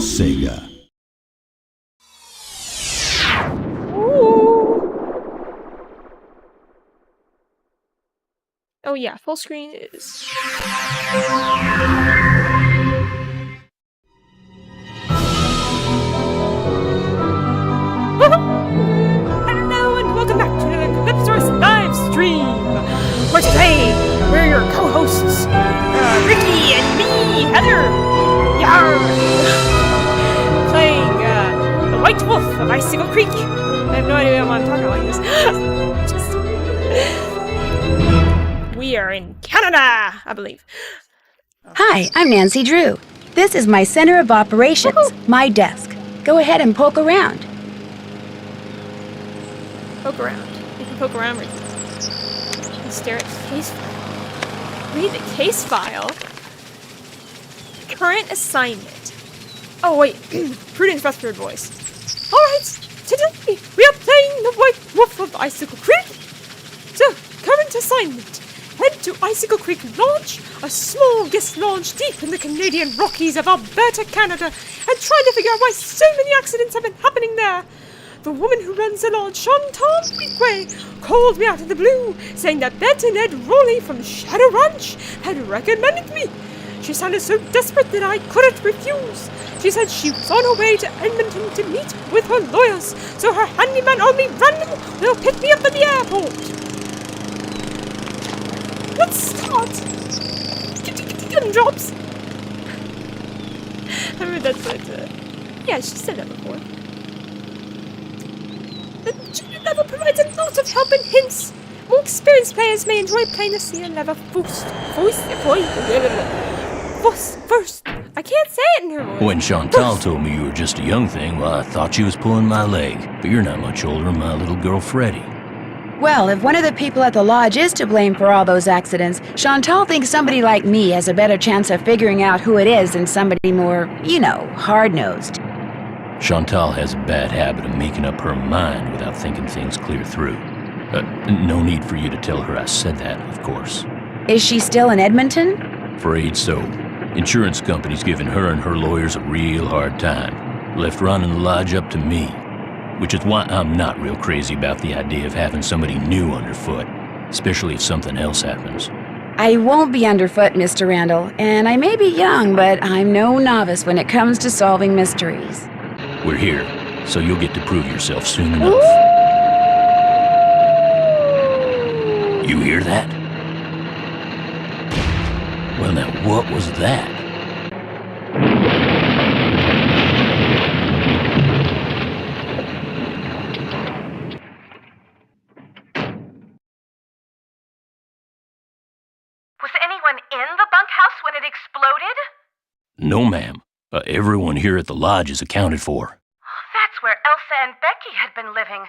Sega. Ooh. Oh yeah, full screen is... Hello and welcome back to the Calypsource live stream! For today, we're your co-hosts, Ricky and me, Heather! Yarr! Playing, The White Wolf of Icicle Creek. I have no idea why I'm talking like this. We are in Canada, I believe. Hi, I'm Nancy Drew. This is my center of operations, my desk. Go ahead and poke around. Poke around. You can poke around. You can stare at the case file. Read the case file. Current assignment. Oh wait, Prudence Rutherford voice. Alright, today we are playing the White Wolf of Icicle Creek. So, current assignment. Head to Icicle Creek Lodge, a small guest lodge deep in the Canadian Rockies of Alberta, Canada, and try to figure out why so many accidents have been happening there. The woman who runs the lodge, Chantal Weekway, called me out of the blue, saying that Bette and Ed Rowley from Shadow Ranch had recommended me. She sounded so desperate that I couldn't refuse. She said she was on her way to Edmonton to meet with her lawyers, so her handyman only random will pick me up at the airport. Let's start! Gun drops! I mean, that's what, yeah, she said that before. The junior level provides a lot of help and hints. More experienced players may enjoy playing the senior level first. I can't say it in her voice. When Chantal told me you were just a young thing, well, I thought she was pulling my leg. But you're not much older than my little girl, Freddie. Well, if one of the people at the lodge is to blame for all those accidents, Chantal thinks somebody like me has a better chance of figuring out who it is than somebody more, hard-nosed. Chantal has a bad habit of making up her mind without thinking things clear through. No need for you to tell her I said that, of course. Is she still in Edmonton? Afraid so. Insurance company's giving her and her lawyers a real hard time. Left running the lodge up to me. Which is why I'm not real crazy about the idea of having somebody new underfoot, especially if something else happens. I won't be underfoot, Mr. Randall, and I may be young, but I'm no novice when it comes to solving mysteries. We're here, so you'll get to prove yourself soon enough. You hear that? Well, now, what was that? Was anyone in the bunkhouse when it exploded? No, ma'am. Everyone here at the lodge is accounted for. That's where Elsa and Becky had been living.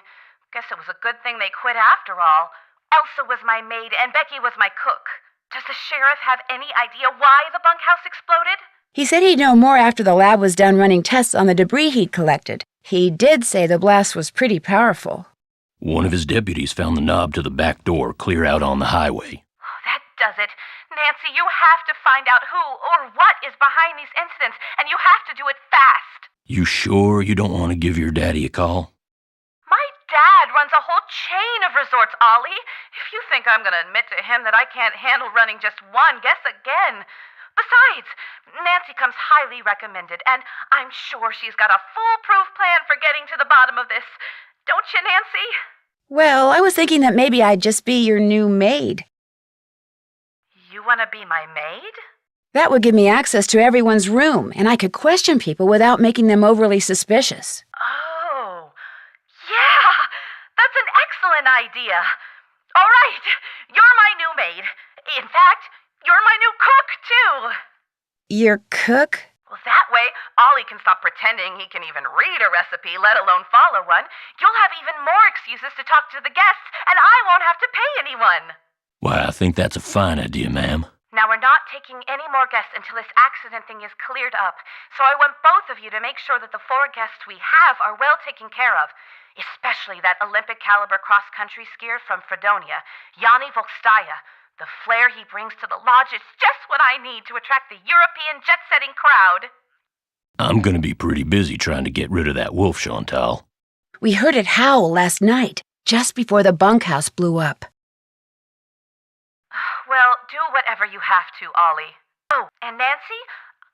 Guess it was a good thing they quit after all. Elsa was my maid and Becky was my cook. Does the sheriff have any idea why the bunkhouse exploded? He said he'd know more after the lab was done running tests on the debris he'd collected. He did say the blast was pretty powerful. One of his deputies found the knob to the back door clear out on the highway. That does it. Nancy, you have to find out who or what is behind these incidents, and you have to do it fast. You sure you don't want to give your daddy a call? My dad runs a whole chain of resorts, Ollie. If you think I'm going to admit to him that I can't handle running just one, guess again. Besides, Nancy comes highly recommended, and I'm sure she's got a foolproof plan for getting to the bottom of this. Don't you, Nancy? Well, I was thinking that maybe I'd just be your new maid. You want to be my maid? That would give me access to everyone's room, and I could question people without making them overly suspicious. Oh, yeah, that's an excellent idea. All right, you're my new maid. In fact, you're my new cook, too. Your cook? Well, that way, Ollie can stop pretending he can even read a recipe, let alone follow one. You'll have even more excuses to talk to the guests, and I won't have to pay anyone. Why, I think that's a fine idea, ma'am. Now, we're not taking any more guests until this accident thing is cleared up, so I want both of you to make sure that the 4 guests we have are well taken care of, especially that Olympic-caliber cross-country skier from Fredonia, Yanni Volstaya. The flair he brings to the lodge is just what I need to attract the European jet-setting crowd. I'm gonna be pretty busy trying to get rid of that wolf, Chantal. We heard it howl last night, just before the bunkhouse blew up. Well, do whatever you have to, Ollie. Oh, and Nancy,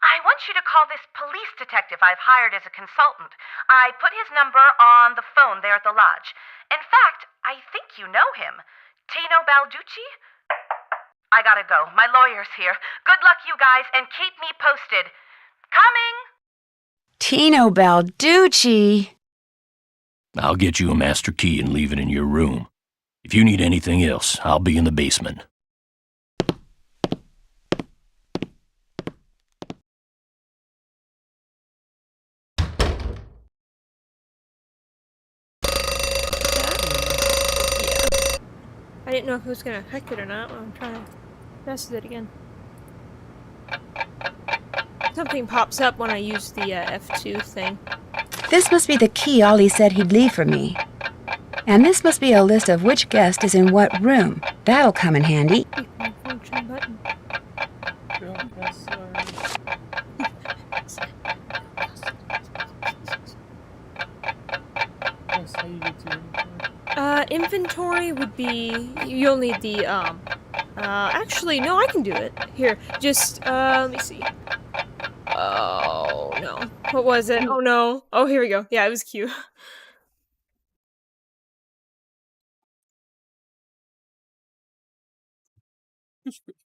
I want you to call this police detective I've hired as a consultant. I put his number on the phone there at the lodge. In fact, I think you know him. Tino Balducci? I gotta go. My lawyer's here. Good luck, you guys, and keep me posted. Coming! Tino Balducci. I'll get you a master key and leave it in your room. If you need anything else, I'll be in the basement. I didn't know if it was gonna affect it or not when I'm trying to mess with it again. Something pops up when I use the F2 thing. This must be the key Ollie said he'd leave for me. And this must be a list of which guest is in what room. That'll come in handy. Function button. Inventory would be, you'll need the, actually, no, I can do it. Here, just, let me see. Oh, no. What was it? Oh, no. Oh, here we go. Yeah, it was Q.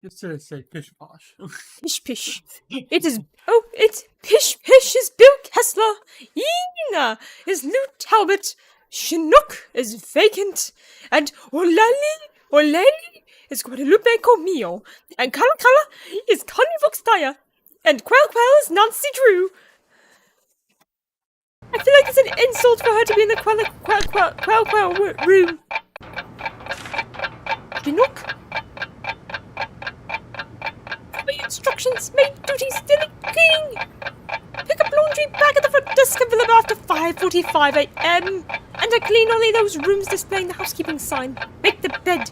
Just to say pish posh. Pish pish. It is, oh, it's pish pish is Bill Kessler. Ina is Lou Talbot. Chinook is vacant. And Olali is Guadalupe Comillo. And Kala is Connie Voxtaya. And Quell is Nancy Drew. I feel like it's an insult for her to be in the Quell room. Chinook. Instructions, maid duties, daily cleaning. Pick up laundry bag at the front desk and fill them after 5:45 a.m. And I clean only those rooms displaying the housekeeping sign. Make the bed.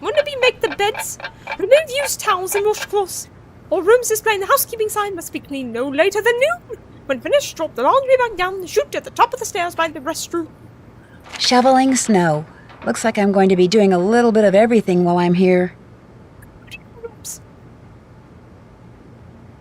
Wouldn't it be make the beds? Remove used towels and washcloths. All rooms displaying the housekeeping sign must be cleaned no later than noon. When finished, drop the laundry bag down the chute at the top of the stairs by the restroom. Shoveling snow. Looks like I'm going to be doing a little bit of everything while I'm here.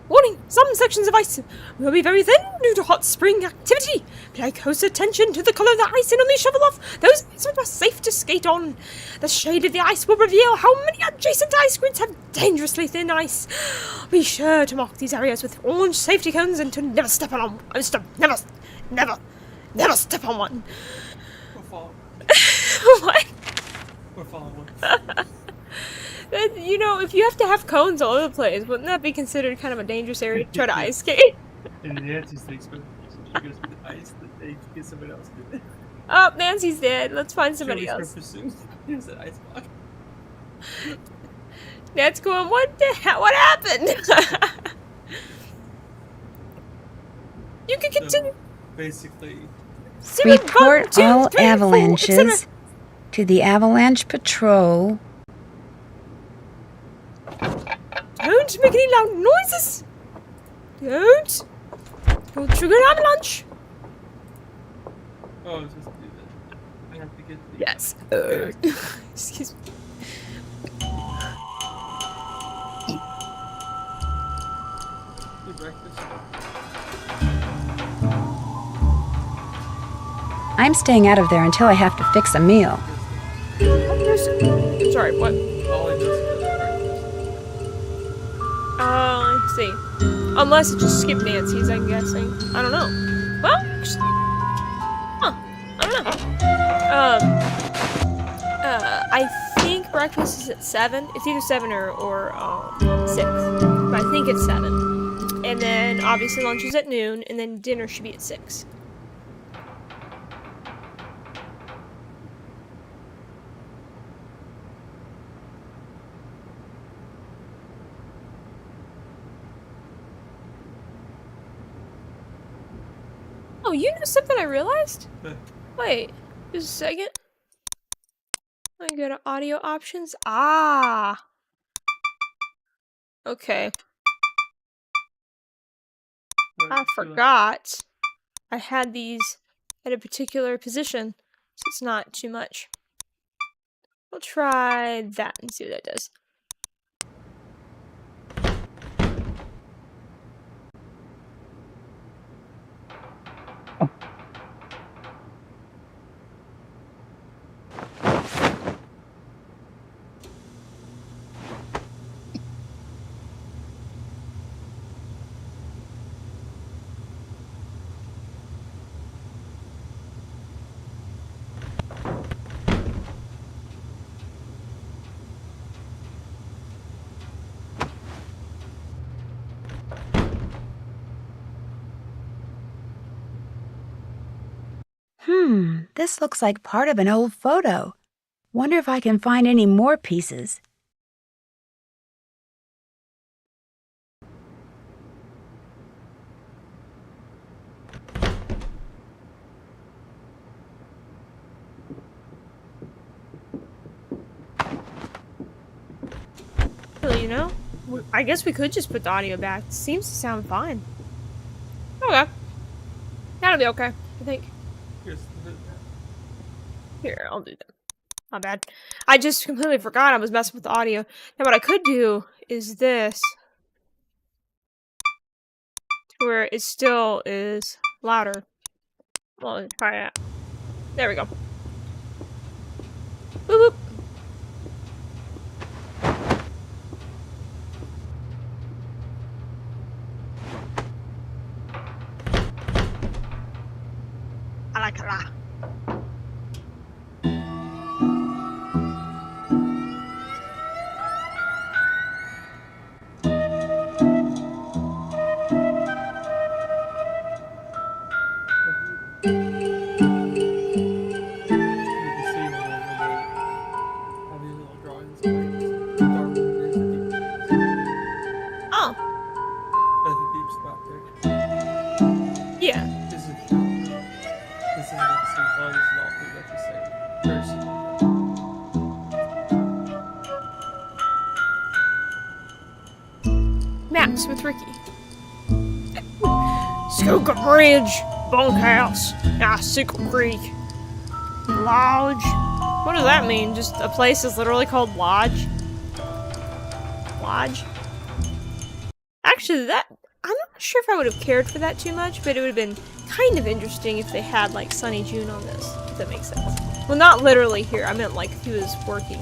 Warning! Some sections of ice will be very thin due to hot spring activity. Pay close attention to the color of the ice and only shovel off those bits which are safe to skate on. The shade of the ice will reveal how many adjacent ice grids have dangerously thin ice. Be sure to mark these areas with orange safety cones and to never step on one. Never step on one. We're following. What? We're following. You know, if you have to have cones all over the place, wouldn't that be considered kind of a dangerous area to try to ice skate? And Nancy's the expert. She goes with the ice that they get someone else to. Oh, Nancy's dead. Let's find somebody else. Here's an ice block. Nancy's going, what the hell? What happened? You can continue. So, basically, Report all avalanches to the Avalanche Patrol. Don't make any loud noises. Don't. You'll trigger an avalanche. oh, just do that. I have to get the. Yes. Excuse me. The breakfast. I'm staying out of there until I have to fix a meal. Sorry, what? All I know is Let's see. Unless it just skipped Nancy's, I'm guessing. I don't know. Well, actually, I don't know. I think breakfast is at 7. It's either 7 or 6. But I think it's 7. And then, obviously, lunch is at noon, and then dinner should be at 6. Oh, you know something I realized? Wait, just a second. I go to audio options. Ah! Okay. What? I forgot I had these at a particular position, so it's not too much. We'll try that and see what that does. This looks like part of an old photo. Wonder if I can find any more pieces. Well, you know, I guess we could just put the audio back. It seems to sound fine. Okay. That'll be okay, I think. Here, I'll do that. Not bad. I just completely forgot I was messing with the audio. Now what I could do is this. Where it still is louder. Well, let's try that. There we go. Boop boop. I like it. Oh. That's a deep spot there. Yeah. This is the same color. This is all pretty much the same. Very similar. Maps with Ricky. Skooka Bridge, Bunkhouse, Icicle Creek, Lodge. What does that mean? Just a place is literally called Lodge? Lodge? Actually, that... I'm not sure if I would have cared for that too much, but it would have been kind of interesting if they had, like, Sunny June on this, if that makes sense. Well, not literally here. I meant, like, if he was working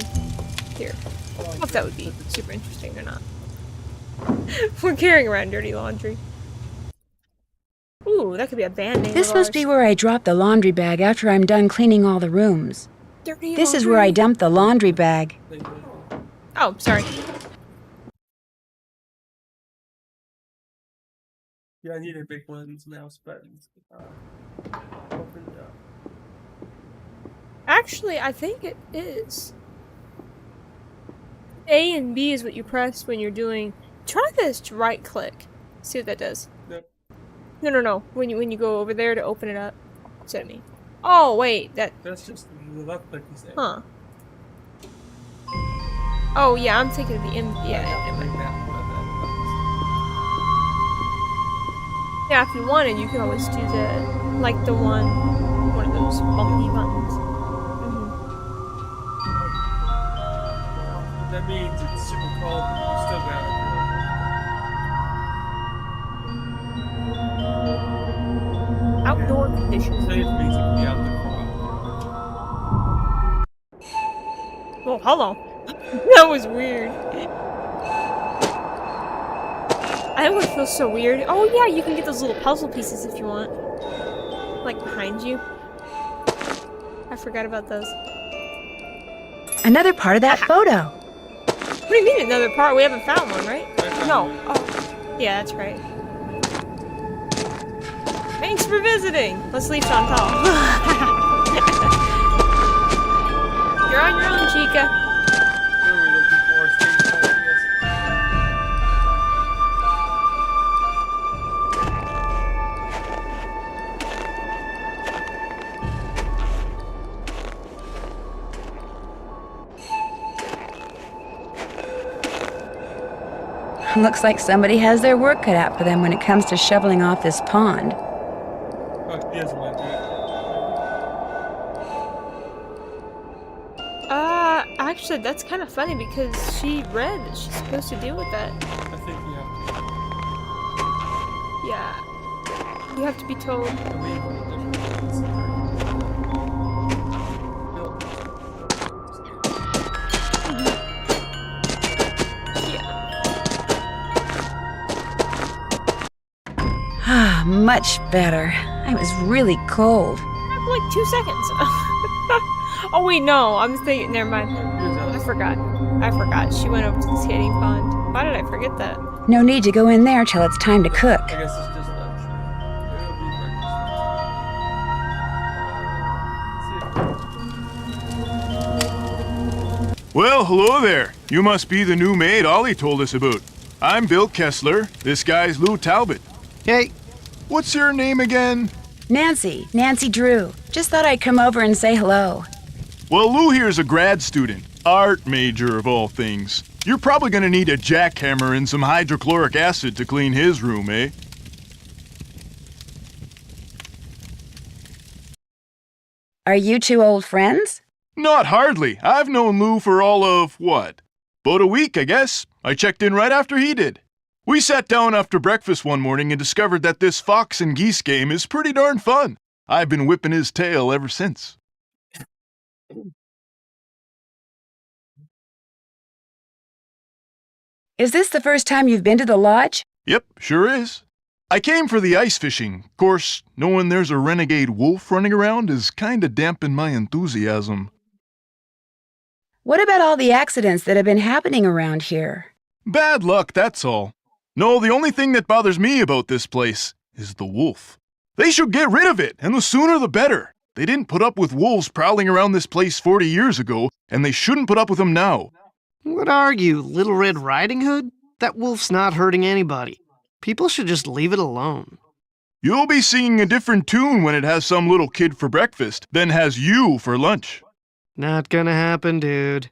here. I don't know if that would be super interesting or not. We're carrying around dirty laundry. Ooh, that could be a band name. This must be where I drop the laundry bag after I'm done cleaning all the rooms. Dirty This is laundry. where I dump the laundry bag. Oh, sorry. Yeah, I need a big one's mouse buttons. Open it up. Actually, I think it is. A and B is what you press when you're doing. Try this right click. See what that does. Yep. No. When you go over there to open it up. Instead of me. Oh wait, That's just the left click you say. Huh. Oh yeah, I'm thinking of the M. Yeah. Yeah, if you wanted, you could always do one of those bumpy buttons. That means it's super cold, but you still got it. Outdoor conditions. Safe means it can be out there for a while. Oh, hello. That was weird. I always feel so weird. Oh yeah, you can get those little puzzle pieces if you want. Like behind you. I forgot about those. Another part of that photo. What do you mean another part? We haven't found one, right? No. Oh. Yeah, that's right. Thanks for visiting. Let's leave Chantal. You're on your own, Chica. What are we looking for? Stage 4, yes. Looks like somebody has their work cut out for them when it comes to shoveling off this pond. Oh, he doesn't want to do it. Actually, that's kind of funny because she read that she's supposed to deal with that. I think we have Yeah. You have to be told. to leave on a different Ah, much better. I was really cold. Like 2 seconds. Oh wait, no. I'm thinking. Never mind. I forgot. She went over to the skating pond. Why did I forget that? No need to go in there till it's time to cook. I guess it's just lunch. It'll be breakfast. Well, hello there. You must be the new maid Ollie told us about. I'm Bill Kessler. This guy's Lou Talbot. Hey, What's your name again? Nancy Drew. Just thought I'd come over and say hello. Well, Lou here's a grad student. Art major, of all things. You're probably gonna need a jackhammer and some hydrochloric acid to clean his room, eh? Are you two old friends? Not hardly. I've known Lou for all of, what? About a week, I guess. I checked in right after he did. We sat down after breakfast one morning and discovered that this fox and geese game is pretty darn fun. I've been whipping his tail ever since. Is this the first time you've been to the lodge? Yep, sure is. I came for the ice fishing. Of course, knowing there's a renegade wolf running around is kinda dampened my enthusiasm. What about all the accidents that have been happening around here? Bad luck, that's all. No, the only thing that bothers me about this place is the wolf. They should get rid of it, and the sooner the better. They didn't put up with wolves prowling around this place 40 years ago, and they shouldn't put up with them now. what are you, Little Red Riding Hood? That wolf's not hurting anybody. People should just leave it alone. You'll be singing a different tune when it has some little kid for breakfast than has you for lunch. Not gonna happen, dude.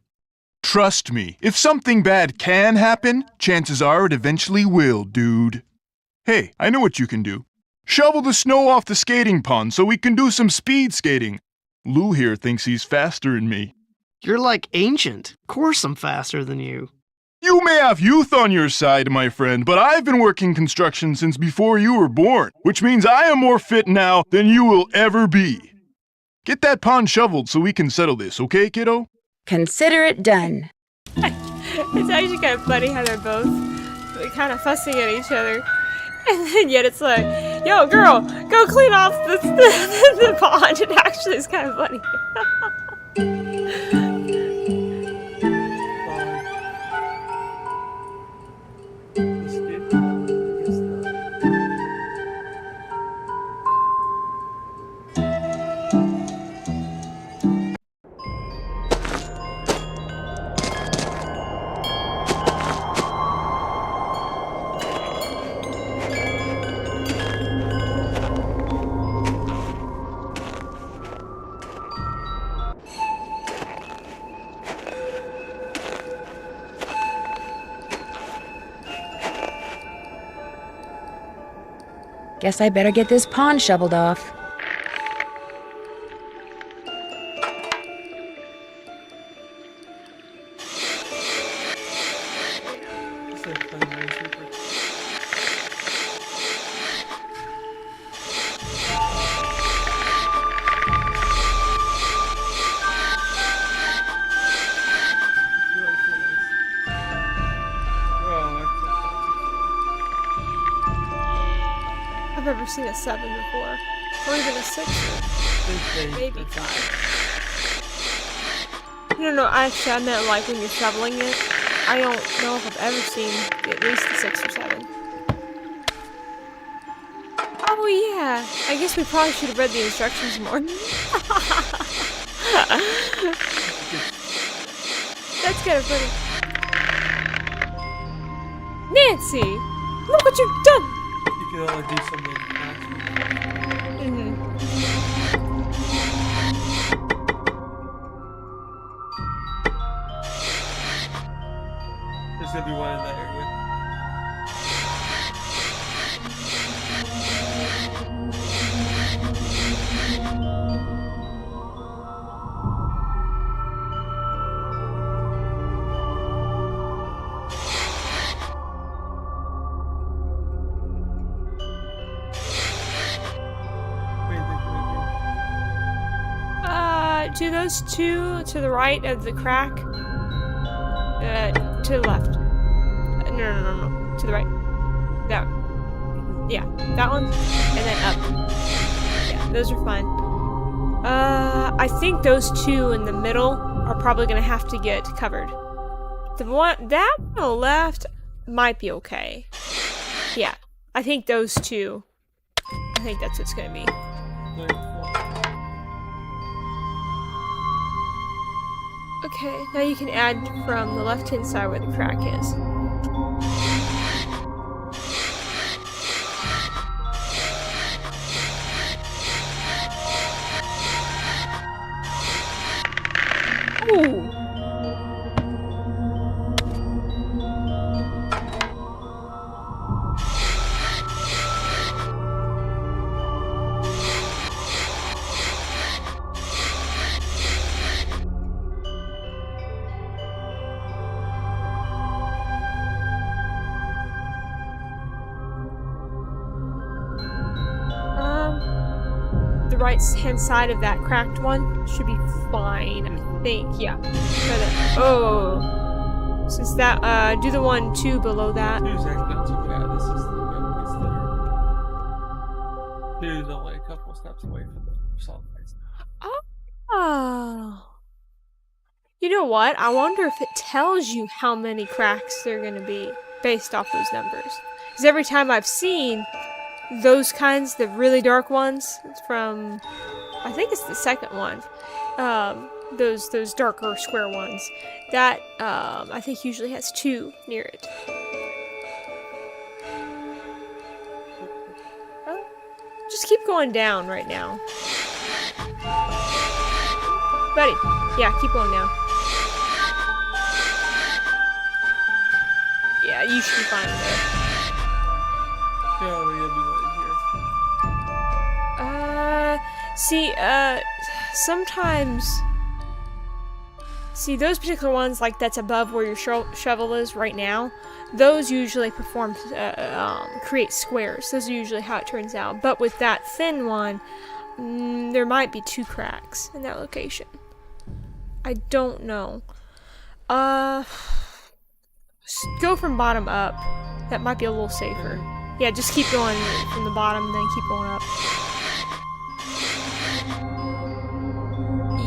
Trust me, if something bad can happen, chances are it eventually will, dude. Hey, I know what you can do. Shovel the snow off the skating pond so we can do some speed skating. Lou here thinks he's faster than me. You're like ancient. Of course I'm faster than you. You may have youth on your side, my friend, but I've been working construction since before you were born, which means I am more fit now than you will ever be. Get that pond shoveled so we can settle this, okay, kiddo? Consider it done. It's actually kind of funny how they're both kind of fussing at each other. And then yet it's like, yo, girl, go clean off the pond. It actually is kind of funny. Guess I better get this pond shoveled off. I've never seen a 7 before. Or even a 6. Maybe 5. No, actually, I meant like when you're shoveling it. I don't know if I've ever seen at least a 6 or 7. Oh yeah, I guess we probably should have read the instructions more. That's kind of funny. Nancy, look what you've done! You can only do so many times. There's gonna be one in that area. To those two to the right of the crack. To the left. No. To the right. That. Yeah, that one, and then up. Yeah, those are fine. I think those two in the middle are probably gonna have to get covered. The one that on the left might be okay. Yeah, I think those two. I think that's what it's gonna be. Okay, now you can add from the left-hand side where the crack is. Ooh. The right-hand side of that cracked one should be fine, I think. Yeah. Oh. Since that, do the one two below that. Two's actually not too bad. This is the one that's there. Two's only a couple of steps away from the solid base. Oh. You know what? I wonder if it tells you how many cracks there are going to be based off those numbers. Because every time I've seen those kinds, the really dark ones from, I think it's the second one, those darker square ones, that I think usually has 2 near it. Just keep going down right now. Buddy, yeah, keep going down. Yeah, you should be fine there. Yeah, we'll be right here. See, sometimes... See, those particular ones, like that's above where your shovel is right now, those usually create squares. Those are usually how it turns out. But with that thin one, there might be 2 cracks in that location. I don't know. Go from bottom up. That might be a little safer. Yeah, just keep going from the bottom, then keep going up.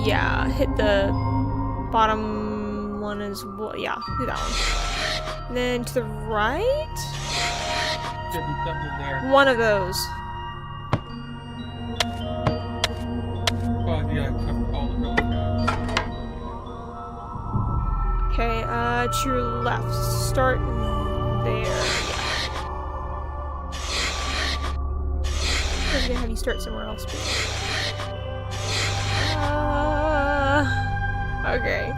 Yeah, hit the bottom one as well. Yeah, do that one. And then to the right? Should be something there. One of those. Well, yeah, cover all the really cracks. Okay, to your left. Start there. Yeah. I'm gonna have you start somewhere else. Okay.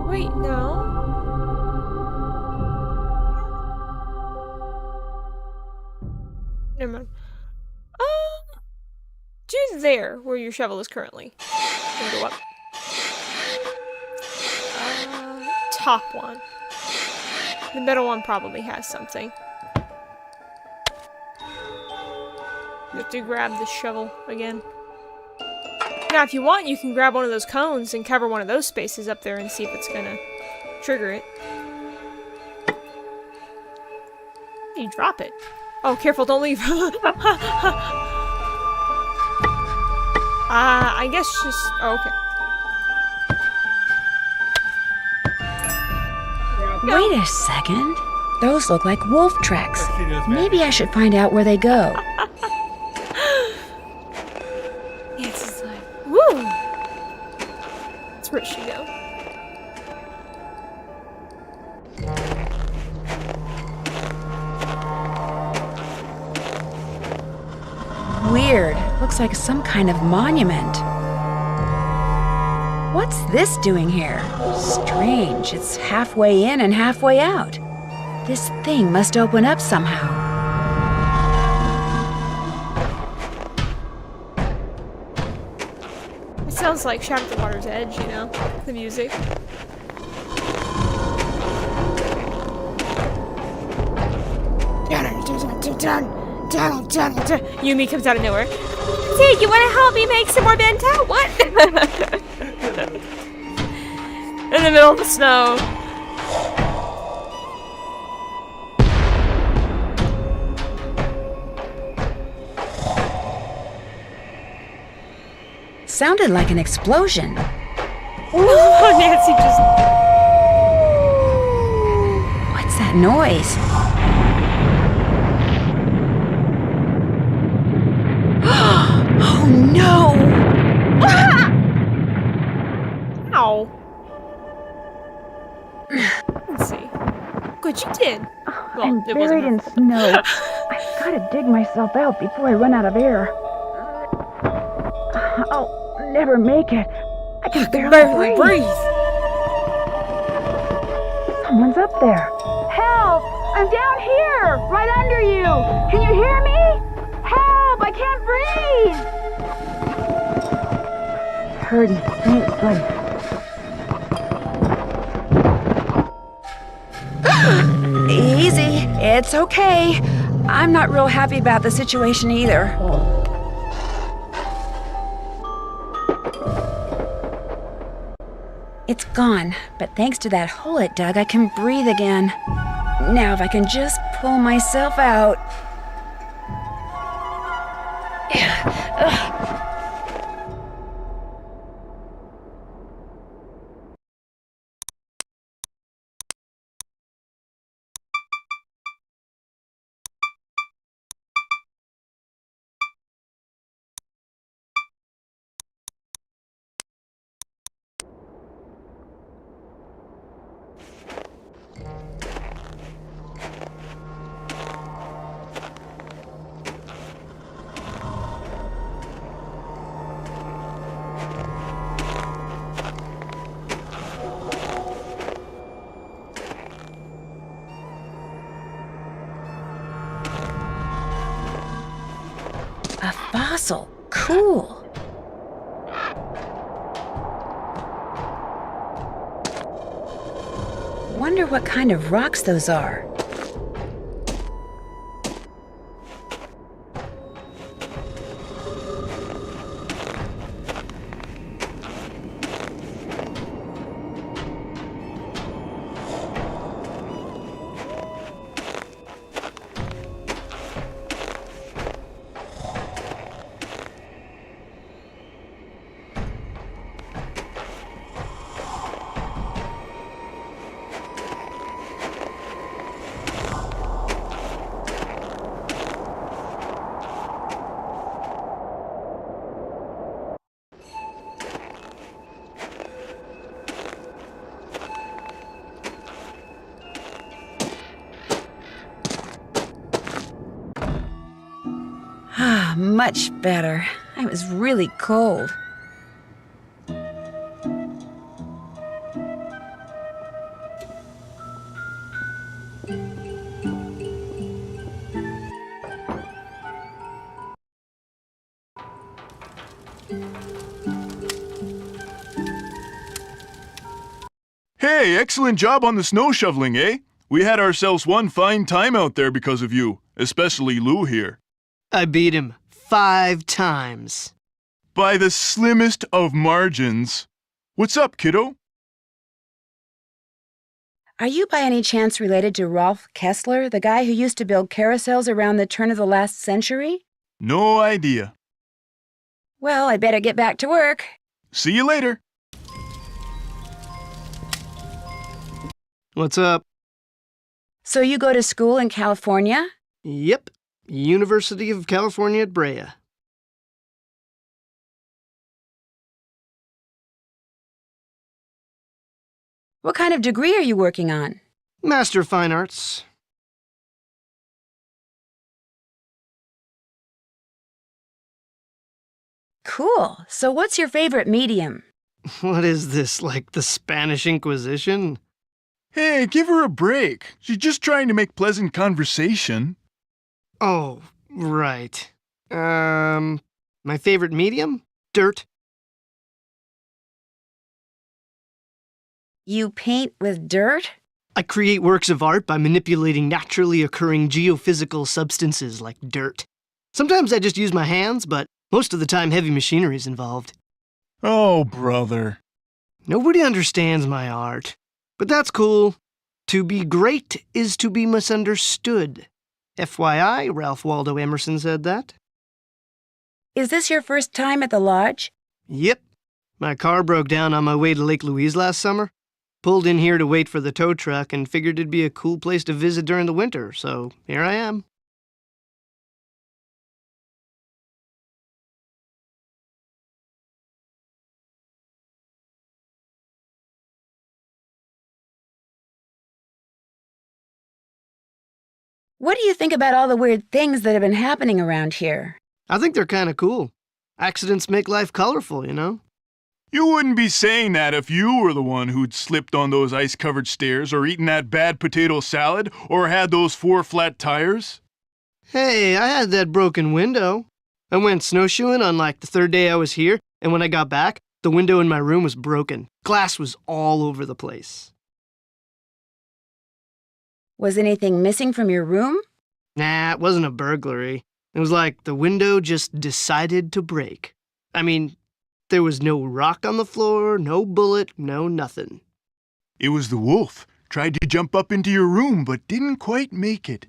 Wait, no. Never mind. Do there, where your shovel is currently. And go up. Top one. The middle one probably has something. You have to grab the shovel again. Now, if you want, you can grab one of those cones and cover one of those spaces up there and see if it's gonna trigger it. You drop it. Oh, careful, don't leave. I guess just... Oh, okay. Wait a second. Those look like wolf tracks. Maybe I should find out where they go. It's just like, woo! That's where it should go. looks like some kind of monument. What's this doing here? Strange, it's halfway in and halfway out. This thing must open up somehow. It sounds like Shadow at the Water's Edge, you know? The music. Yumi comes out of nowhere. Dude, you wanna help me make some more bento? What? In the middle of the snow. Sounded like an explosion. Oh, Nancy just... What's that noise? Oh no! Ow. Let's see. Good, you did. Well, I'm it wasn't buried in snow. I've got to dig myself out before I run out of air. I'll never make it. I can barely breathe. Someone's up there. Help! I'm down here, right under you. Can you hear me? Help! I can't breathe. Hurting faintly. Easy. It's okay. I'm not real happy about the situation either. It's gone, but thanks to that hole it dug, I can breathe again. Now if I can just pull myself out. A fossil. Cool. Wonder what kind of rocks those are. Ah, much better. I was really cold. Hey, excellent job on the snow shoveling, eh? We had ourselves one fine time out there because of you, especially Lou here. I beat him 5 times. By the slimmest of margins. What's up, kiddo? Are you by any chance related to Rolf Kessler, the guy who used to build carousels around the turn of the last century? No idea. Well, I'd better get back to work. See you later. What's up? So you go to school in California? Yep. University of California at Brea. What kind of degree are you working on? Master of Fine Arts. Cool. So what's your favorite medium? What is this, like the Spanish Inquisition? Hey, give her a break. She's just trying to make pleasant conversation. Oh, right. My favorite medium? Dirt. You paint with dirt? I create works of art by manipulating naturally occurring geophysical substances like dirt. Sometimes I just use my hands, but most of the time heavy machinery is involved. Oh, brother. Nobody understands my art. But that's cool. To be great is to be misunderstood. FYI, Ralph Waldo Emerson said that. Is this your first time at the lodge? Yep. My car broke down on my way to Lake Louise last summer. Pulled in here to wait for the tow truck and figured it'd be a cool place to visit during the winter, so here I am. What do you think about all the weird things that have been happening around here? I think they're kind of cool. Accidents make life colorful, you know? You wouldn't be saying that if you were the one who'd slipped on those ice-covered stairs or eaten that bad potato salad or had those 4 flat tires. Hey, I had that broken window. I went snowshoeing on like the 3rd day I was here, and when I got back, the window in my room was broken. Glass was all over the place. Was anything missing from your room? Nah, it wasn't a burglary. It was like the window just decided to break. I mean, there was no rock on the floor, no bullet, no nothing. It was the wolf. Tried to jump up into your room, but didn't quite make it.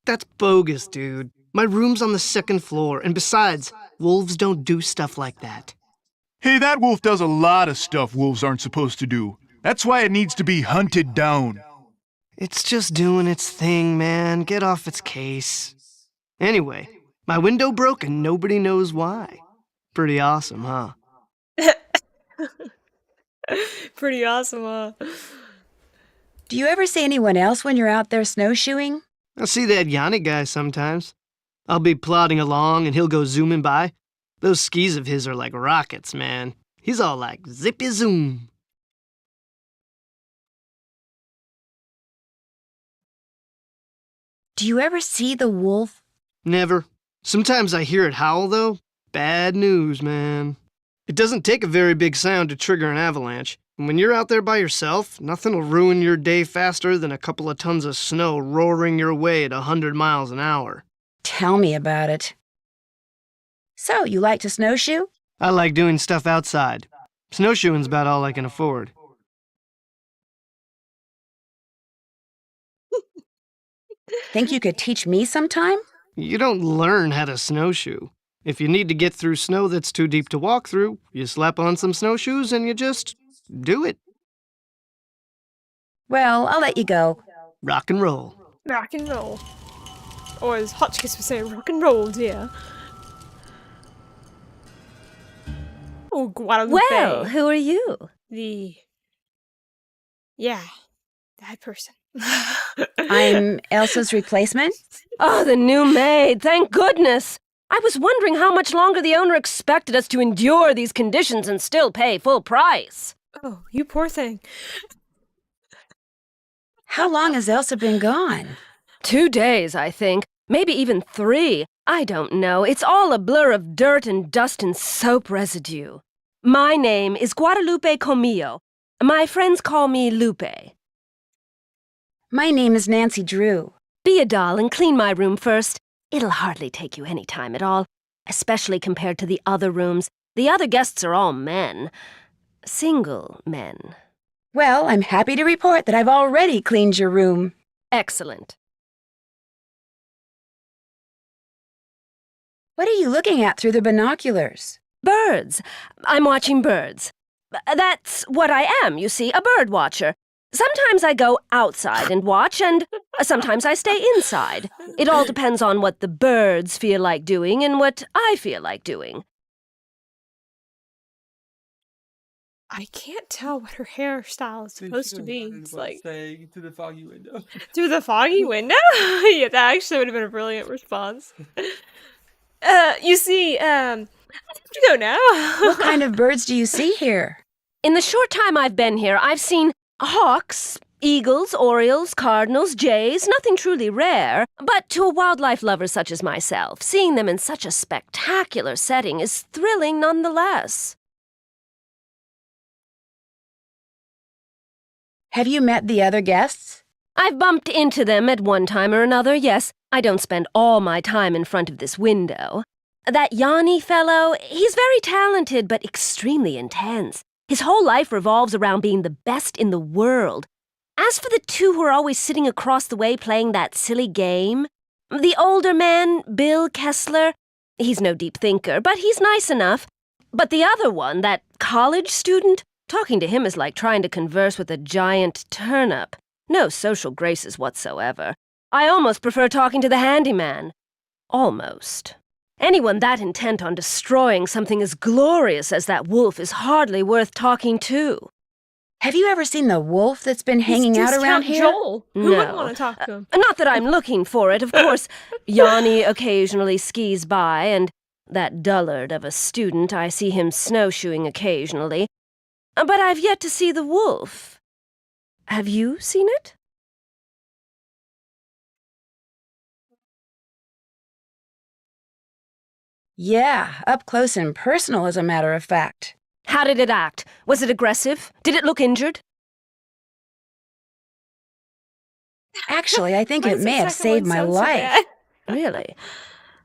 That's bogus, dude. My room's on the 2nd floor, and besides, wolves don't do stuff like that. Hey, that wolf does a lot of stuff wolves aren't supposed to do. That's why it needs to be hunted down. It's just doing its thing, man. Get off its case. Anyway, my window broke and nobody knows why. Pretty awesome, huh? Pretty awesome, huh? Do you ever see anyone else when you're out there snowshoeing? I see that Yanni guy sometimes. I'll be plodding along and he'll go zooming by. Those skis of his are like rockets, man. He's all like zippy zoom. Do you ever see the wolf? Never. Sometimes I hear it howl, though. Bad news, man. It doesn't take a very big sound to trigger an avalanche. And when you're out there by yourself, nothing will ruin your day faster than a couple of tons of snow roaring your way at 100 miles an hour. Tell me about it. So, you like to snowshoe? I like doing stuff outside. Snowshoeing's about all I can afford. Think you could teach me sometime? You don't learn how to snowshoe. If you need to get through snow that's too deep to walk through, you slap on some snowshoes and you just do it. Well, I'll let you go. Rock and roll. Rock and roll. Or as Hotchkiss would say, rock and roll, dear. Oh, Guadalupe. Well, who are you? Yeah, that person. I'm Elsa's replacement. Oh, the new maid, thank goodness! I was wondering how much longer the owner expected us to endure these conditions and still pay full price. Oh, you poor thing. How long has Elsa been gone? 2 days, I think. Maybe even 3. I don't know. It's all a blur of dirt and dust and soap residue. My name is Guadalupe Comillo. My friends call me Lupe. My name is Nancy Drew. Be a doll and clean my room first. It'll hardly take you any time at all, especially compared to the other rooms. The other guests are all men. Single men. Well, I'm happy to report that I've already cleaned your room. Excellent. What are you looking at through the binoculars? Birds. I'm watching birds. That's what I am, you see, a bird watcher. Sometimes I go outside and watch, and sometimes I stay inside. It all depends on what the birds feel like doing and what I feel like doing. I can't tell what her hairstyle is supposed to be. It's like saying to the foggy window. through the foggy window. Yeah, that actually would have been a brilliant response. You see, You go now. What kind of birds do you see here? In the short time I've been here, I've seen hawks, eagles, orioles, cardinals, jays, nothing truly rare. But to a wildlife lover such as myself, seeing them in such a spectacular setting is thrilling nonetheless. Have you met the other guests? I've bumped into them at one time or another, yes. I don't spend all my time in front of this window. That Yanni fellow, he's very talented but extremely intense. His whole life revolves around being the best in the world. As for the two who are always sitting across the way playing that silly game, the older man, Bill Kessler, he's no deep thinker, but he's nice enough. But the other one, that college student, talking to him is like trying to converse with a giant turnip. No social graces whatsoever. I almost prefer talking to the handyman. Almost. Anyone that intent on destroying something as glorious as that wolf is hardly worth talking to. Have you ever seen the wolf that's been hanging out around Discount here? Joel. Who No. wouldn't want to talk to him? Not that I'm looking for it, of course. Yanni occasionally skis by, and that dullard of a student, I see him snowshoeing occasionally. But I've yet to see the wolf. Have you seen it? Yeah, up close and personal, as a matter of fact. How did it act? Was it aggressive? Did it look injured? Actually, I think Why it does may the have second one saved my sound so life. bad? Really?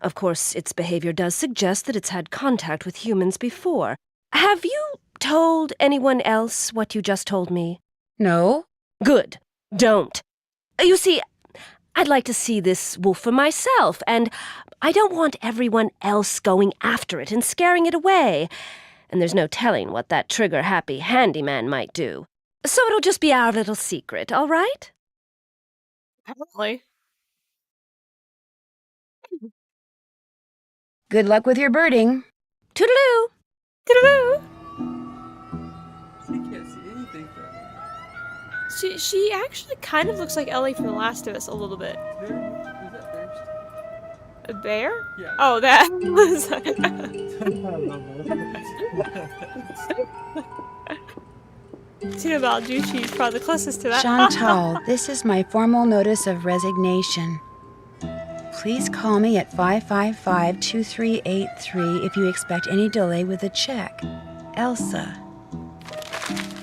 Of course, its behavior does suggest that it's had contact with humans before. Have you told anyone else what you just told me? No? Good. Don't. You see, I'd like to see this wolf for myself, and I don't want everyone else going after it and scaring it away. And there's no telling what that trigger-happy handyman might do. So it'll just be our little secret, all right? Apparently. Good luck with your birding. Toodaloo! Ta-da-doo! She can't see anything from it. She actually kind of looks like Ellie from The Last of Us a little bit. Who's that first? A bear? Yeah. Oh, that was. Tina Balducci is probably the closest to that. Chantal, this is my formal notice of resignation. Please call me at 555-2383 if you expect any delay with the check. Elsa.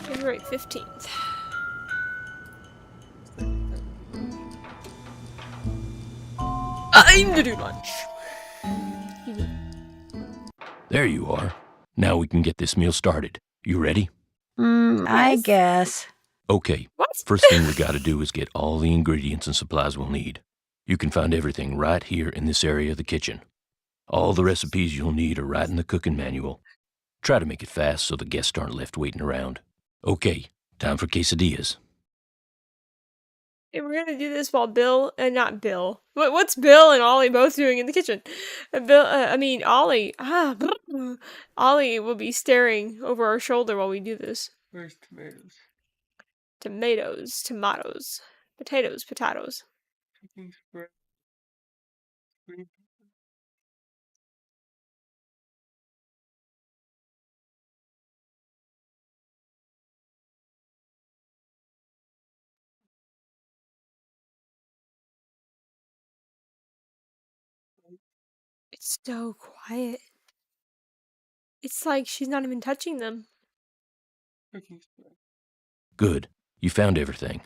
February 15th. I'm to do lunch. There you are. Now we can get this meal started. You ready? I Yes. guess. Okay. What? First thing we gotta do is get all the ingredients and supplies we'll need. You can find everything right here in this area of the kitchen. All the recipes you'll need are right in the cooking manual. Try to make it fast so the guests aren't left waiting around. Okay, time for quesadillas. And we're gonna do this while Bill, not Bill. What's Bill and Ollie both doing in the kitchen? Ollie. Ollie will be staring over our shoulder while we do this. Where's tomatoes? Tomatoes. Potatoes. Cooking spread. Green pepper. It's so quiet. It's like she's not even touching them. Cooking spread. Good. You found everything.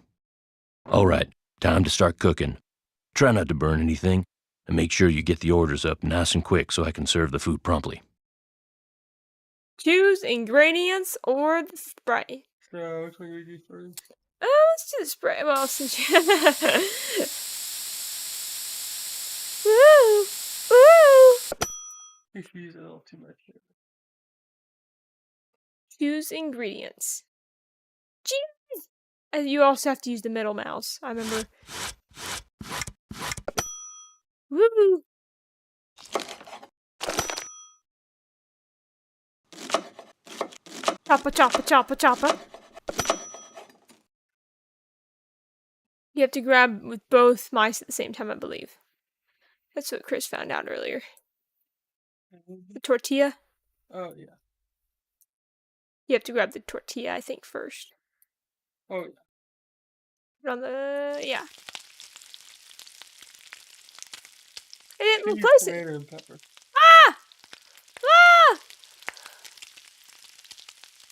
All right, time to start cooking. Try not to burn anything, and make sure you get the orders up nice and quick so I can serve the food promptly. Choose ingredients or the spray. So, which one do we do first? Let's do the spray. Well, since you... Woo! If you use a little too much here. Choose ingredients. Jeez! And you also have to use the middle mouse. I remember. Woo! Choppa. You have to grab with both mice at the same time, I believe. That's what Chris found out earlier. The tortilla. Oh, yeah. You have to grab the tortilla, I think, first. Oh, yeah. Put on the... yeah. I didn't Use replace it! tomato and pepper. Ah! Ah!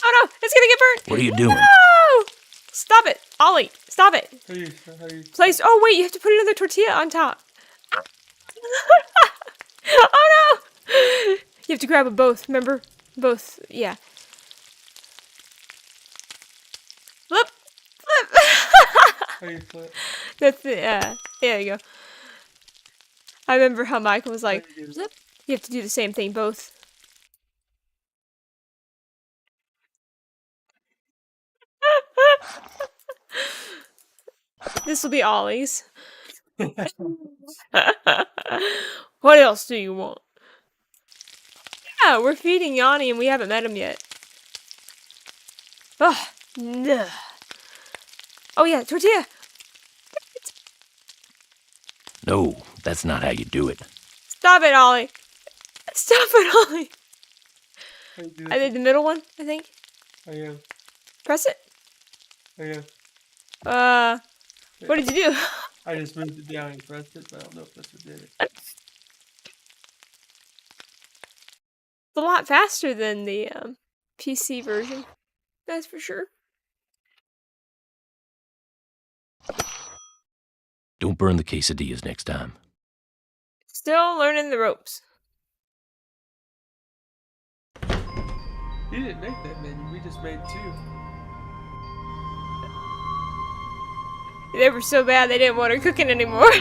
Oh no! It's gonna get burnt! What are you doing? No! Stop it! Ollie! Stop it! How do you... Place... Oh wait, you have to put another tortilla on top. Oh no! You have to grab them both, remember? Both, yeah. Flip! Flip! How do you flip? That's it, yeah. There you go. I remember how Michael was like, How do you do flip. You have to do the same thing, both. This will be Ollie's. What else do you want? Yeah, we're feeding Yanni and we haven't met him yet. Oh, no. Oh yeah, tortilla. No, that's not how you do it. Stop it, Ollie. Stop it, Ollie. How do you do I did the middle one, I think. Oh, yeah. Press it. Oh, yeah. What did you do? I just moved it down and pressed it, but I don't know if that's what did it. It's a lot faster than the PC version. That's for sure. Don't burn the quesadillas next time. Still learning the ropes. You didn't make that menu, we just made 2. They were so bad they didn't want her cooking anymore.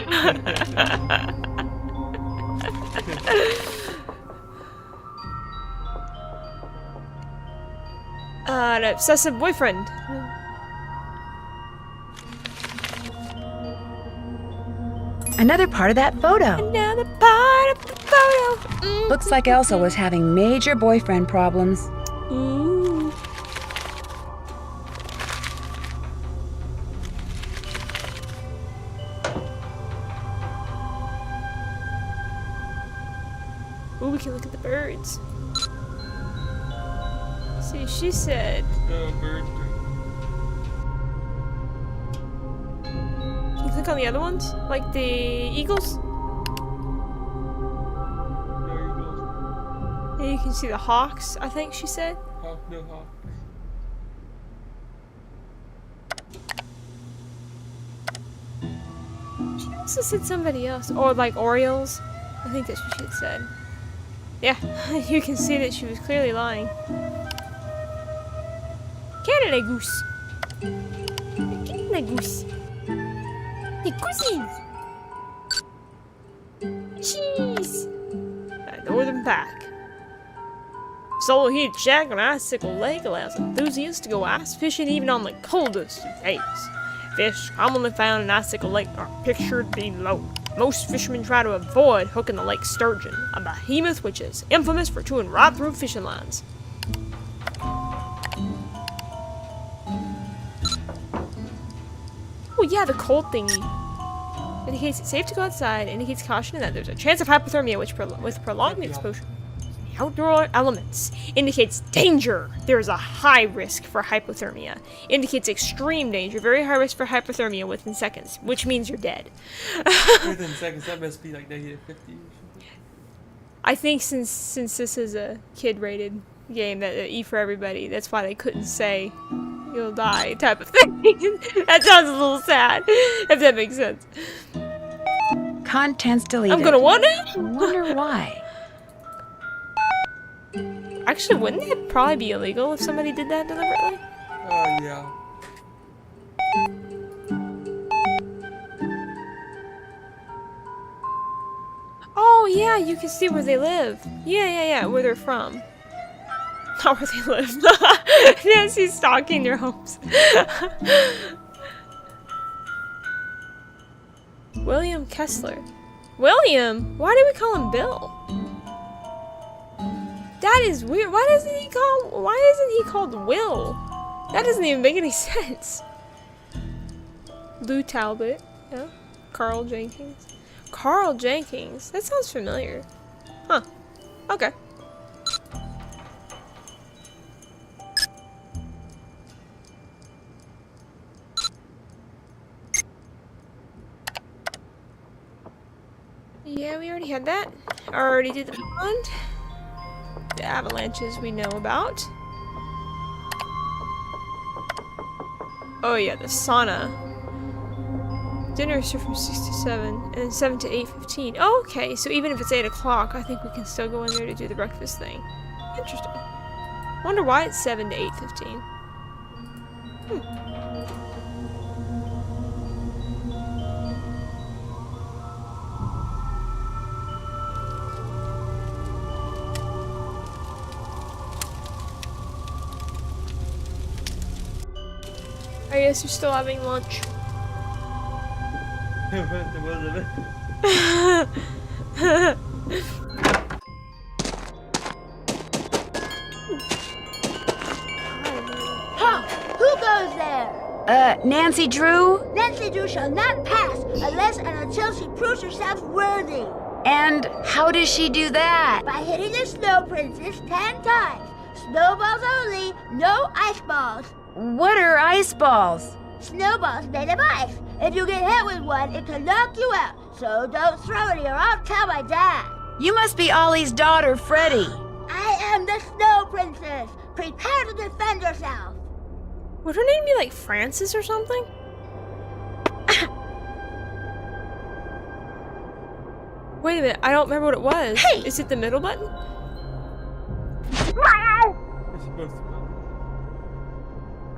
An obsessive boyfriend. Another part of that photo. Another part of the photo. Looks like Elsa was having major boyfriend problems. Ooh. Ooh, we can look at the birds. See, she said. Oh, birds. Can you click on the other ones? Like the eagles? No eagles. And you can see the hawks, I think she said. Hawk, no hawk. She also said somebody else. Or like Orioles. I think that's what she had said. Yeah, you can see that she was clearly lying. Canada goose. Canada goose. The goosies. Cheese. A northern pike. Solo heated shack on Icicle Lake allows enthusiasts to go ice fishing even on the coldest of days. Fish commonly found in Icicle Lake are pictured below. Most fishermen try to avoid hooking the lake sturgeon, a behemoth which is infamous for chewing right through fishing lines. Oh yeah, the cold thingy. Indicates it's safe to go outside, indicates caution that there's a chance of hypothermia with prolonged exposure. The outdoor elements indicates danger. There is a high risk for hypothermia. Indicates extreme danger, very high risk for hypothermia within seconds, which means you're dead. Within seconds, that must be like -50 or something. I think since this is a kid-rated game, that E for everybody, that's why they couldn't say you'll die type of thing. That sounds a little sad, if that makes sense. Contents deleted. I'm gonna wonder. Wonder why. Actually, wouldn't it probably be illegal if somebody did that deliberately? Oh, yeah. Oh, yeah, you can see where they live. Yeah, where they're from. Not where they live. Nancy's stalking their homes. William Kessler. William? Why do we call him Bill? That is weird. Why isn't he called Will? That doesn't even make any sense. Lou Talbot. Yeah. Carl Jenkins. Carl Jenkins. That sounds familiar. Huh. Okay. Yeah, we already had that. Already did the pond. The avalanches we know about. Oh yeah, the sauna. Dinner is from 6 to 7, and then 7 to 8:15. Oh, okay, so even if it's 8 o'clock, I think we can still go in there to do the breakfast thing. Interesting. Wonder why it's 7 to 8:15. I guess you're still having lunch. Who goes there? Nancy Drew? Nancy Drew shall not pass unless and until she proves herself worthy. And how does she do that? By hitting the Snow Princess 10 times. Snowballs only, no ice balls. What are ice balls? Snowballs made of ice. If you get hit with one, it can knock you out. So don't throw any or I'll tell my dad. You must be Ollie's daughter, Freddie. I am the Snow Princess. Prepare to defend yourself. Would her name be like Frances or something? Wait a minute, I don't remember what it was. Hey! Is it the middle button? It's supposed to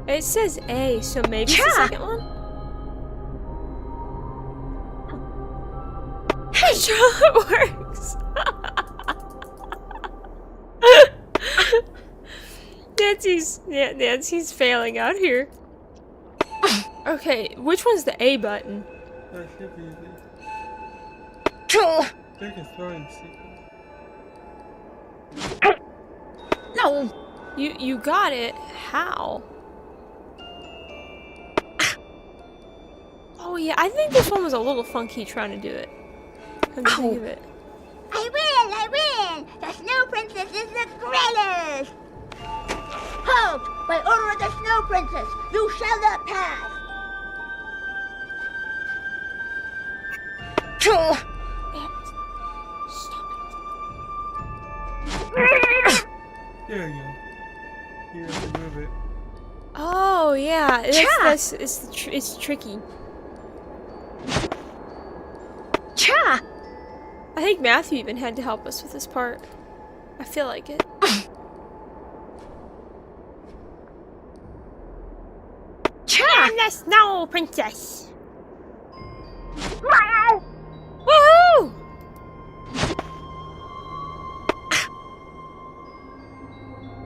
It says A, so maybe it's the second one? Hey, Charlotte works! Nancy's failing out here. Okay, which one's the A button? That should be it. No. I think it's throwing secret. You got it. How? Oh yeah, I think this one was a little funky trying to do it. Come to think of it. I win! The Snow Princess is the greatest! Halt! By order of the Snow Princess, you shall not pass! Stop There you go. You have to move it. Oh yeah, it's tricky. Cha! I think Matthew even had to help us with this part. I feel like it. Cha! I'm the Snow Princess! Woohoo!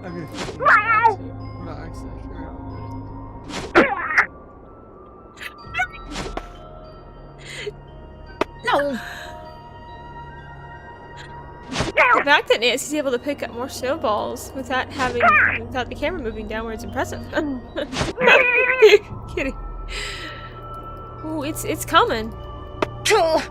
I'm not actually sure. No! The fact that Nancy's able to pick up more snowballs without the camera moving downward is impressive. Kidding. Ooh, it's coming. No!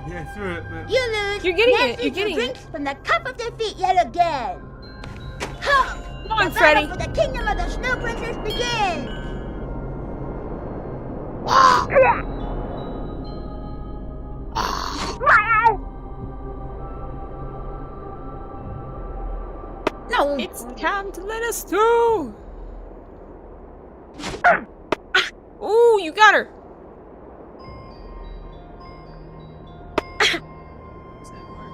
Yeah, through it, but You lose! You're getting it, Nancy you're getting drinks from the cup of defeat yet again! Halt! Come on, The Freddie. battle for the kingdom of the Snow Princess begins! No! It's time to let us through. Ooh, you got her. does that work?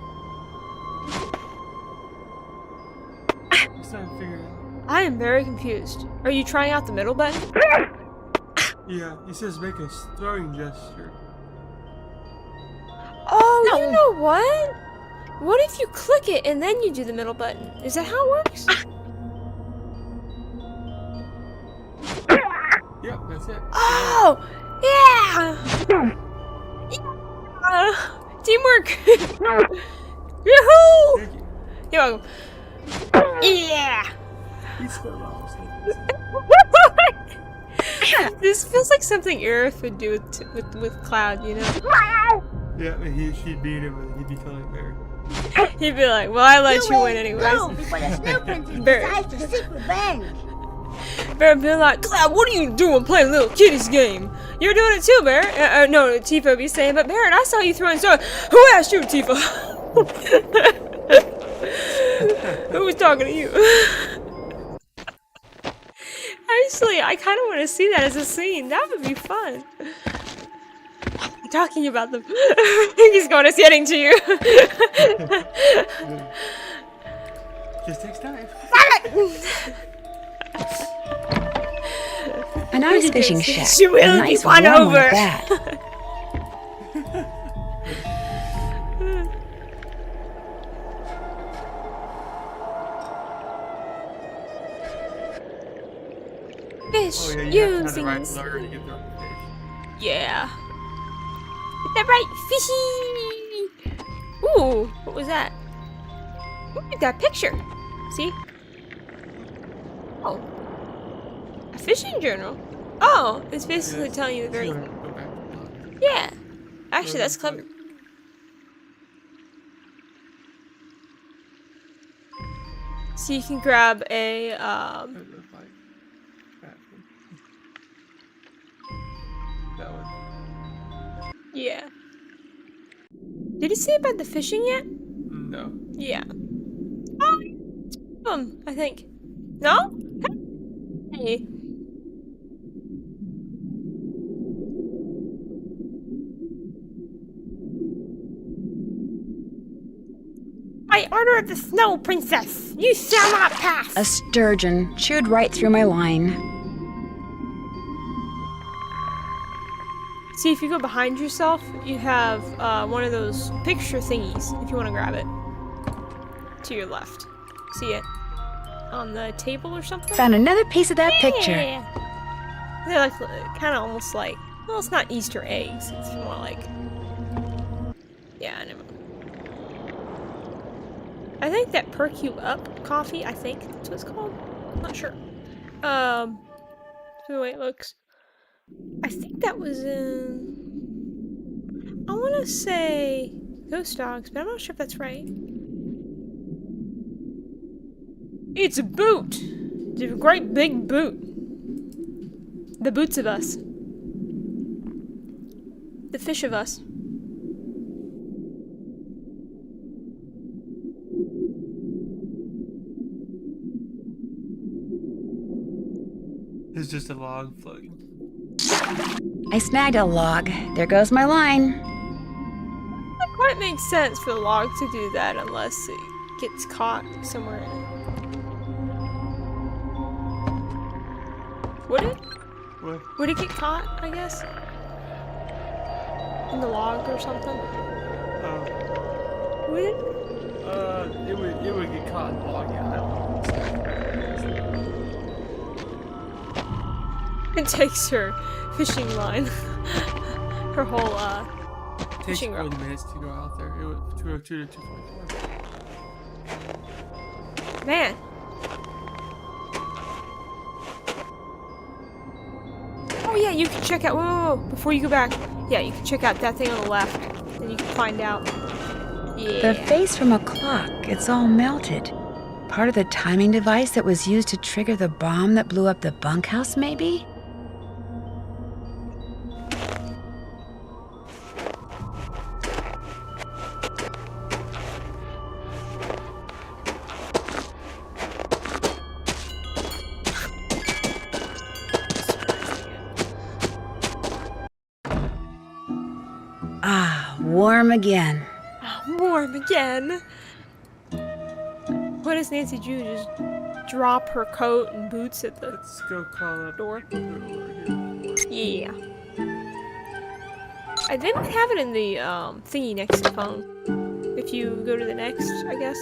I'm trying to figure it out. I am very confused. Are you trying out the middle button? Yeah, it says make a throwing gesture. Oh, No. you know what? What if you click it and then you do the middle button? Is that how it works? Yep, that's it. Oh, yeah! Teamwork! Yoo-hoo! Thank you. You're welcome. Yeah! He's so lost. This feels like something Aerith would do with Cloud, you know? Yeah, and she'd beat him and he'd be telling her. He'd be like, well, I let you win anyways. Go before the Snow Princess Barry. decides to seek revenge! Bear being like, Cloud, what are you doing playing little kitty's game? You're doing it too, Bear. No, Tifa would be saying, but Barrett, I saw you throwing stars. Who asked you, Tifa? Who was talking to you? Actually, I kind of want to see that as a scene. That would be fun. Talking about them. He's going to getting to you. Just takes time. A nice fishing shack. She will a nice keep on warm over. one at that. Fish, Oh yeah, you you have to have the right things. lure to get the right fish. Yeah. Get that right, fishy. Ooh, what was that? Look at that picture. See? Oh. A fishing journal. Oh, it's basically Yes. telling you the very. Go back. Yeah. Actually, that's clever. So you can grab a That one. yeah. Did he say about the fishing yet? No. Yeah. Oh, I think. No? Hey. By order of the Snow Princess, you shall not pass! A sturgeon chewed right through my line. See, if you go behind yourself, you have one of those picture thingies, if you want to grab it. To your left. See it? On the table or something? Found another piece of that picture. Yeah. They're like, kind of almost like, well, it's not Easter eggs. It's more like, yeah, I know. I think that perk you up coffee, I think that's what it's called. I'm not sure. The way it looks. I think that was in, I want to say Ghost Dogs, but I'm not sure if that's right. It's a boot! It's a great big boot. The boots of us. The fish of us. It's just a log floating. I snagged a log. There goes my line. That quite makes sense for the log to do that unless it gets caught somewhere in it. Would it? What? Would it get caught, I guess? In the log or something? Would it? It would get caught in the log, yeah. It takes her fishing line. Her whole, It takes fishing 40 rod. minutes to go out there. It was 202 to 244. Man. Oh yeah, you can check out, whoa, before you go back. Yeah, you can check out that thing on the left. And you can find out. Yeah. The face from a clock, it's all melted. Part of the timing device that was used to trigger the bomb that blew up the bunkhouse, maybe? Ah, warm again. Warm again. What does Nancy do? Just drop her coat and boots at the Let's go call up door? over here. Yeah. They might have it in the thingy next to the phone. If you go to the next, I guess.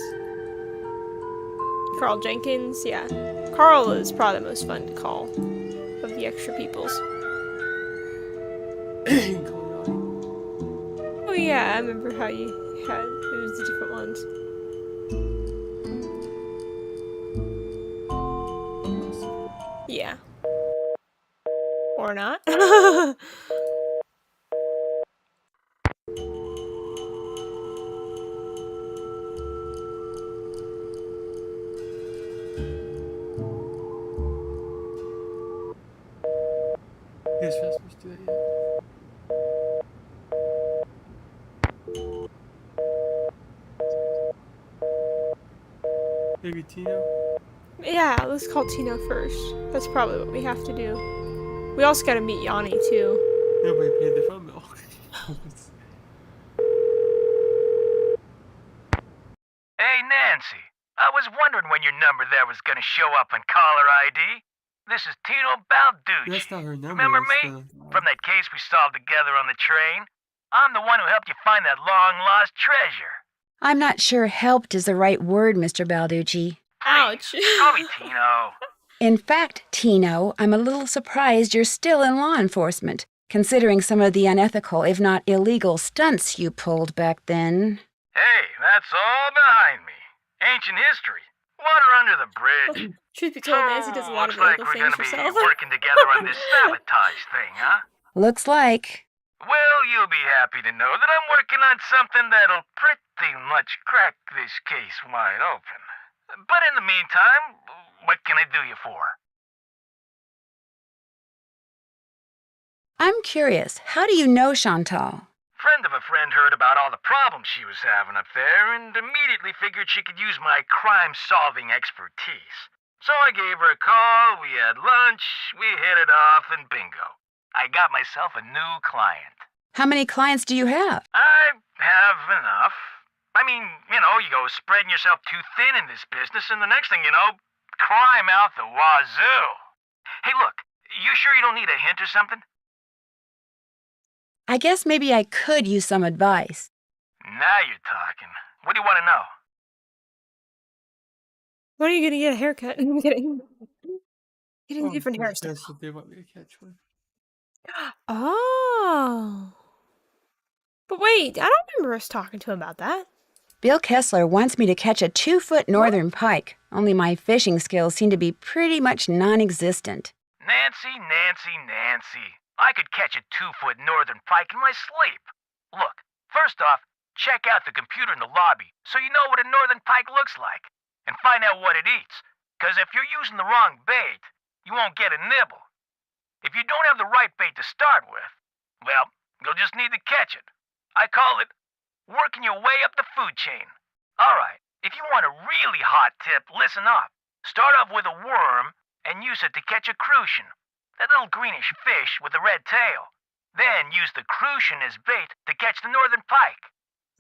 Carl Jenkins, yeah. Carl is probably the most fun to call of the extra peoples. You can call Ronnie. Oh yeah, I remember how you had it was the different ones. Yeah. Or not. Yes, we're supposed to do that, yeah. Maybe Tino? Yeah, let's call Tino first. That's probably what we have to do. We also gotta meet Yanni, too. Nobody paid the phone bill. Hey, Nancy. I was wondering when your number there was gonna show up on caller ID. This is Tino Balducci. That's not her number. Remember that's me? From that case we solved together on the train? I'm the one who helped you find that long-lost treasure. I'm not sure helped is the right word, Mr. Balducci. Ouch. Call me Tino. In fact, Tino, I'm a little surprised you're still in law enforcement, considering some of the unethical, if not illegal, stunts you pulled back then. Hey, that's all behind me. Ancient history. Water under the bridge. Truth be told, Nancy does a lot of Looks like illegal we're things gonna herself. be working together on this sabotage thing, huh? Looks like. Well, you'll be happy to know that I'm working on something that'll pretty much crack this case wide open. But in the meantime, what can I do you for? I'm curious, how do you know Chantal? Friend of a friend heard about all the problems she was having up there and immediately figured she could use my crime-solving expertise. So I gave her a call, we had lunch, we hit it off, and bingo. I got myself a new client. How many clients do you have? I have enough. I mean, you know, you go spreading yourself too thin in this business, and the next thing you know, crime out the wazoo. Hey, look, you sure you don't need a hint or something? I guess maybe I could use some advice. Now you're talking. What do you want to know? When are you gonna get a haircut? I'm kidding. Get a different hairstyle. That's what they want me to catch one. Oh. But wait, I don't remember us talking to him about that. Bill Kessler wants me to catch a 2-foot northern pike, only my fishing skills seem to be pretty much non-existent. Nancy. I could catch a 2-foot northern pike in my sleep. Look, first off, check out the computer in the lobby so you know what a northern pike looks like, and find out what it eats. Because if you're using the wrong bait, you won't get a nibble. If you don't have the right bait to start with, well, you'll just need to catch it. I call it working your way up the food chain. All right, if you want a really hot tip, listen up. Start off with a worm and use it to catch a crucian, that little greenish fish with a red tail. Then use the crucian as bait to catch the northern pike,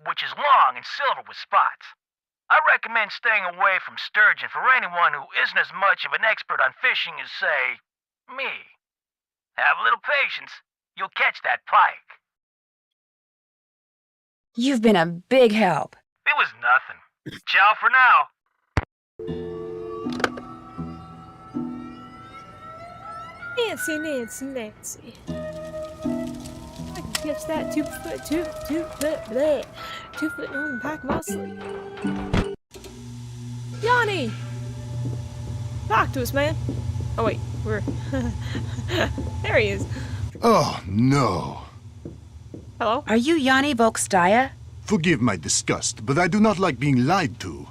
which is long and silver with spots. I recommend staying away from sturgeon for anyone who isn't as much of an expert on fishing as, say, me. Have a little patience. You'll catch that pike. You've been a big help. It was nothing. Ciao for now. Nancy. I can catch that 2-foot northern pike in my sleep. Yanni! Talk to us, man. Oh wait, we're there he is. Oh, no. Hello? Are you Yanni Volkstaya? Forgive my disgust, but I do not like being lied to.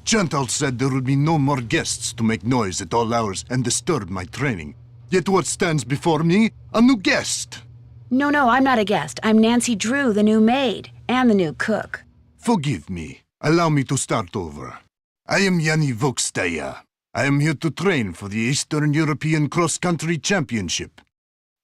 Chantal said there would be no more guests to make noise at all hours and disturb my training. Yet what stands before me? A new guest. No, I'm not a guest. I'm Nancy Drew, the new maid, and the new cook. Forgive me. Allow me to start over. I am Yanni Volkstaya. I am here to train for the Eastern European Cross-Country Championship.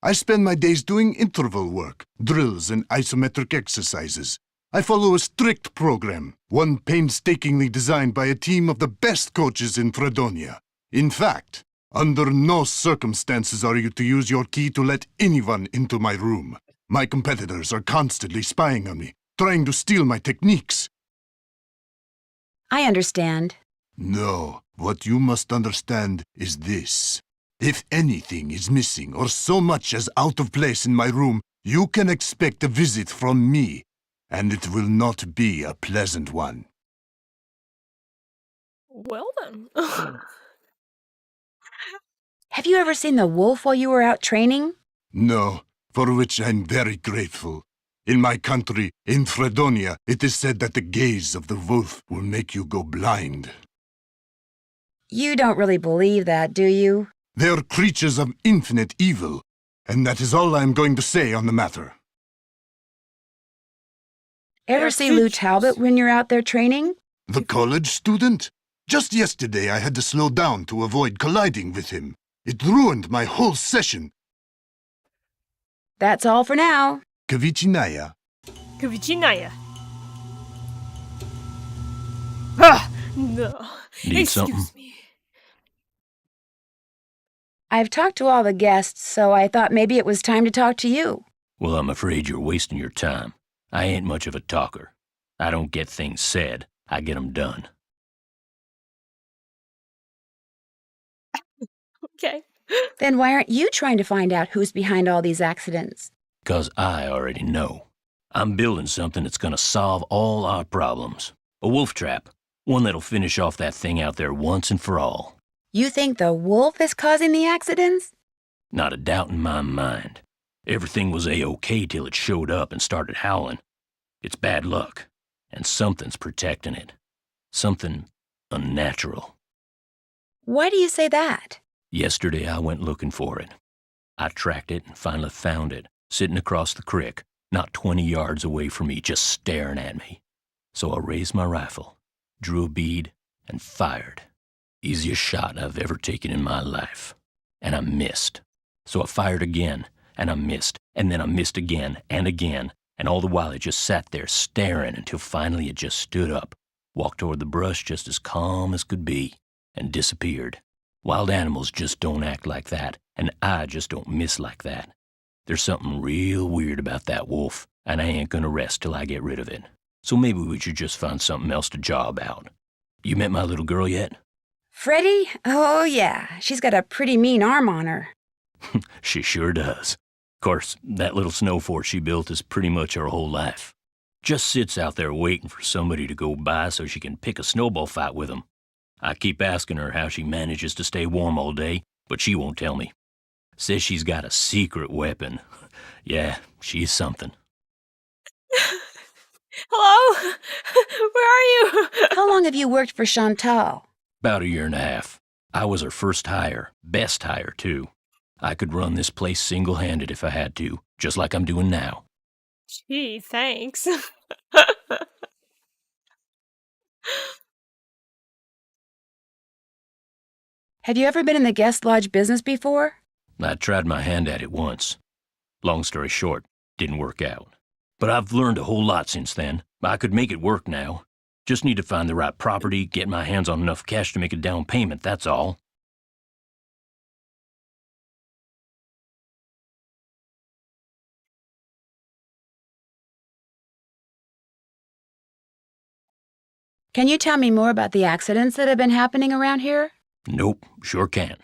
I spend my days doing interval work, drills, and isometric exercises. I follow a strict program, one painstakingly designed by a team of the best coaches in Fredonia. In fact, under no circumstances are you to use your key to let anyone into my room. My competitors are constantly spying on me, trying to steal my techniques. I understand. No, what you must understand is this. If anything is missing or so much as out of place in my room, you can expect a visit from me, and it will not be a pleasant one. Well then. Have you ever seen the wolf while you were out training? No, for which I'm very grateful. In my country, in Fredonia, it is said that the gaze of the wolf will make you go blind. You don't really believe that, do you? They are creatures of infinite evil. And that is all I am going to say on the matter. Ever see Lou Talbot when you're out there training? The college student? Just yesterday I had to slow down to avoid colliding with him. It ruined my whole session. That's all for now. Kavichinaya. Kavichinaya. Ah, no. Need Excuse something? me. I've talked to all the guests, so I thought maybe it was time to talk to you. Well, I'm afraid you're wasting your time. I ain't much of a talker. I don't get things said. I get 'em done. Okay. Then why aren't you trying to find out who's behind all these accidents? 'Cause I already know. I'm building something that's gonna solve all our problems. A wolf trap. One that'll finish off that thing out there once and for all. You think the wolf is causing the accidents? Not a doubt in my mind. Everything was A-OK till it showed up and started howling. It's bad luck. And something's protecting it. Something unnatural. Why do you say that? Yesterday I went looking for it. I tracked it and finally found it, sitting across the creek, not 20 yards away from me, just staring at me. So I raised my rifle, drew a bead, and fired. Easiest shot I've ever taken in my life. And I missed. So I fired again, and I missed, and then I missed again, and all the while it just sat there staring until finally it just stood up, walked toward the brush just as calm as could be, and disappeared. Wild animals just don't act like that, and I just don't miss like that. There's something real weird about that wolf, and I ain't gonna rest till I get rid of it. So maybe we should just find something else to job out. You met my little girl yet? Freddie? Oh, yeah. She's got a pretty mean arm on her. She sure does. Of course, that little snow fort she built is pretty much her whole life. Just sits out there waiting for somebody to go by so she can pick a snowball fight with them. I keep asking her how she manages to stay warm all day, but she won't tell me. Says she's got a secret weapon. Yeah, she's something. Hello? Where are you? How long have you worked for Chantal? About a year and a half. I was her first hire, best hire, too. I could run this place single-handed if I had to, just like I'm doing now. Gee, thanks. Have you ever been in the guest lodge business before? I tried my hand at it once. Long story short, didn't work out. But I've learned a whole lot since then. I could make it work now. Just need to find the right property, get my hands on enough cash to make a down payment, that's all. Can you tell me more about the accidents that have been happening around here? Nope, sure can't.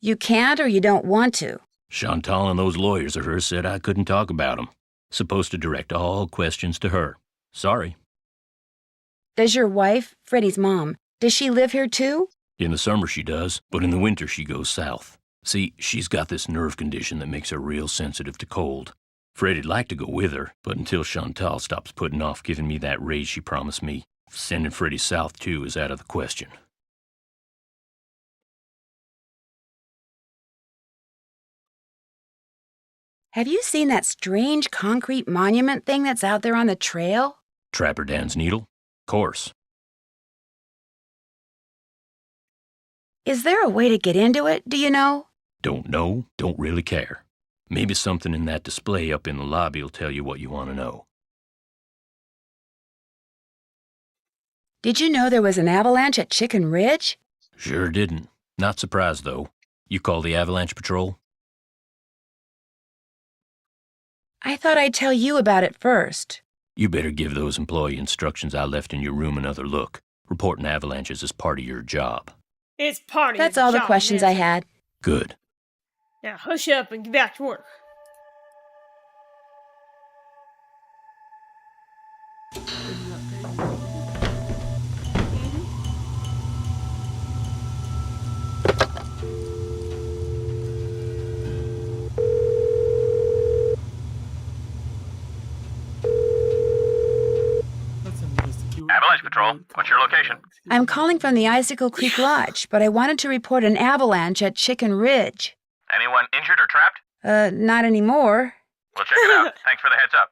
You can't or you don't want to? Chantal and those lawyers of hers said I couldn't talk about them. Supposed to direct all questions to her. Sorry. Does your wife, Freddie's mom, does she live here too? In the summer she does, but in the winter she goes south. See, she's got this nerve condition that makes her real sensitive to cold. Freddie'd like to go with her, but until Chantal stops putting off giving me that raise she promised me, sending Freddie south too is out of the question. Have you seen that strange concrete monument thing that's out there on the trail? Trapper Dan's needle? Course. Is there a way to get into it, do you know? Don't know, don't really care. Maybe something in that display up in the lobby will tell you what you want to know. Did you know there was an avalanche at Chicken Ridge? Sure didn't. Not surprised, though. You call the avalanche patrol? I thought I'd tell you about it first. You better give those employee instructions I left in your room another look. Reporting avalanches is part of your job. It's part of That's your all the job, questions I Nancy. had. Good. Now hush up and get back to work. Avalanche Patrol, what's your location? I'm calling from the Icicle Creek Lodge, but I wanted to report an avalanche at Chicken Ridge. Anyone injured or trapped? Not anymore. We'll check it out. Thanks for the heads up.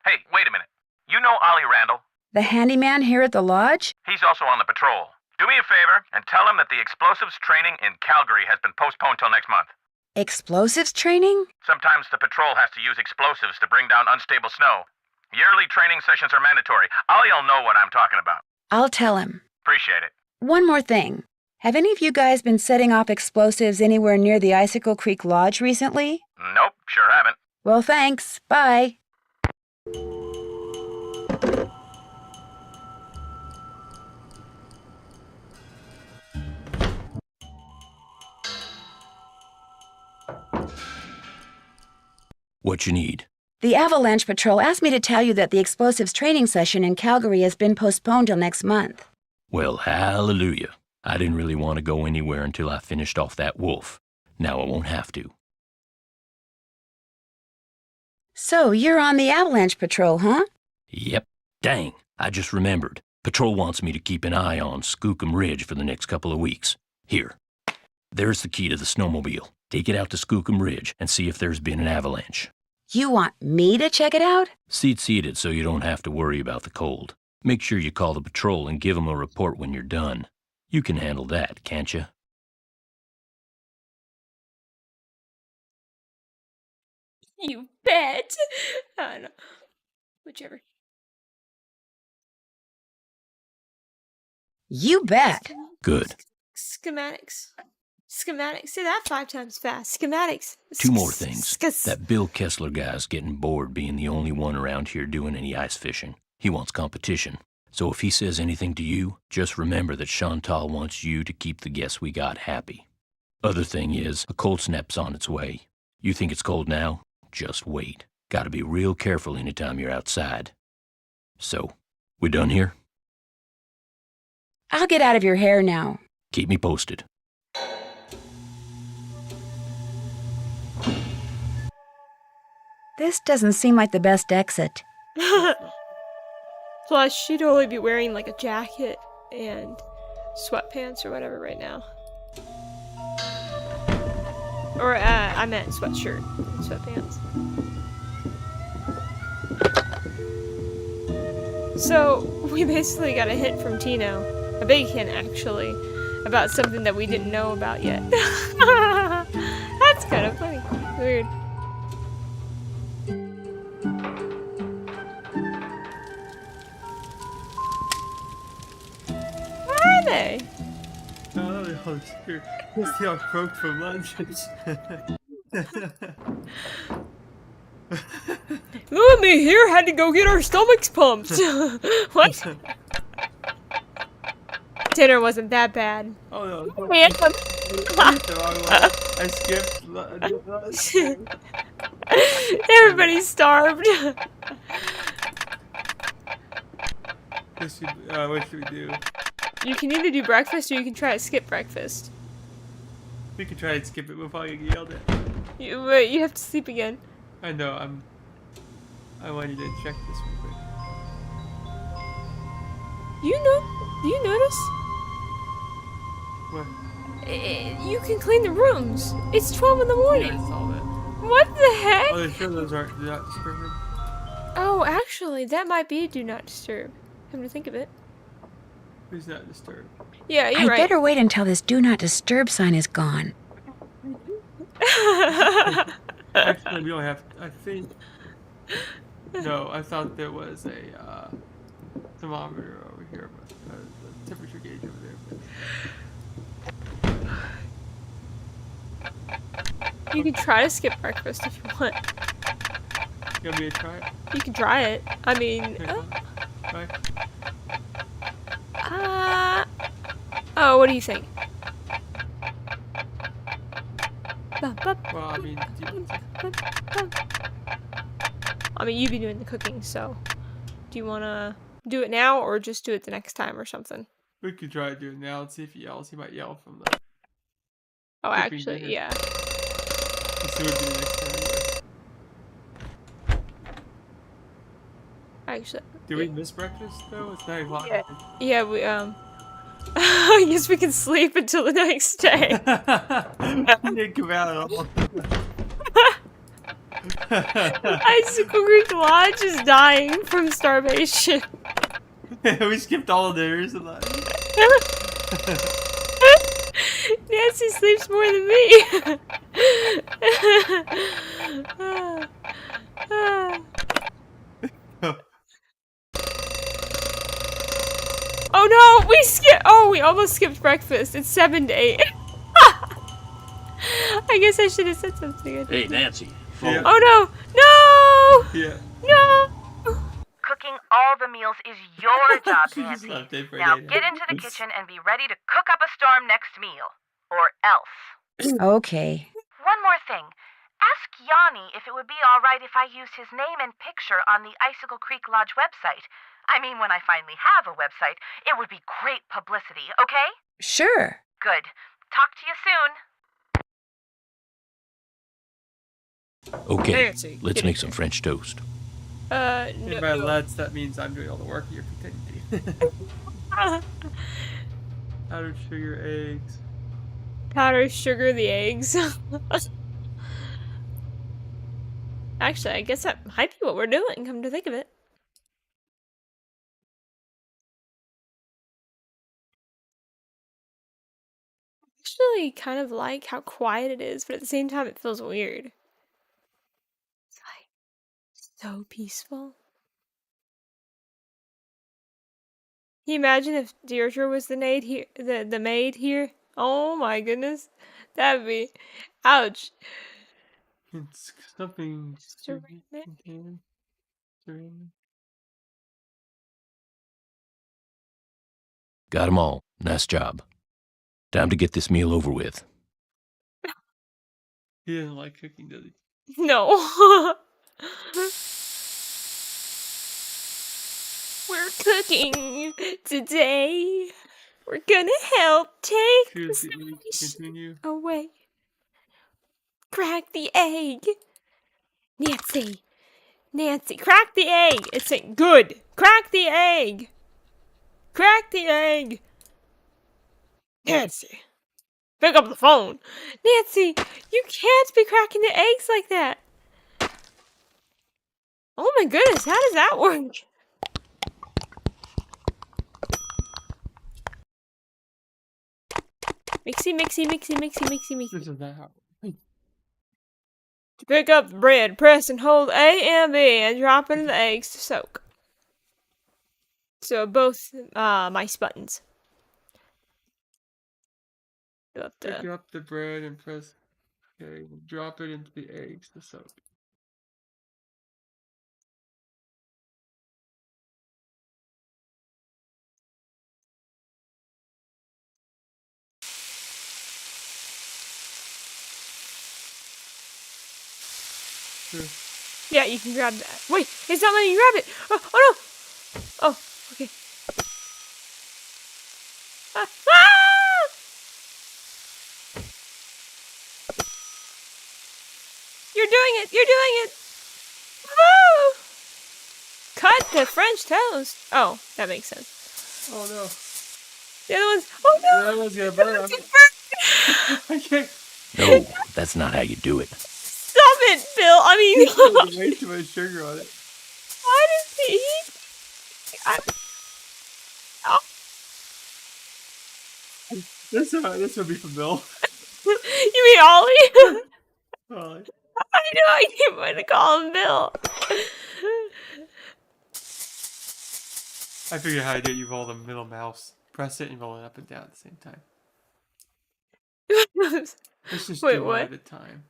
Hey, wait a minute. You know Ollie Randall? The handyman here at the lodge? He's also on the patrol. Do me a favor and tell him that the explosives training in Calgary has been postponed till next month. Explosives training? Sometimes the patrol has to use explosives to bring down unstable snow. Yearly training sessions are mandatory. Ollie'll know what I'm talking about. I'll tell him. Appreciate it. One more thing. Have any of you guys been setting off explosives anywhere near the Icicle Creek Lodge recently? Nope, sure haven't. Well, thanks. Bye. What you need? The Avalanche Patrol asked me to tell you that the explosives training session in Calgary has been postponed till next month. Well, hallelujah. I didn't really want to go anywhere until I finished off that wolf. Now I won't have to. So, you're on the Avalanche Patrol, huh? Yep. Dang, I just remembered. Patrol wants me to keep an eye on Skookum Ridge for the next couple of weeks. Here. There's the key to the snowmobile. Take it out to Skookum Ridge and see if there's been an avalanche. You want me to check it out? Seat it so you don't have to worry about the cold. Make sure you call the patrol and give them a report when you're done. You can handle that, can't you? You bet. I don't know. Whichever. You bet. Good. Schematics. Schematics. Say that 5 times fast. Schematics. Two more things. That Bill Kessler guy's getting bored being the only one around here doing any ice fishing. He wants competition. So if he says anything to you, just remember that Chantal wants you to keep the guests we got happy. Other thing is, a cold snap's on its way. You think it's cold now? Just wait. Gotta be real careful anytime you're outside. So, we done here? I'll get out of your hair now. Keep me posted. This doesn't seem like the best exit. Plus, she'd only be wearing like a jacket and sweatpants or whatever right now. Or, I meant sweatshirt and sweatpants. So, we basically got a hint from Tino, a big hint actually, about something that we didn't know about yet. That's kind of funny. Weird. Where are they? Oh, here. Let's see how croaked from lunch. Lou and me here had to go get our stomachs pumped. What? Dinner wasn't that bad. Oh no. Random. I skipped lunch. Everybody's starved. What should we do? You can either do breakfast or you can try to skip breakfast. We can try and skip it before I get yelled at. You have to sleep again. I know, I wanted to check this real quick. Do you notice? What? You can clean the rooms. It's 12 in the morning. Yeah, I saw that. What the heck? Oh, sure those aren't do not disturb room. Oh, actually, that might be do not disturb. Come to think of it. Who's not disturbed? Yeah, you're I'd right. better wait until this do not disturb sign is gone. Actually, we only have, I think, no, I thought there was a thermometer over here, but the temperature gauge over there. You can try to skip breakfast if you want. You want me to try it? You can try it. I mean, Try. oh, what do you think? Well, I mean, you'd be doing the cooking, so do you want to do it now or just do it the next time or something? we could try to do it now and see if he yells. He might yell from the. Oh, cooking actually, dinner. yeah. Let's see what we do next time. Actually. Did we miss breakfast though? It's 9 o'clock. Yeah, we I guess we can sleep until the next day. You didn't come out at all. Icicle Creek Lodge is dying from starvation. We skipped all of theirs. Nancy sleeps more than me. Oh no, we skipped. Oh, we almost skipped breakfast. It's 7 to 8. I guess I should have said something. Hey, Nancy. Yeah. Oh no, no, Yeah. no. Cooking all the meals is your job, She just Nancy. left it for Now Dana. get into the kitchen and be ready to cook up a storm next meal. Or else. Okay. One more thing. Ask Yanni if it would be all right if I used his name and picture on the Icicle Creek Lodge website. I mean, when I finally have a website, it would be great publicity, okay? Sure. Good. Talk to you soon. Okay, Nancy, let's get make in some French toast. And by No. let's, that means I'm doing all the work. You're pretending. Powdered sugar, eggs. Powder sugar the eggs. Actually, I guess that might be what we're doing, come to think of it. Actually kind of like how quiet it is, but at the same time it feels weird. It's like so peaceful. Can you imagine if Deirdre was the maid here? The maid here? Oh my goodness, that'd be, ouch. It's something. Ceramic. Ceramic. Got 'em all. Nice job. Time to get this meal over with. He doesn't like cooking, does he? No. We're cooking today. We're gonna help take the Choose the egg to starvation continue. away. Crack the egg. Nancy. Nancy, crack the egg. It's saying good. Crack the egg. Crack the egg. Nancy. Pick up the phone. Nancy, you can't be cracking the eggs like that. Oh my goodness, how does that work? Mixy, mixy, mixy, mixy, mixy, mixy. This is not how. To pick up the bread, press and hold A and B and drop in the eggs to soak. So both mice buttons. Pick up the bread and press. Okay, drop it into the eggs to soak. Sure. Yeah, you can grab that. Wait, it's not letting you grab it. Oh no. Oh, okay. Ah! You're doing it! You're doing it! Woo! Cut the French toast. Oh, that makes sense. Oh no. The other one's. Oh no! The other one's gonna burn. It's burn. I can't. No, that's not how you do it. Stop it, Bill. I mean, There's way too much sugar on it. why does he? Oh. This would be from Bill. You mean Ollie? Oh, I know. I keep wanting to call him Bill. I figured out how to do it. You roll the middle mouse, press it, and roll it up and down at the same time. Let's just Wait, do one what? at a time.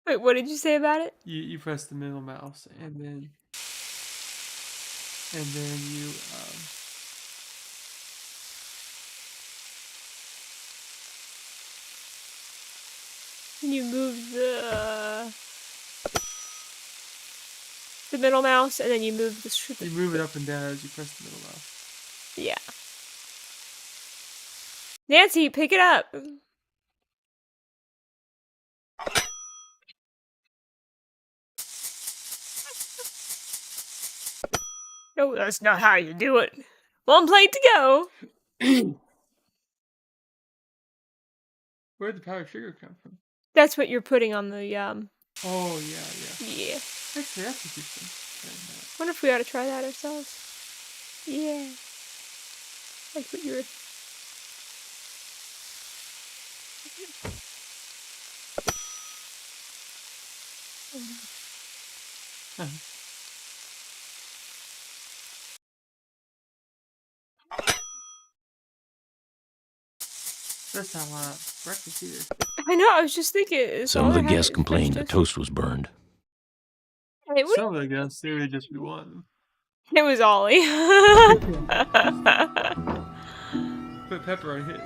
Wait, what did you say about it? You press the middle mouse, and then you You move the middle mouse, and then you move the. you move it up and down as you press the middle mouse. Yeah. Nancy, pick it up. No, that's not how you do it. One plate to go. Where'd the powdered sugar come from? That's what you're putting on the Oh yeah. Yeah. Actually, that's interesting. Wonder if we ought to try that ourselves. Yeah. Like what you were. That's not breakfast either. I know. I was just thinking. It's Some all of the I had guests is complained French the toast was burned. Hey, what? Some of the guests, they would just be one. It was Ollie. Put pepper on it.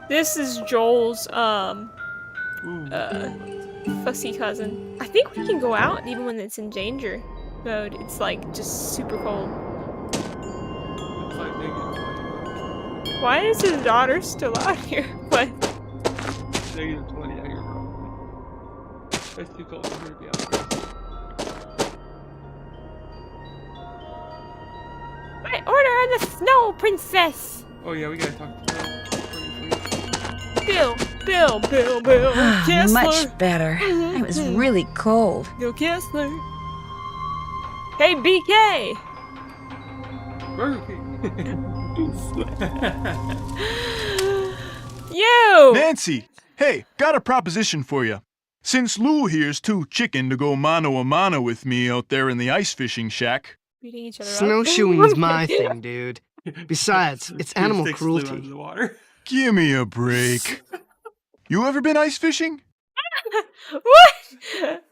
This is Joel's Ooh. fussy cousin. I think we can go out even when it's in danger mode. It's like just super cold. It's like -20. Why is his daughter still out here? What? -20 out here, bro. It's too cold for her to be out there. My order of the Snow Princess! Oh yeah, we gotta talk to her. Bill! Kessler! Much better. It was really cold. Bill Kessler! Hey, BK! Burger King. You! Nancy! Hey, got a proposition for you. Since Lou here's too chicken to go mano a mano with me out there in the ice fishing shack. Beating each other up. Snowshoeing's my thing, dude. Besides, it's animal Sticks flew under cruelty. the water. Give me a break. You ever been ice fishing? What?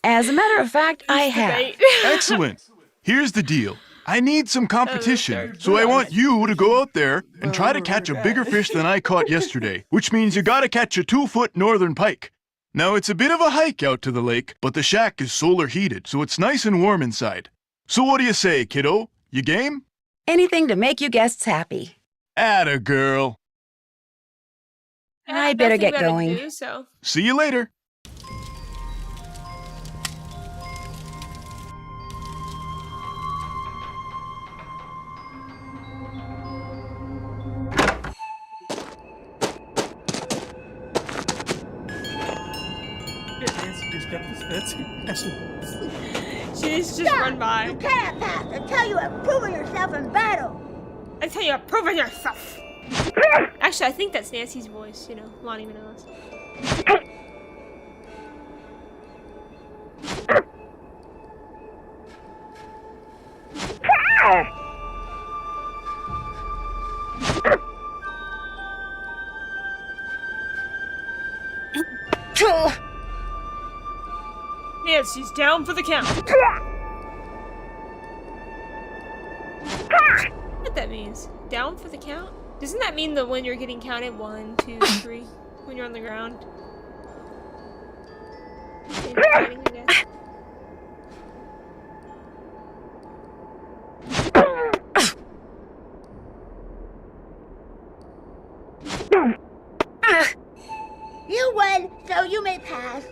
As a matter of fact, I have. Excellent. Here's the deal. I need some competition, so I want you to go out there and try to catch a bigger fish than I caught yesterday, which means you gotta catch a 2-foot northern pike. Now, it's a bit of a hike out to the lake, but the shack is solar heated, so it's nice and warm inside. So what do you say, kiddo? You game? Anything to make you guests happy. Atta girl. I better get going. Do, so. See you later. Nancy just kept this fancy. She needs to just run by. You cannot pass until you have proven yourself in battle. Until you have proven yourself. Actually, I think that's Nancy's voice, you know, Lonnie Manolis. Nancy's down for the count. What that means? Down for the count? Doesn't that mean that when you're getting counted 1, 2, 3 when you're on the ground? And fighting, I guess. You win, so you may pass.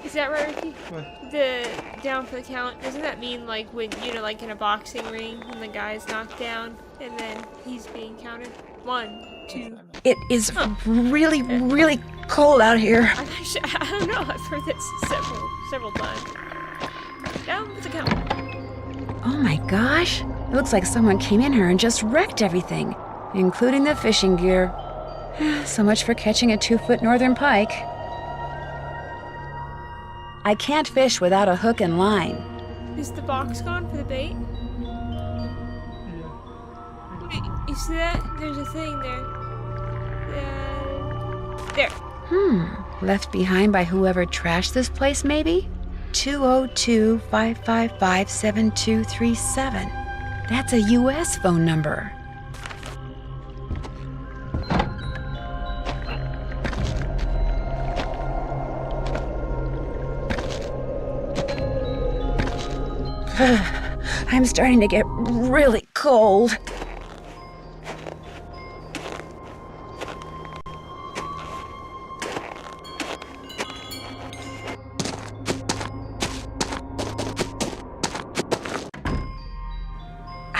Is that right, Ricky? What? The down for the count, doesn't that mean like when, you know, like in a boxing ring when the guy's knocked down and then he's being counted? 1, 2. It is really, really cold out here. I don't know, I've heard this several times. Down for the count. Oh my gosh. It looks like someone came in here and just wrecked everything, including the fishing gear. So much for catching a 2-foot northern pike. I can't fish without a hook and line. Is the box gone for the bait? You see that? There's a thing there. There. Left behind by whoever trashed this place, maybe? 202-555-7237. That's a U.S. phone number. I'm starting to get really cold.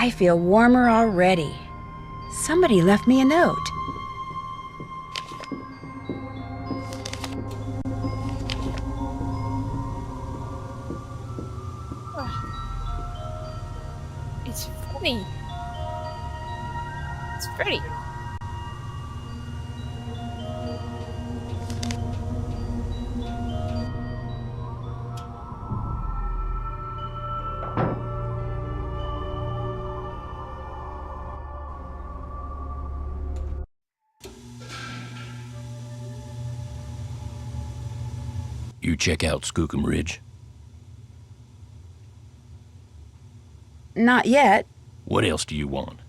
I feel warmer already. Somebody left me a note. It's Freddy. It's Freddy. You check out Skookum Ridge? Not yet. What else do you want?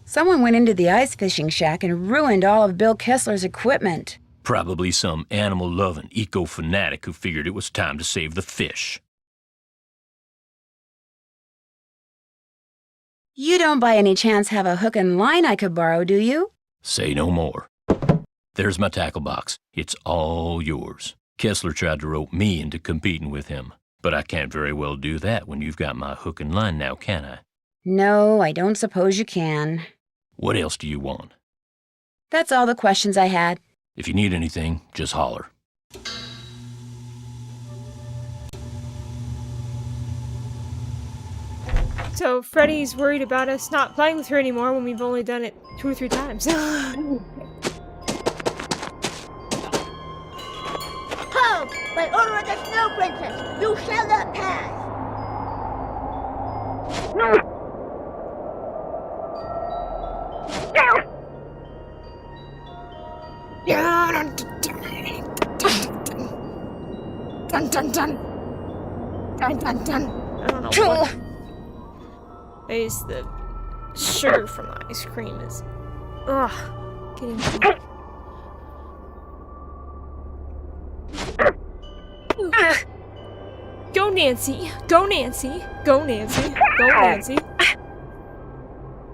Someone went into the ice fishing shack and ruined all of Bill Kessler's equipment. Probably some animal-loving eco-fanatic who figured it was time to save the fish. You don't by any chance have a hook and line I could borrow, do you? Say no more. There's my tackle box. It's all yours. Kessler tried to rope me into competing with him, but I can't very well do that when you've got my hook and line now, can I? No, I don't suppose you can. What else do you want? That's all the questions I had. If you need anything, just holler. So Freddy's worried about us not playing with her anymore when we've only done it 2 or 3 times. Halt! By order of the Snow Princess, you shall not pass! Dun dun dun. Dun dun dun. I don't know what. Is the sugar from the ice cream is getting Go Nancy! Go Nancy! Go Nancy! Go Nancy!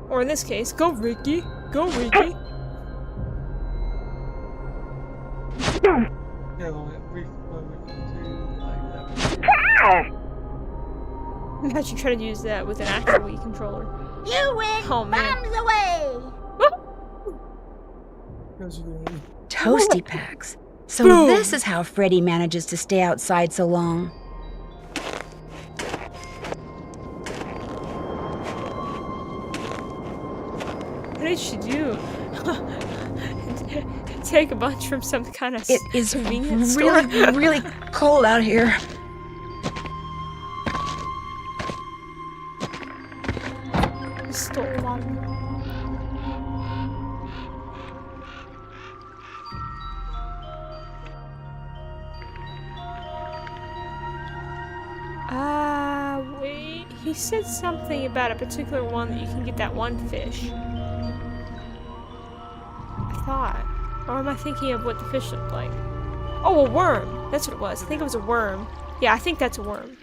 Or in this case, go Ricky! Go Ricky! Yeah, we do like that. Imagine trying to use that with an actual Wii controller. You win! Oh, man. Bombs away! Toasty packs. So Boom. this is how Freddy manages to stay outside so long. What did she do? Take a bunch from some kind of It is convenience really, store? really cold out here. Stole a lot of them. Wait. He said something about a particular one that you can get that one fish. I thought. Or am I thinking of what the fish looked like? Oh, a worm. That's what it was. I think it was a worm. Yeah, I think that's a worm.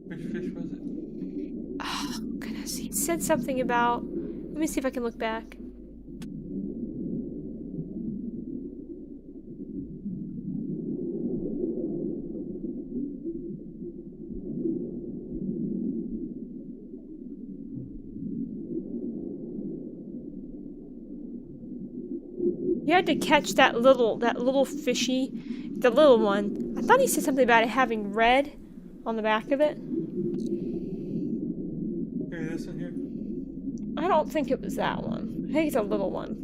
Which fish was it? Oh, goodness. He said something about... Let me see if I can look back. You had to catch that little fishy, the little one. I thought he said something about it having red on the back of it. Here, this one here. I don't think it was that one. I think it's a little one.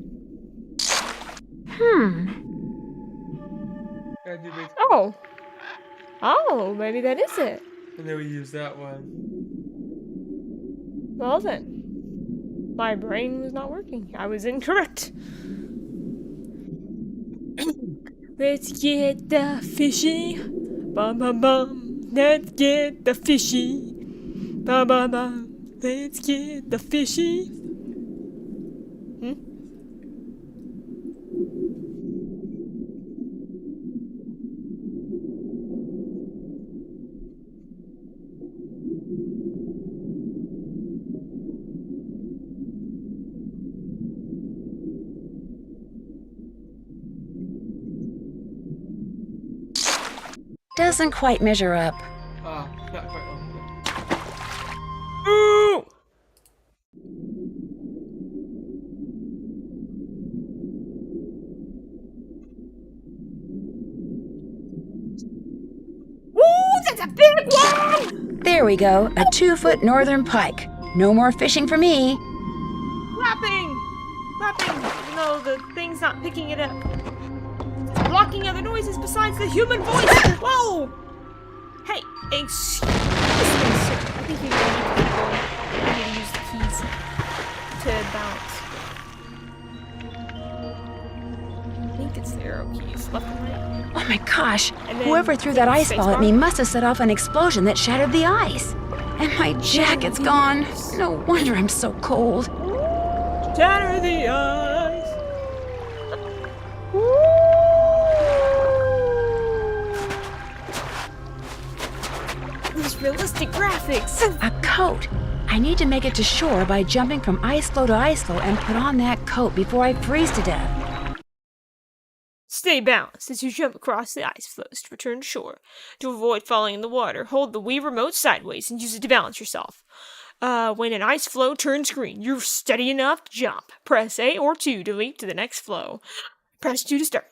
Yeah, I did make- Oh. Oh, maybe that is it. And then we use that one. Well then. My brain was not working. I was incorrect. Let's get the fishy. Bum bum bum. Let's get the fishy. Bum bum bum. Let's get the fishy. Doesn't quite measure up. Not quite long. Here we go, a 2-foot northern pike. No more fishing for me. Lapping! Lapping! Even though the thing's not picking it up. It's blocking other noises besides the human voice! Whoa! Hey, excuse me, sir. I think you're gonna need to keep going. I need to use the keys to balance. I think it's the arrow keys, left and right. Oh my gosh, And then whoever threw that ice ball at spacebar. me must have set off an explosion that shattered the ice. And my jacket's gone. No wonder I'm so cold. Shatter the ice! These realistic graphics! A coat. I need to make it to shore by jumping from ice floe to ice floe and put on that coat before I freeze to death. Stay balanced as you jump across the ice floes to return to shore. To avoid falling in the water, hold the Wii remote sideways and use it to balance yourself. When an ice floe turns green, you're steady enough to jump. Press A or 2 to leap to the next floe. Press 2 to start.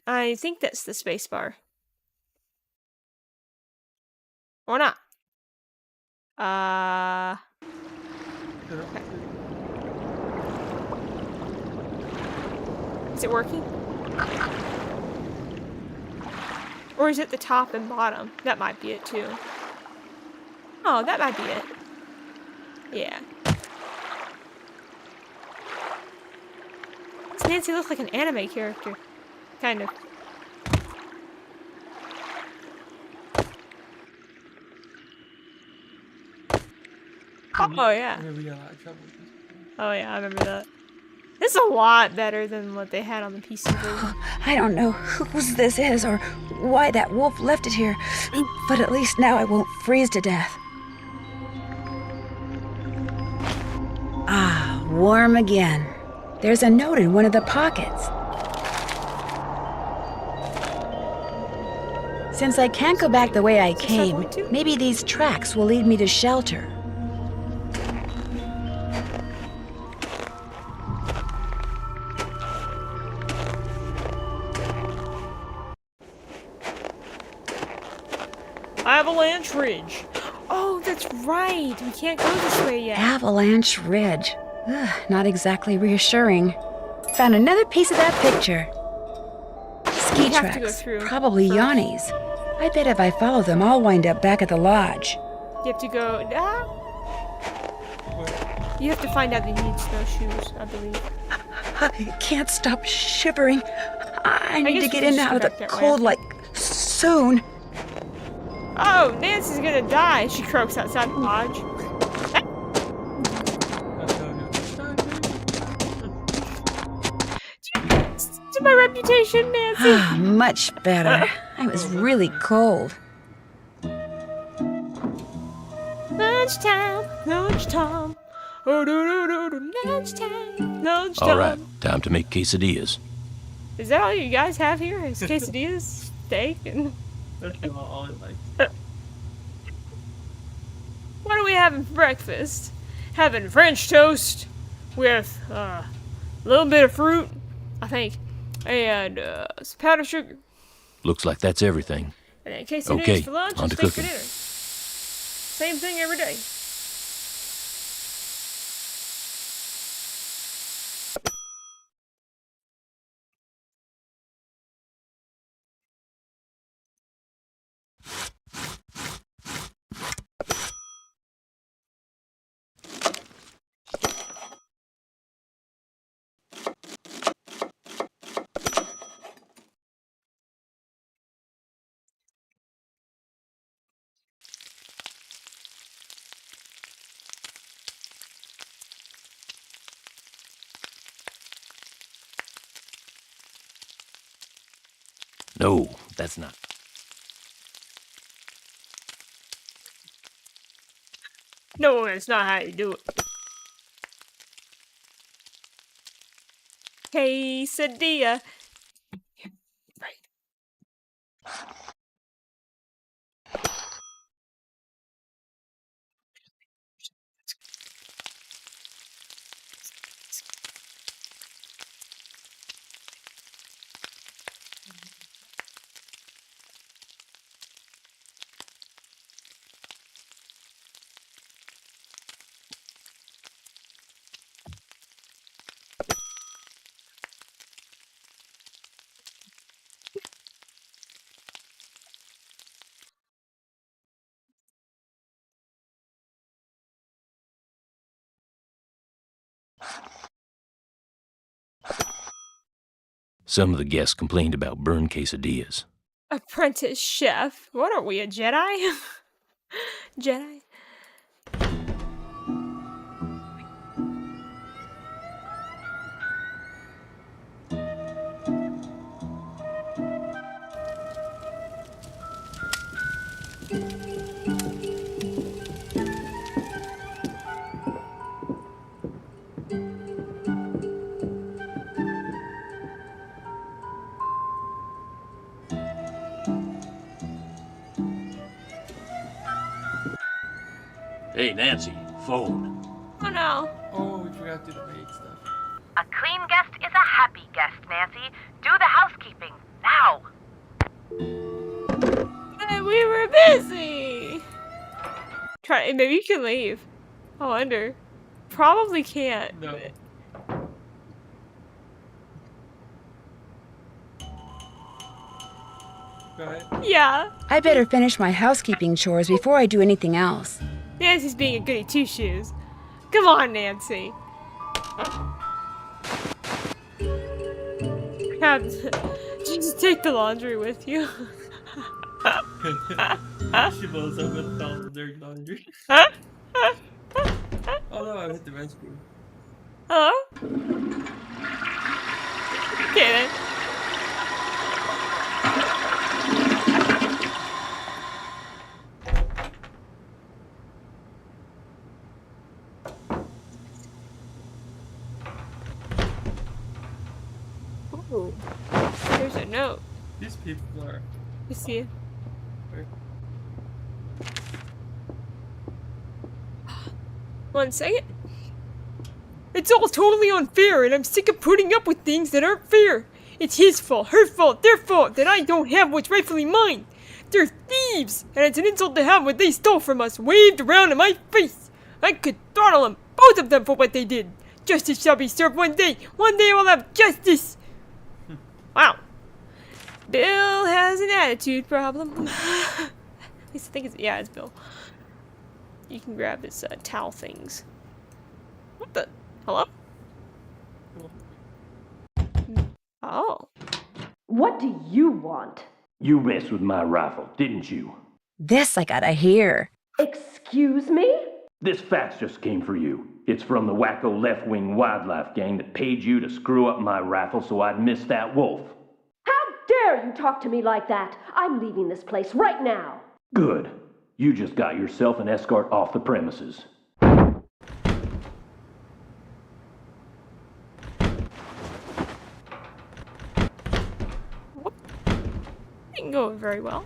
I think that's the space bar. Or not. Okay. Is it working? Or is it the top and bottom? That might be it too. Oh, that might be it. Yeah. Does Nancy look like an anime character? Kind of. Oh yeah. We got a lot of trouble with this. Oh yeah, I remember that. This is a lot better than what they had on the PC version. I don't know whose this is or why that wolf left it here, but at least now I won't freeze to death. Ah, warm again. There's a note in one of the pockets. Since I can't go back the way I came, maybe these tracks will lead me to shelter. Avalanche Ridge. Oh, that's right. We can't go this way yet. Avalanche Ridge. Ugh, not exactly reassuring. Found another piece of that picture. Ski We have to go tracks, through probably first. Yanni's. I bet if I follow them, I'll wind up back at the lodge. You have to go. You have to find out that you need snowshoes, I believe. I can't stop shivering. I need to guess we get can in just out go of the back that way. cold like soon. Oh, Nancy's gonna die. She croaks outside the lodge. To my reputation, Nancy. Much better. I was really cold. Lunchtime, lunchtime. Oh, lunchtime, lunchtime. All right, time to make quesadillas. Is that all you guys have here? Is quesadillas, steak, and That's all it likes. what are we having for breakfast? Having French toast with a little bit of fruit, I think, and some powdered sugar. Looks like that's everything. And then quesadillas Okay, for lunch on and to steak for cooking. dinner. Same thing every day. No, that's not. No, that's not how you do it. Quesadilla. Right. Some of the guests complained about burned quesadillas. Apprentice chef. What are we, a Jedi? Jedi? Hey, Nancy, phone. Oh no. Oh, we forgot to do the maid stuff. A clean guest is a happy guest, Nancy. Do the housekeeping, now. Hey, we were busy. Try. Maybe you can leave. I wonder. Probably can't. No. Go ahead. Yeah. I better finish my housekeeping chores before I do anything else. Nancy's being a goody two-shoes. Come on, Nancy. Just take the laundry with you. She blows up with all the dirty laundry. Oh no, I hit the rescue. Hello? Okay then. Ooh. There's a note. These people are. You see it? Where? 1 second. It's all totally unfair, and I'm sick of putting up with things that aren't fair. It's his fault, her fault, their fault that I don't have what's rightfully mine. They're thieves, and it's an insult to have what they stole from us waved around in my face. I could throttle them, both of them, for what they did. Justice shall be served one day. One day we'll have justice. Wow. Bill has an attitude problem. At least I think it's, yeah, it's Bill. You can grab his towel things. What the? Hello? Oh. What do you want? You messed with my rifle, didn't you? This I gotta hear. Excuse me? This fax just came for you. It's from the wacko left-wing wildlife gang that paid you to screw up my rifle so I'd miss that wolf. How dare you talk to me like that? I'm leaving this place right now. Good. You just got yourself an escort off the premises. Didn't go very well.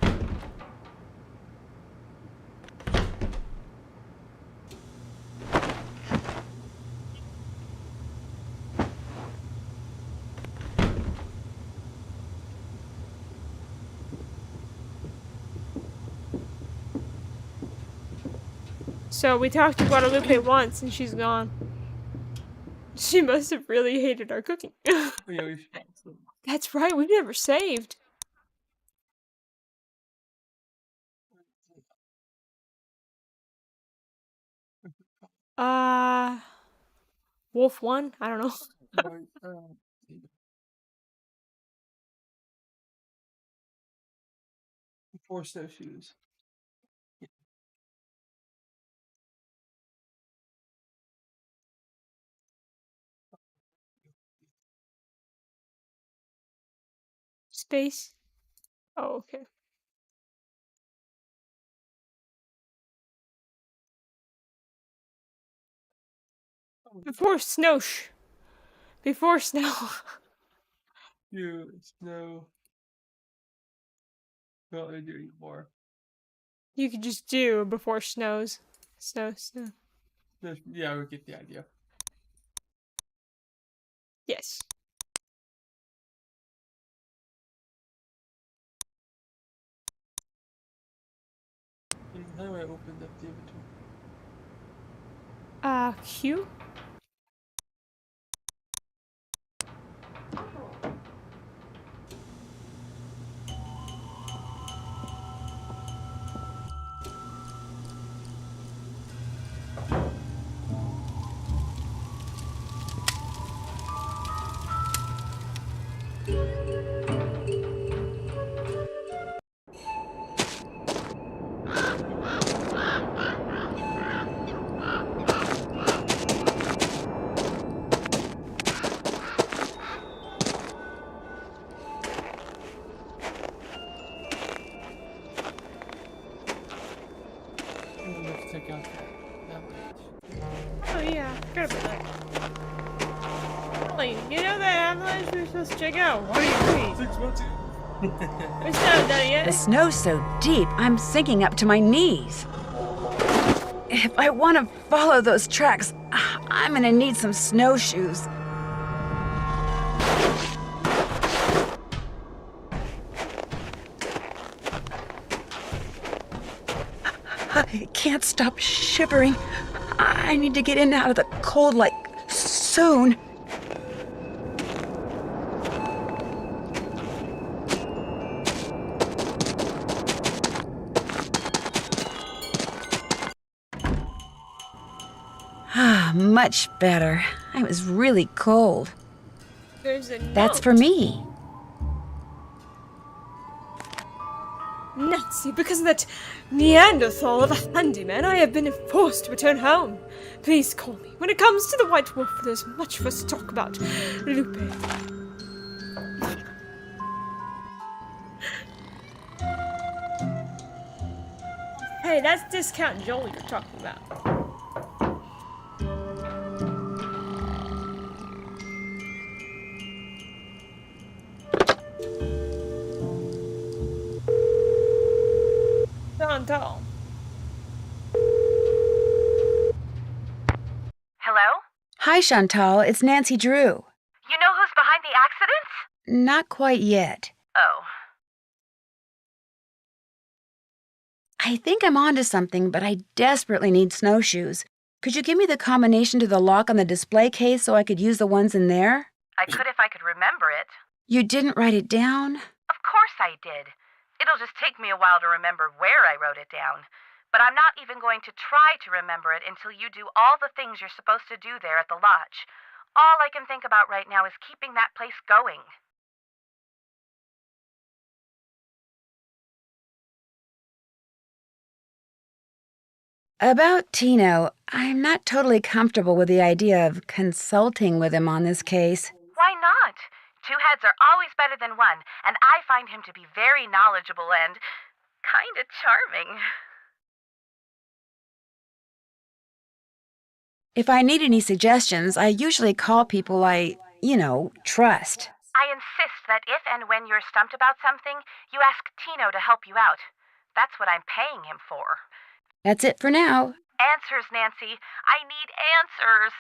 So we talked to Guadalupe once and she's gone. She must have really hated our cooking. Yeah, we should. That's right, we never saved. Wolf 1? I don't know. Four snowshoes. Space. Oh, okay. Before snow. Before snow. You snow. Well, let me do it more. You could just do before snows. Snow. Yeah, we get the idea. Yes. How do I open up the inventory? Q? And then we have to take out that avalanche. Oh yeah, forgot about that. Really, you know that avalanche we were supposed to check out? What do you think? 6 months. We're still not done yet. The snow's so deep, I'm sinking up to my knees. If I want to follow those tracks, I'm gonna need some snowshoes. I can't stop shivering. I need to get in and out of the cold, like, soon. Much better. I was really cold. There's a That's note. for me. Nancy, because of that Neanderthal of a handyman, I have been forced to return home. Please call me. When it comes to the White Wolf, there's much for us to talk about. Lupe. Hey, that's Discount Joel you're talking about. Chantal. Hello? Hi, Chantal. It's Nancy Drew. You know who's behind the accident? Not quite yet. Oh. I think I'm onto something, but I desperately need snowshoes. Could you give me the combination to the lock on the display case so I could use the ones in there? I could if I could remember it. You didn't write it down? Of course I did. It'll just take me a while to remember where I wrote it down. But I'm not even going to try to remember it until you do all the things you're supposed to do there at the lodge. All I can think about right now is keeping that place going. About Tino, I'm not totally comfortable with the idea of consulting with him on this case. Why not? Two heads are always better than one, and I find him to be very knowledgeable and kinda charming. If I need any suggestions, I usually call people I, trust. I insist that if and when you're stumped about something, you ask Tino to help you out. That's what I'm paying him for. That's it for now. Answers, Nancy. I need answers.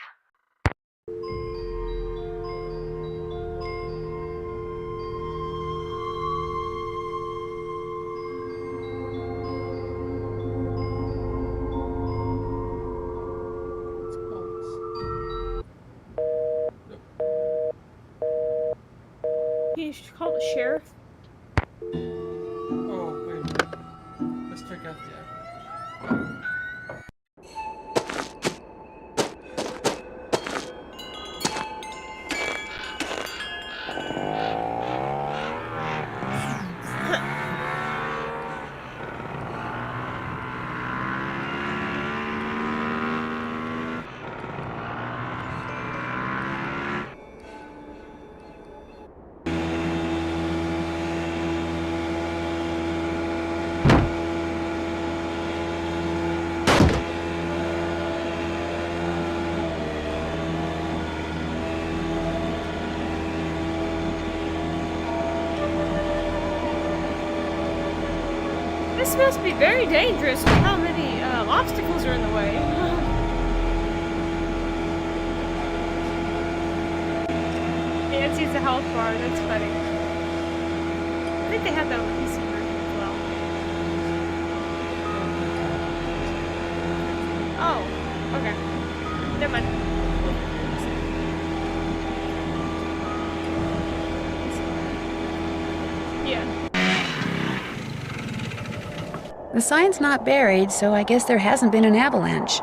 You should call the sheriff. Oh, wait a minute. Let's check out the app. This must be very dangerous with how many obstacles are in the way. Nancy's a health bar, that's funny. I think they have that on the PC version as well. Oh, okay. Never mind. Yeah. The sign's not buried, so I guess there hasn't been an avalanche.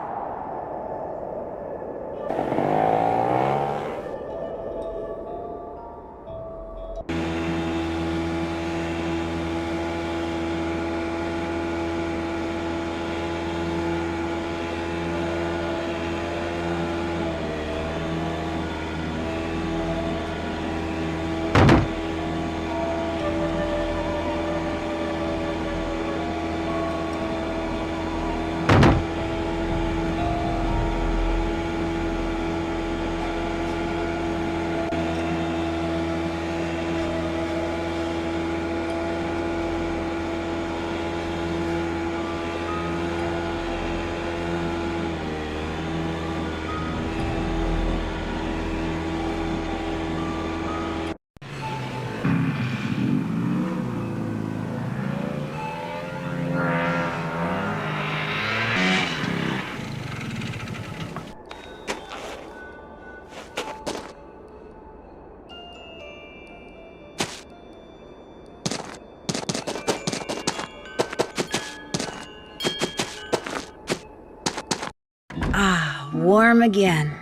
warm again.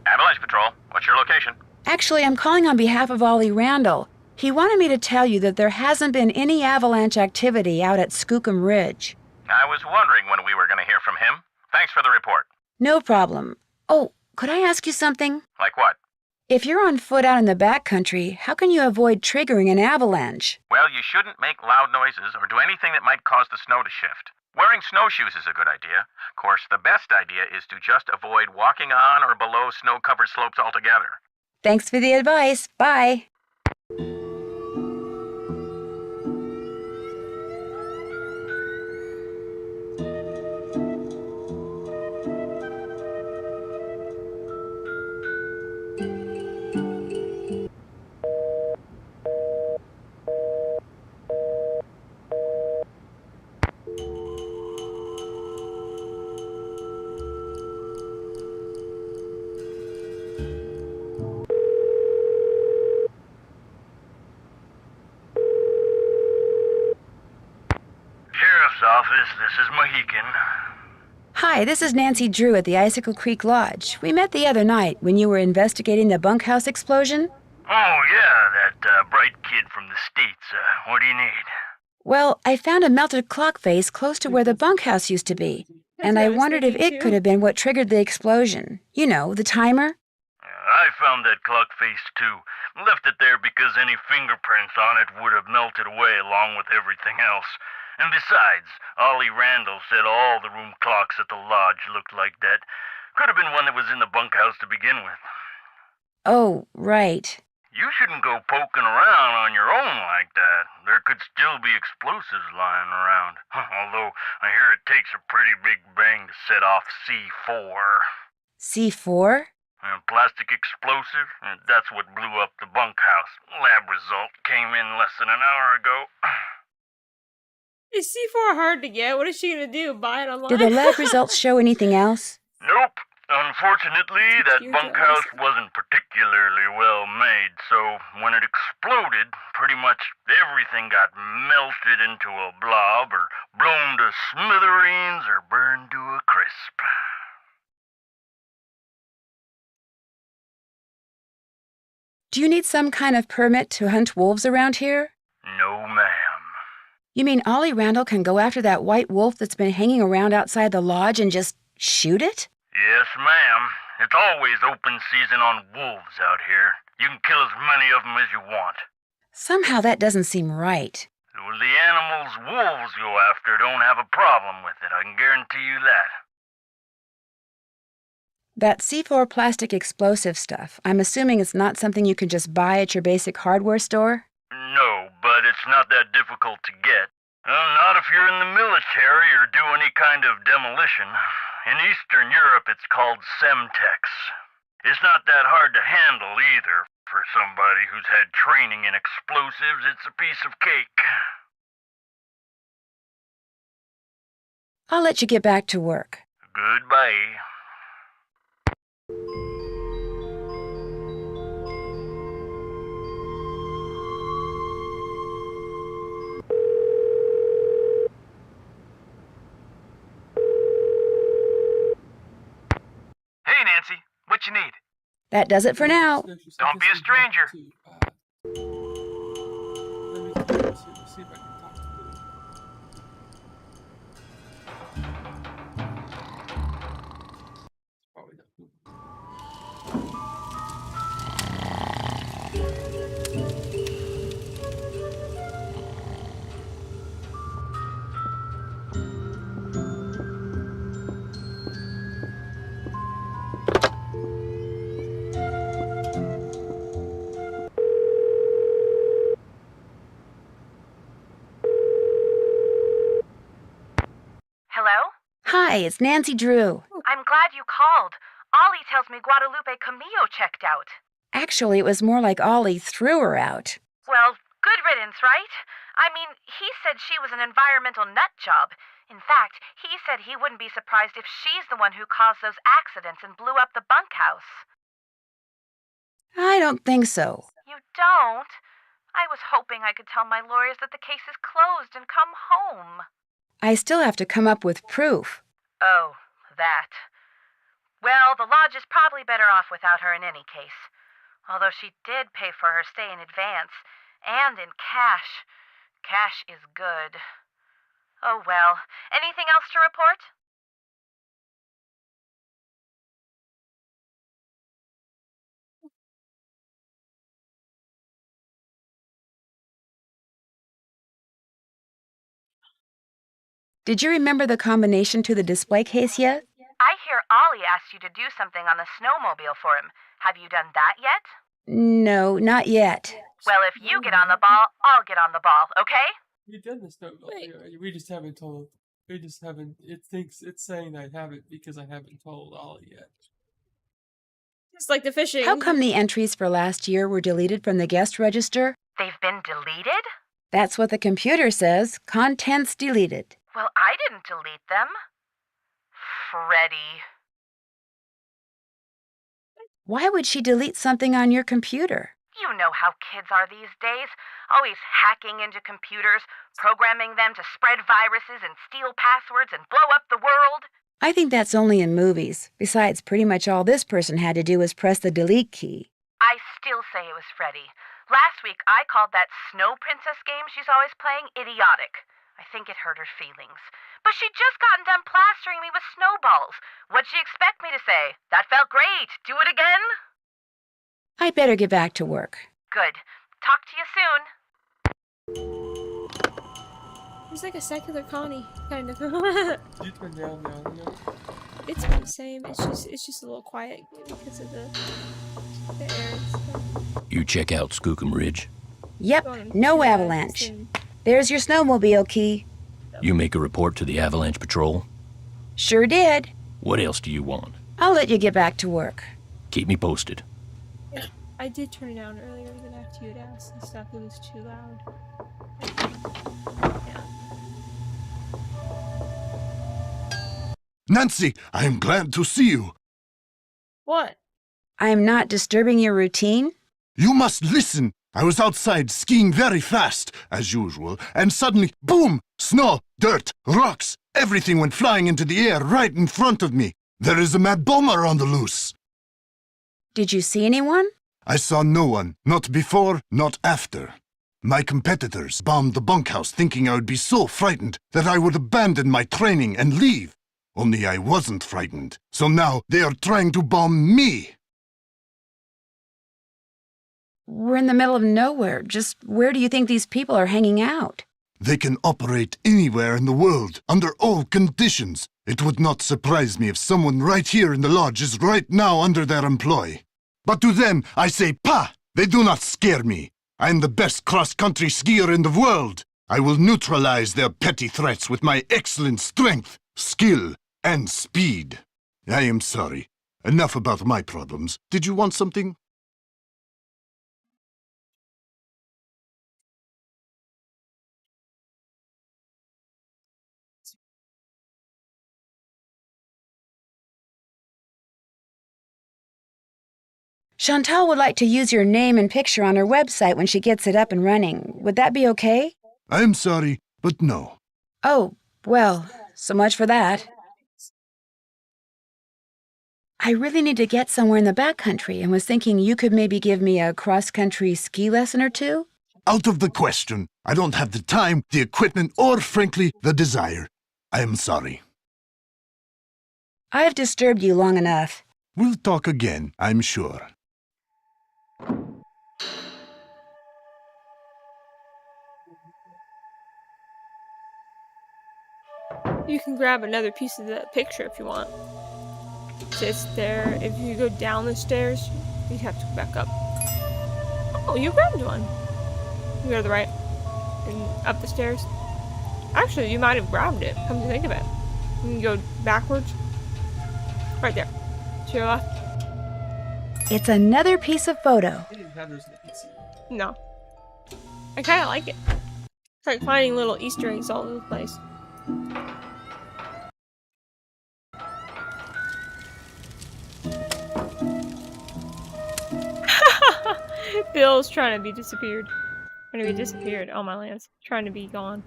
Avalanche Patrol, what's your location? Actually, I'm calling on behalf of Ollie Randall. He wanted me to tell you that there hasn't been any avalanche activity out at Skookum Ridge. I was wondering when we were going to hear from him. Thanks for the report. No problem. Oh, could I ask you something? Like what? If you're on foot out in the backcountry, how can you avoid triggering an avalanche? Well, you shouldn't make loud noises or do anything that might cause the snow to shift. Wearing snowshoes is a good idea. Of course, the best idea is to just avoid walking on or below snow-covered slopes altogether. Thanks for the advice. Bye. Sheriff's Office, this is Mohican. Hi, this is Nancy Drew at the Icicle Creek Lodge. We met the other night when you were investigating the bunkhouse explosion. Oh, yeah, that bright kid from the States. What do you need? Well, I found a melted clock face close to where the bunkhouse used to be, and I wondered if it could have been what triggered the explosion. You know, the timer? I found that clock face, too. Left it there because any fingerprints on it would have melted away along with everything else. And besides, Ollie Randall said all the room clocks at the lodge looked like that. Could have been one that was in the bunkhouse to begin with. Oh, right. You shouldn't go poking around on your own like that. There could still be explosives lying around. Although, I hear it takes a pretty big bang to set off C4. C4? A plastic explosive? That's what blew up the bunkhouse. Lab result came in less than an hour ago. Is C4 hard to get? What is she gonna do? Buy it online? Did the lab results show anything else? Nope. Unfortunately, that Excuse bunkhouse us. wasn't particularly well made, so when it exploded, pretty much everything got melted into a blob or blown to smithereens or burned to a crisp. Do you need some kind of permit to hunt wolves around here? No, ma'am. You mean Ollie Randall can go after that white wolf that's been hanging around outside the lodge and just shoot it? Yes, ma'am. It's always open season on wolves out here. You can kill as many of them as you want. Somehow that doesn't seem right. Well, the animals wolves go after don't have a problem with it, I can guarantee you that. That C4 plastic explosive stuff, I'm assuming it's not something you can just buy at your basic hardware store? No, but it's not that difficult to get. Not if you're in the military or do any kind of demolition. In Eastern Europe, it's called Semtex. It's not that hard to handle either. For somebody who's had training in explosives, it's a piece of cake. I'll let you get back to work. Goodbye. Hey, Nancy. What you need? That does it for now. Don't be a stranger. Let me see if I can talk to Blue. Probably not. Hello? Hi, it's Nancy Drew. I'm glad you called. Ollie tells me Guadalupe Camillo checked out. Actually, it was more like Ollie threw her out. Well, good riddance, right? I mean, he said she was an environmental nut job. In fact, he said he wouldn't be surprised if she's the one who caused those accidents and blew up the bunkhouse. I don't think so. You don't? I was hoping I could tell my lawyers that the case is closed and come home. I still have to come up with proof. Oh, that. Well, the lodge is probably better off without her in any case. Although she did pay for her stay in advance, and in cash. Cash is good. Oh well. Anything else to report? Did you remember the combination to the display case yet? I hear Ollie asked you to do something on the snowmobile for him. Have you done that yet? No, not yet. Well, if you get on the ball, I'll get on the ball, okay? We've done this snowmobile. We just haven't told. We just haven't. It thinks it's saying I haven't because I haven't told Ollie yet. It's like the fishing. How come the entries for last year were deleted from the guest register? They've been deleted? That's what the computer says. Contents deleted. Well, I didn't delete them. Freddie. Why would she delete something on your computer? You know how kids are these days. Always hacking into computers, programming them to spread viruses and steal passwords and blow up the world. I think that's only in movies. Besides, pretty much all this person had to do was press the delete key. I still say it was Freddie. Last week, I called that Snow Princess game she's always playing idiotic. I think it hurt her feelings. But she'd just gotten done plastering me with snowballs. What'd she expect me to say? That felt great. Do it again? I better get back to work. Good. Talk to you soon. It's like a secular Connie, kind of. You turn down the audio. It's been the same. It's just a little quiet because of the air and stuff. You check out Skookum Ridge. Yep, no avalanche. There's your snowmobile key. You make a report to the Avalanche Patrol. Sure did. What else do you want? I'll let you get back to work. Keep me posted. Yeah, I did turn it down earlier, then after you had asked and stuff, it was too loud. Yeah. Nancy, I am glad to see you. What? I'm not disturbing your routine? You must listen. I was outside skiing very fast, as usual, and suddenly, boom! Snow, dirt, rocks, everything went flying into the air right in front of me. There is a mad bomber on the loose. Did you see anyone? I saw no one, not before, not after. My competitors bombed the bunkhouse thinking I would be so frightened that I would abandon my training and leave. Only I wasn't frightened, so now they are trying to bomb me. We're in the middle of nowhere. Just where do you think these people are hanging out? They can operate anywhere in the world, under all conditions. It would not surprise me if someone right here in the lodge is right now under their employ. But to them, I say, "Pah! They do not scare me. I am the best cross-country skier in the world. I will neutralize their petty threats with my excellent strength, skill, and speed." I am sorry. Enough about my problems. Did you want something? Chantal would like to use your name and picture on her website when she gets it up and running. Would that be okay? I'm sorry, but no. Oh, well, so much for that. I really need to get somewhere in the backcountry and was thinking you could maybe give me a cross-country ski lesson or two? Out of the question. I don't have the time, the equipment, or, frankly, the desire. I am sorry. I've disturbed you long enough. We'll talk again, I'm sure. You can grab another piece of the picture if you want. Just there. If you go down the stairs, you'd have to go back up. Oh, you grabbed one. You go to the right and up the stairs. Actually, you might have grabbed it. Come to think of it, you can go backwards. Right there. To your left. It's another piece of photo. I didn't have those in the PC. No. I kind of like it. It's like finding little Easter eggs all over the place. Bill's trying to be disappeared. Trying to be disappeared. Oh my lands. Trying to be gone.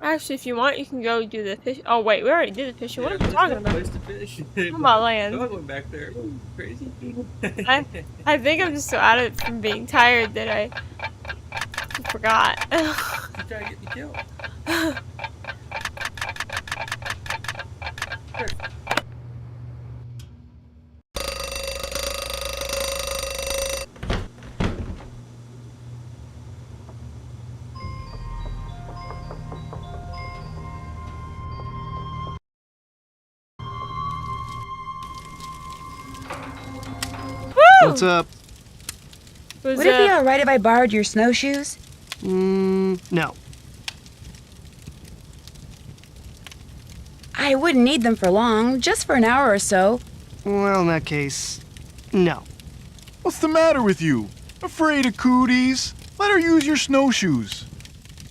Actually, if you want, you can go do the fish. Oh wait, we already did the fishing. What are you talking about? Place to fish. Oh my lands. Dog went back there. Ooh, crazy. I think I'm just so out of it from being tired that I forgot. You trying to get me killed. What's up? Would it be alright if I borrowed your snowshoes? No. I wouldn't need them for long, just for an hour or so. Well, in that case, no. What's the matter with you? Afraid of cooties? Let her use your snowshoes.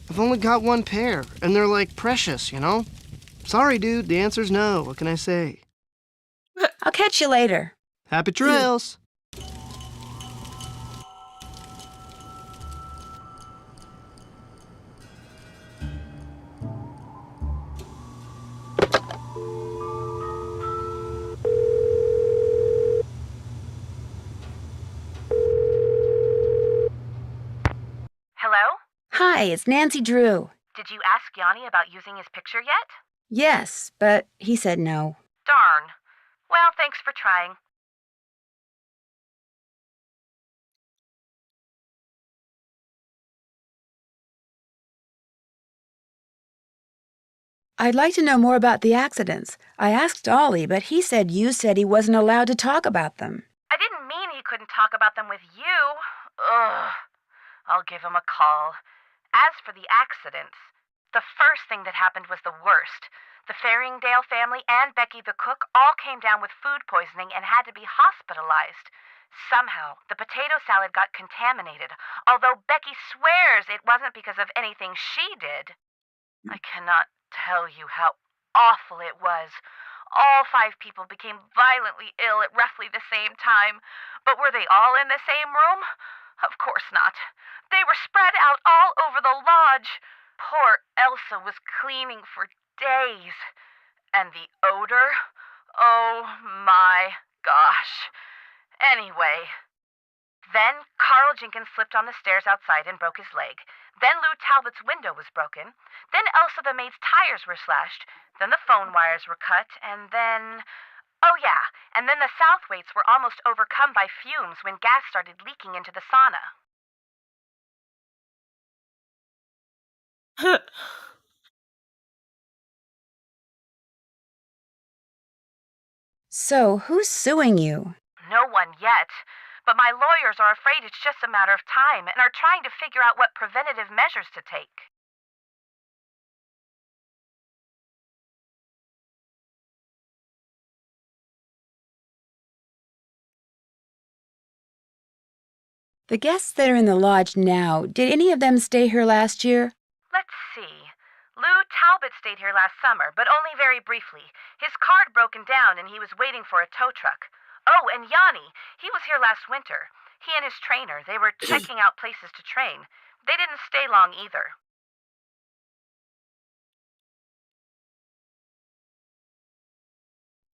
I've only got one pair, and they're like precious, you know? Sorry, dude, the answer's no. What can I say? I'll catch you later. Happy trails! Hello? Hi, it's Nancy Drew. Did you ask Yanni about using his picture yet? Yes, but he said no. Darn. Well, thanks for trying. I'd like to know more about the accidents. I asked Ollie, but he said you said he wasn't allowed to talk about them. I didn't mean he couldn't talk about them with you. Ugh. I'll give him a call. As for the accidents, the first thing that happened was the worst. The Faringdale family and Becky the cook all came down with food poisoning and had to be hospitalized. Somehow, the potato salad got contaminated, although Becky swears it wasn't because of anything she did. I cannot tell you how awful it was. All 5 people became violently ill at roughly the same time. But were they all in the same room? Of course not. They were spread out all over the lodge. Poor Elsa was cleaning for days. And the odor? Oh my gosh. Anyway, then Carl Jenkins slipped on the stairs outside and broke his leg. Then Lou Talbot's window was broken. Then Elsa the maid's tires were slashed. Then the phone wires were cut. And then... Oh yeah, and then the Southwaites were almost overcome by fumes when gas started leaking into the sauna. So, who's suing you? No one yet. But my lawyers are afraid it's just a matter of time and are trying to figure out what preventative measures to take. The guests that are in the lodge now, did any of them stay here last year? Let's see. Lou Talbot stayed here last summer, but only very briefly. His car had broken down and he was waiting for a tow truck. Oh, and Yanni, he was here last winter. He and his trainer, they were checking out places to train. They didn't stay long either.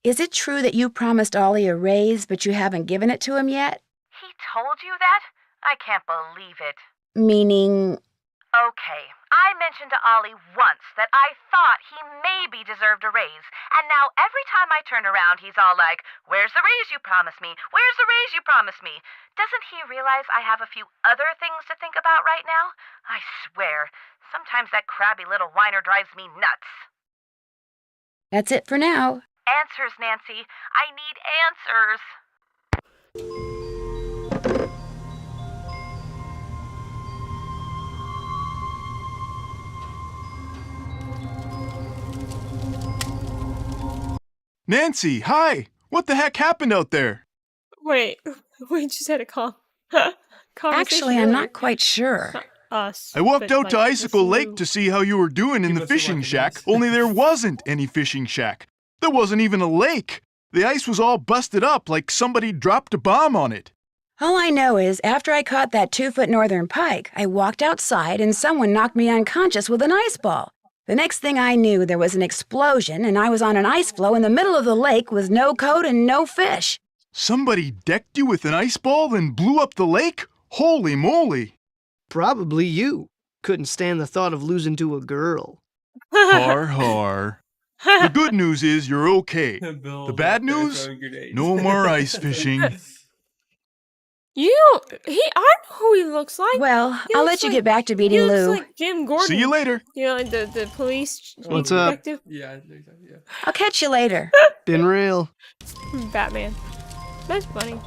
Is it true that you promised Ollie a raise, but you haven't given it to him yet? He told you that? I can't believe it. Meaning... Okay, I mentioned to Ollie once that I thought he maybe deserved a raise, and now every time I turn around, he's all like, "Where's the raise you promised me? Where's the raise you promised me?" Doesn't he realize I have a few other things to think about right now? I swear, sometimes that crabby little whiner drives me nuts. That's it for now. Answers, Nancy. I need answers. Nancy, hi! What the heck happened out there? Wait, we just had a conversation. Actually, I'm not quite sure. us. I walked but, out like, to with Icicle Lake you. to see how you were doing in You the must be fishing watching shack, this. only there wasn't any fishing shack. There wasn't even a lake. The ice was all busted up like somebody dropped a bomb on it. All I know is after I caught that 2-foot northern pike, I walked outside and someone knocked me unconscious with an ice ball. The next thing I knew, there was an explosion and I was on an ice floe in the middle of the lake with no coat and no fish. Somebody decked you with an ice ball and blew up the lake? Holy moly! Probably you. Couldn't stand the thought of losing to a girl. Har har. The good news is you're okay. Bill The bad out there news? throwing grenades. No more ice fishing. You don't. I know who he looks like. Well, He I'll looks let you like- get back to He beating looks Lou. like Jim Gordon. See you later. You know, like the police What's up? detective. Yeah, I think so, yeah. I'll catch you later. Been real. Batman. That's funny.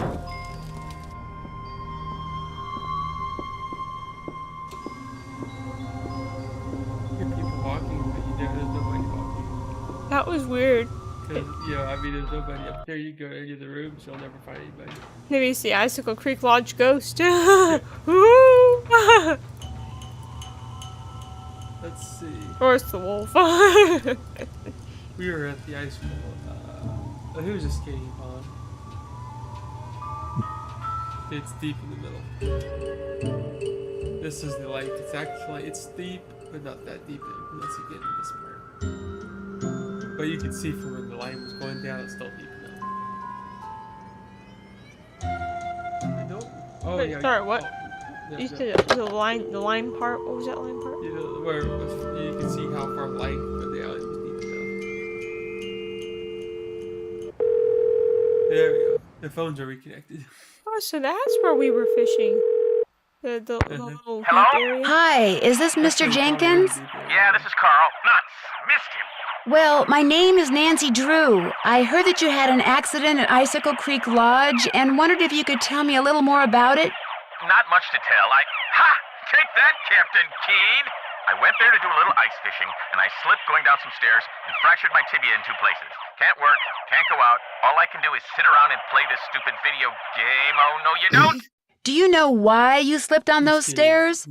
You hear people walking, but you know there's nobody walking. That was weird. Because, you know, I mean, there's nobody up there. You go to any of the rooms, you'll never find anybody. Maybe it's the Icicle Creek Lodge ghost. Ooh. Let's see. Or it's the wolf. We were at the ice wall. Who's a skating pond? It's deep in the middle. This is the lake. It's deep, but not that deep unless you get into this part. But you can see from where the line was going down, it's still deep enough. I don't. Oh Wait, yeah. sorry, what? Yeah, You yeah. said the line part. What was that line part? You know, where you can see how far the line went down. It was deep enough. There we go. The phones are reconnected. Oh, so that's where we were fishing. The little deep Hello? area. Hi, is this Mr. Jenkins? Yeah, this is Carl. Nuts. Missed him. Well, my name is Nancy Drew. I heard that you had an accident at Icicle Creek Lodge and wondered if you could tell me a little more about it. Not much to tell. Take that, Captain Keen. I went there to do a little ice fishing, and I slipped going down some stairs and fractured my tibia in 2 places. Can't work, can't go out. All I can do is sit around and play this stupid video game. Oh, no, you don't. Do you know why you slipped on those stairs?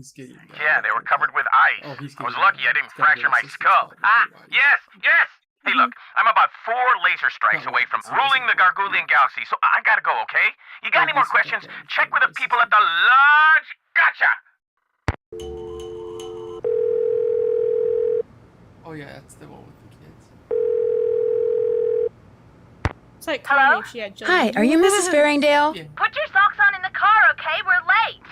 Yeah, they were covered with ice. Oh, he's I was kidding. lucky I didn't It's gotta be fracture my assistant skull. spell. Yes. Hey, look, I'm about 4 laser strikes away from ruling the Gargoulian Galaxy, so I gotta go, okay? You got any more questions? Check with the people at the lodge. Gotcha! Oh yeah, that's the one with the kids. It's like Hello? Connie if she had children. Hi, are you Mrs. Farringdale? Yeah, Put your socks on in the car, okay? We're late.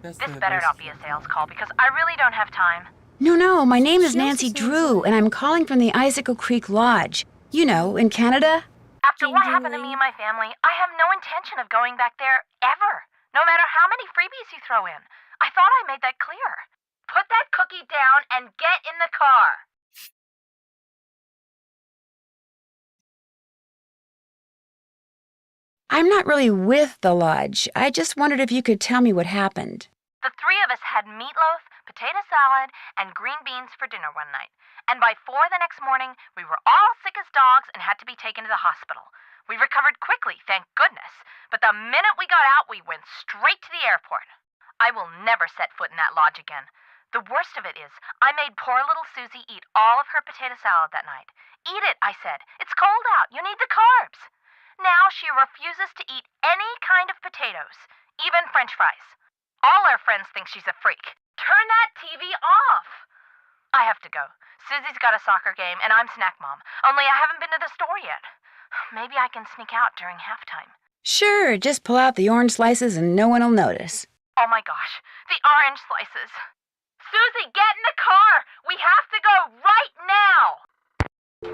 that's This the better voice not be a sales call because I really don't have time. No, my name is She also Nancy sounds Drew, like- and I'm calling from the Icicle Creek Lodge. You know, in Canada. After what Ginger happened to Lee. me and my family, I have no intention of going back there ever. No matter how many freebies you throw in. I thought I made that clear. Put that cookie down and get in the car. I'm not really with the lodge. I just wondered if you could tell me what happened. The 3 of us had meatloaf, potato salad, and green beans for dinner one night. And by 4 the next morning, we were all sick as dogs and had to be taken to the hospital. We recovered quickly, thank goodness. But the minute we got out, we went straight to the airport. I will never set foot in that lodge again. The worst of it is, I made poor little Susie eat all of her potato salad that night. Eat it, I said. It's cold out. You need the carbs. Now she refuses to eat any kind of potatoes, even French fries. All our friends think she's a freak. Turn that TV off. I have to go. Susie's got a soccer game, and I'm snack mom. Only I haven't been to the store yet. Maybe I can sneak out during halftime. Sure, just pull out the orange slices and no one will notice. Oh my gosh, the orange slices. Susie, get in the car! We have to go right now!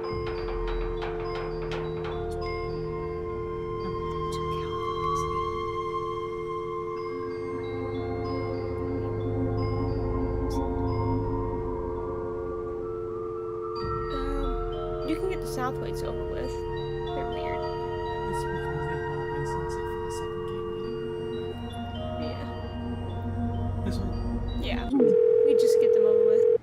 You can get the south weights over with. They're weird. It's because they have license for the second game. Yeah. This one. Yeah. We just get them over with.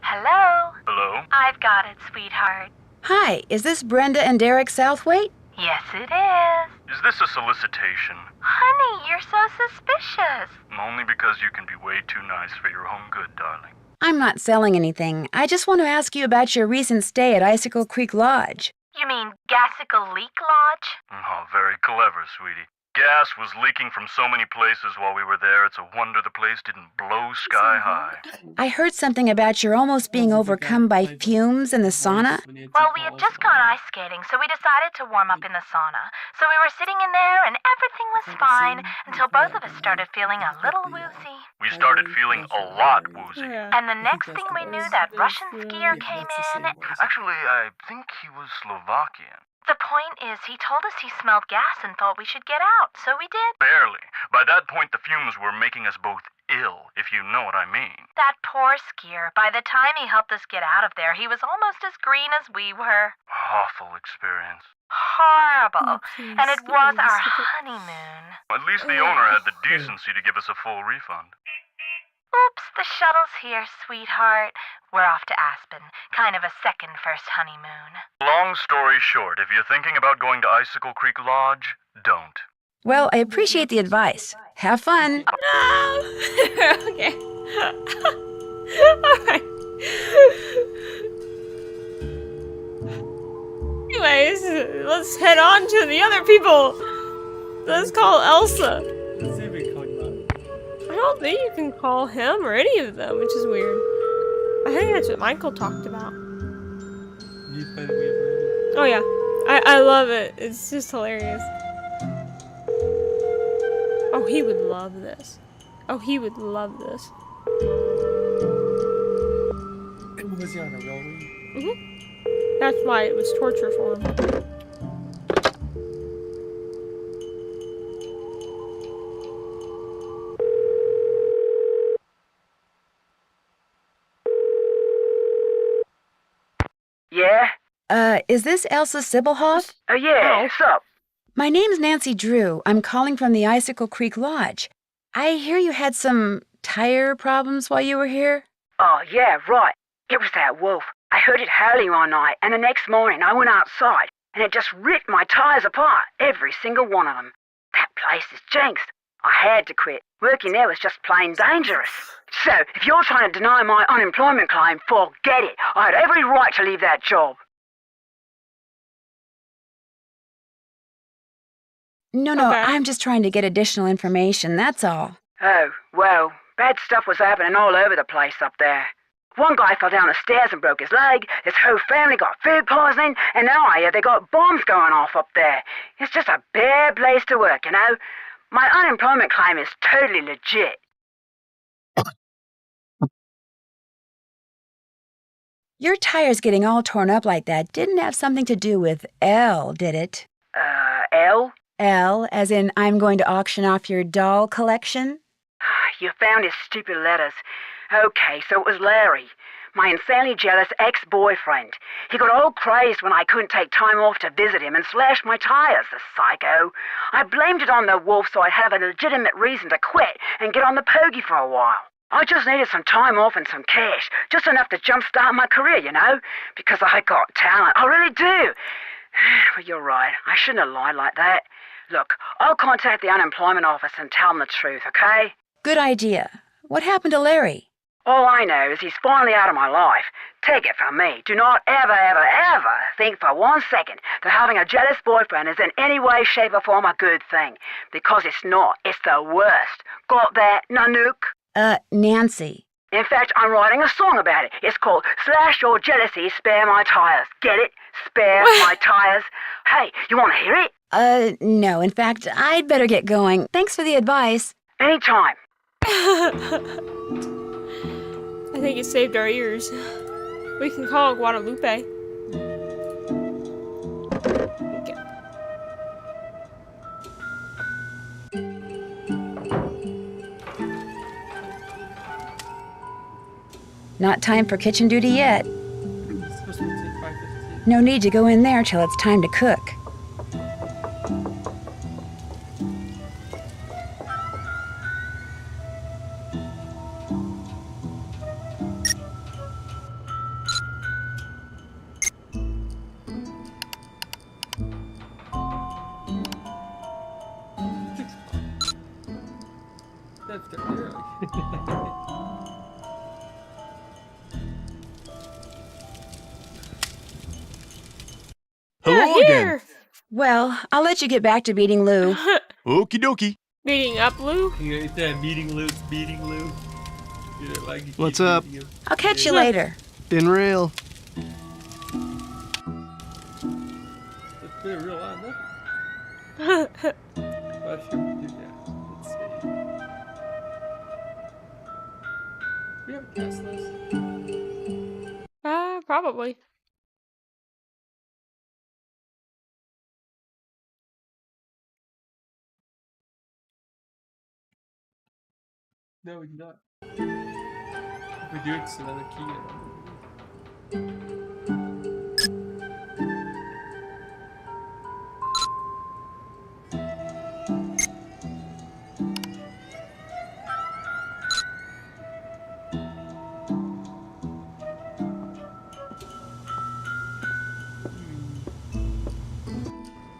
Hello? Hello? I've got it, sweetheart. Hi, is this Brenda and Derek Southwaite? Yes, it is. Is this a solicitation? Honey, you're so suspicious. Only because you can be way too nice for your own good, darling. I'm not selling anything. I just want to ask you about your recent stay at Icicle Creek Lodge. You mean Gassicle Leak Lodge? Oh, very clever, sweetie. Gas was leaking from so many places while we were there, it's a wonder the place didn't blow sky high. I heard something about your almost being overcome by fumes in the sauna. Well, we had just gone ice skating, so we decided to warm up in the sauna. So we were sitting in there, and everything was fine until both of us started feeling a little woozy. We started feeling a lot woozy. And the next thing we knew, that Russian skier came in. Actually, I think he was Slovakian. The point is, he told us he smelled gas and thought we should get out, so we did. Barely. By that point, the fumes were making us both ill, if you know what I mean. That poor skier. By the time he helped us get out of there, he was almost as green as we were. Awful experience. Horrible. And it was our honeymoon. At least the owner had the decency to give us a full refund. Oops, the shuttle's here, sweetheart. We're off to Aspen. Kind of a second first honeymoon. Long story short, if you're thinking about going to Icicle Creek Lodge, don't. Well, I appreciate the advice. Have fun. No! Okay. Alright. Anyways, let's head on to the other people. Let's call Elsa. Let's see if we can call him out. I don't think you can call him or any of them, which is weird. I think that's what Michael talked about. You play the Weaver. Oh yeah, I love it. It's just hilarious. Oh, he would love this. Oh, he would love this. Was he on a railway? Mm-hmm. That's why it was torture for him. Yeah? Is this Elsa Sibelhoff? Yeah, what's up? My name's Nancy Drew. I'm calling from the Icicle Creek Lodge. I hear you had some tire problems while you were here? Oh, yeah, right. It was that wolf. I heard it howling all night, and the next morning I went outside, and it just ripped my tires apart, every single one of them. That place is jinxed. I had to quit. Working there was just plain dangerous. So, if you're trying to deny my unemployment claim, forget it. I had every right to leave that job. No, Okay. I'm just trying to get additional information, that's all. Oh, well, bad stuff was happening all over the place up there. One guy fell down the stairs and broke his leg, his whole family got food poisoning, and now I hear they got bombs going off up there. It's just a bad place to work, you know? My unemployment claim is totally legit. Your tires getting all torn up like that didn't have something to do with L, did it? L? L, as in I'm going to auction off your doll collection? You found his stupid letters. Okay, so it was Larry, my insanely jealous ex-boyfriend. He got all crazed when I couldn't take time off to visit him and slashed my tires, the psycho. I blamed it on the wolf so I'd have a legitimate reason to quit and get on the pokey for a while. I just needed some time off and some cash, just enough to jumpstart my career, you know? Because I got talent, I really do. But you're right, I shouldn't have lied like that. Look, I'll contact the unemployment office and tell them the truth, okay? Good idea. What happened to Larry? All I know is he's finally out of my life. Take it from me. Do not ever, ever, ever think for 1 second that having a jealous boyfriend is in any way, shape, or form a good thing. Because it's not. It's the worst. Got that, Nanook? Nancy. In fact, I'm writing a song about it. It's called Slash Your Jealousy, Spare My Tires. Get it? Spare my tires. Hey, you want to hear it? No. In fact, I'd better get going. Thanks for the advice. Anytime. I think it saved our ears. We can call Guadalupe. Okay. Not time for kitchen duty yet. It's supposed to take 5:15. No need to go in there till it's time to cook. Hello again. Here. Well, I'll let you get back to beating Lou. Okie dokie. Meeting up, Lou. You know, that meeting Lou, it's beating Lou. You know, like you keep What's up? beating him. I'll catch you later. Been real. It's been real loud, no? Well, sure we do that. Let's see. We haven't cast those. Probably. No, we do not. If we do, it's another key.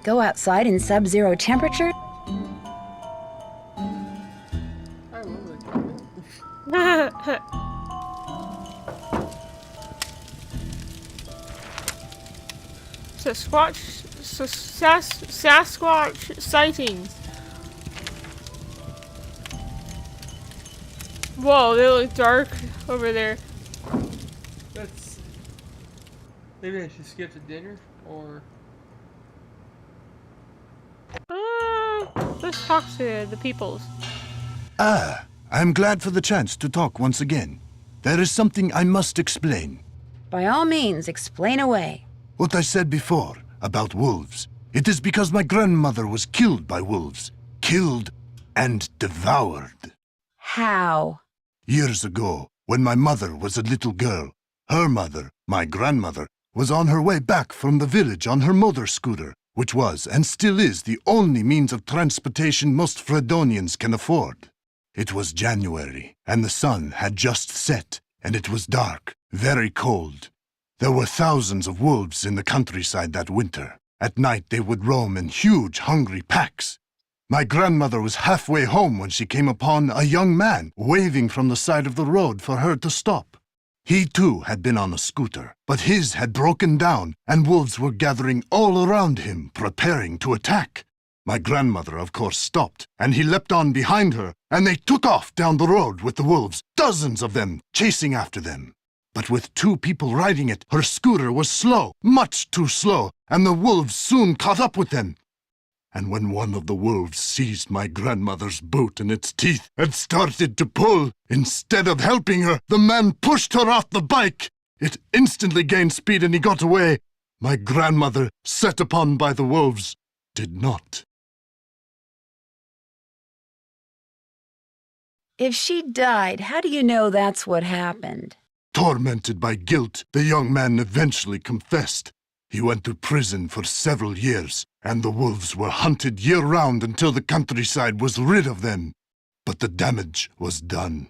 Go outside in sub-zero temperature? I love that comment. Sasquatch sightings. Whoa, they look dark over there. That's. Maybe I should skip to dinner, or. Let's talk to the peoples. Ah, I'm glad for the chance to talk once again. There is something I must explain. By all means, explain away. What I said before about wolves. It is because my grandmother was killed by wolves. Killed and devoured. How? Years ago, when my mother was a little girl, her mother, my grandmother, was on her way back from the village on her motor scooter, which was and still is the only means of transportation most Fredonians can afford. It was January, and the sun had just set, and it was dark, very cold. There were thousands of wolves in the countryside that winter. At night they would roam in huge, hungry packs. My grandmother was halfway home when she came upon a young man waving from the side of the road for her to stop. He too had been on a scooter, but his had broken down, and wolves were gathering all around him, preparing to attack. My grandmother, of course, stopped, and he leapt on behind her, and they took off down the road with the wolves, dozens of them chasing after them. But with two people riding it, her scooter was slow, much too slow, and the wolves soon caught up with them. And when one of the wolves seized my grandmother's boot in its teeth and started to pull, instead of helping her, the man pushed her off the bike. It instantly gained speed and he got away. My grandmother, set upon by the wolves, did not. If she died, how do you know that's what happened? Tormented by guilt, the young man eventually confessed. He went to prison for several years, and the wolves were hunted year-round until the countryside was rid of them. But the damage was done.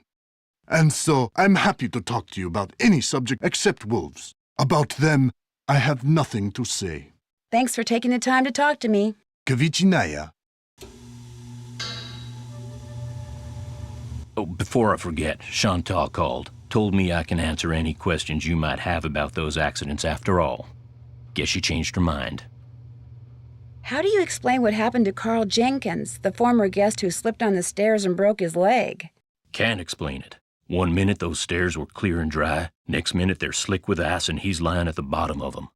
And so, I'm happy to talk to you about any subject except wolves. About them, I have nothing to say. Thanks for taking the time to talk to me. Kavichinaya. Oh, before I forget, Chantal called. Told me I can answer any questions you might have about those accidents after all. Guess she changed her mind. How do you explain what happened to Carl Jenkins, the former guest who slipped on the stairs and broke his leg? Can't explain it. One minute those stairs were clear and dry, next minute they're slick with ice and he's lying at the bottom of them.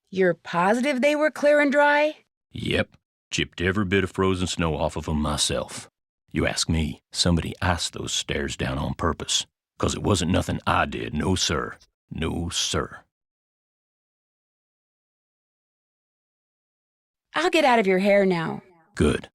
You're positive they were clear and dry? Yep. Chipped every bit of frozen snow off of them myself. You ask me, somebody iced those stairs down on purpose. 'Cause it wasn't nothing I did, no sir. No sir. I'll get out of your hair now. Good.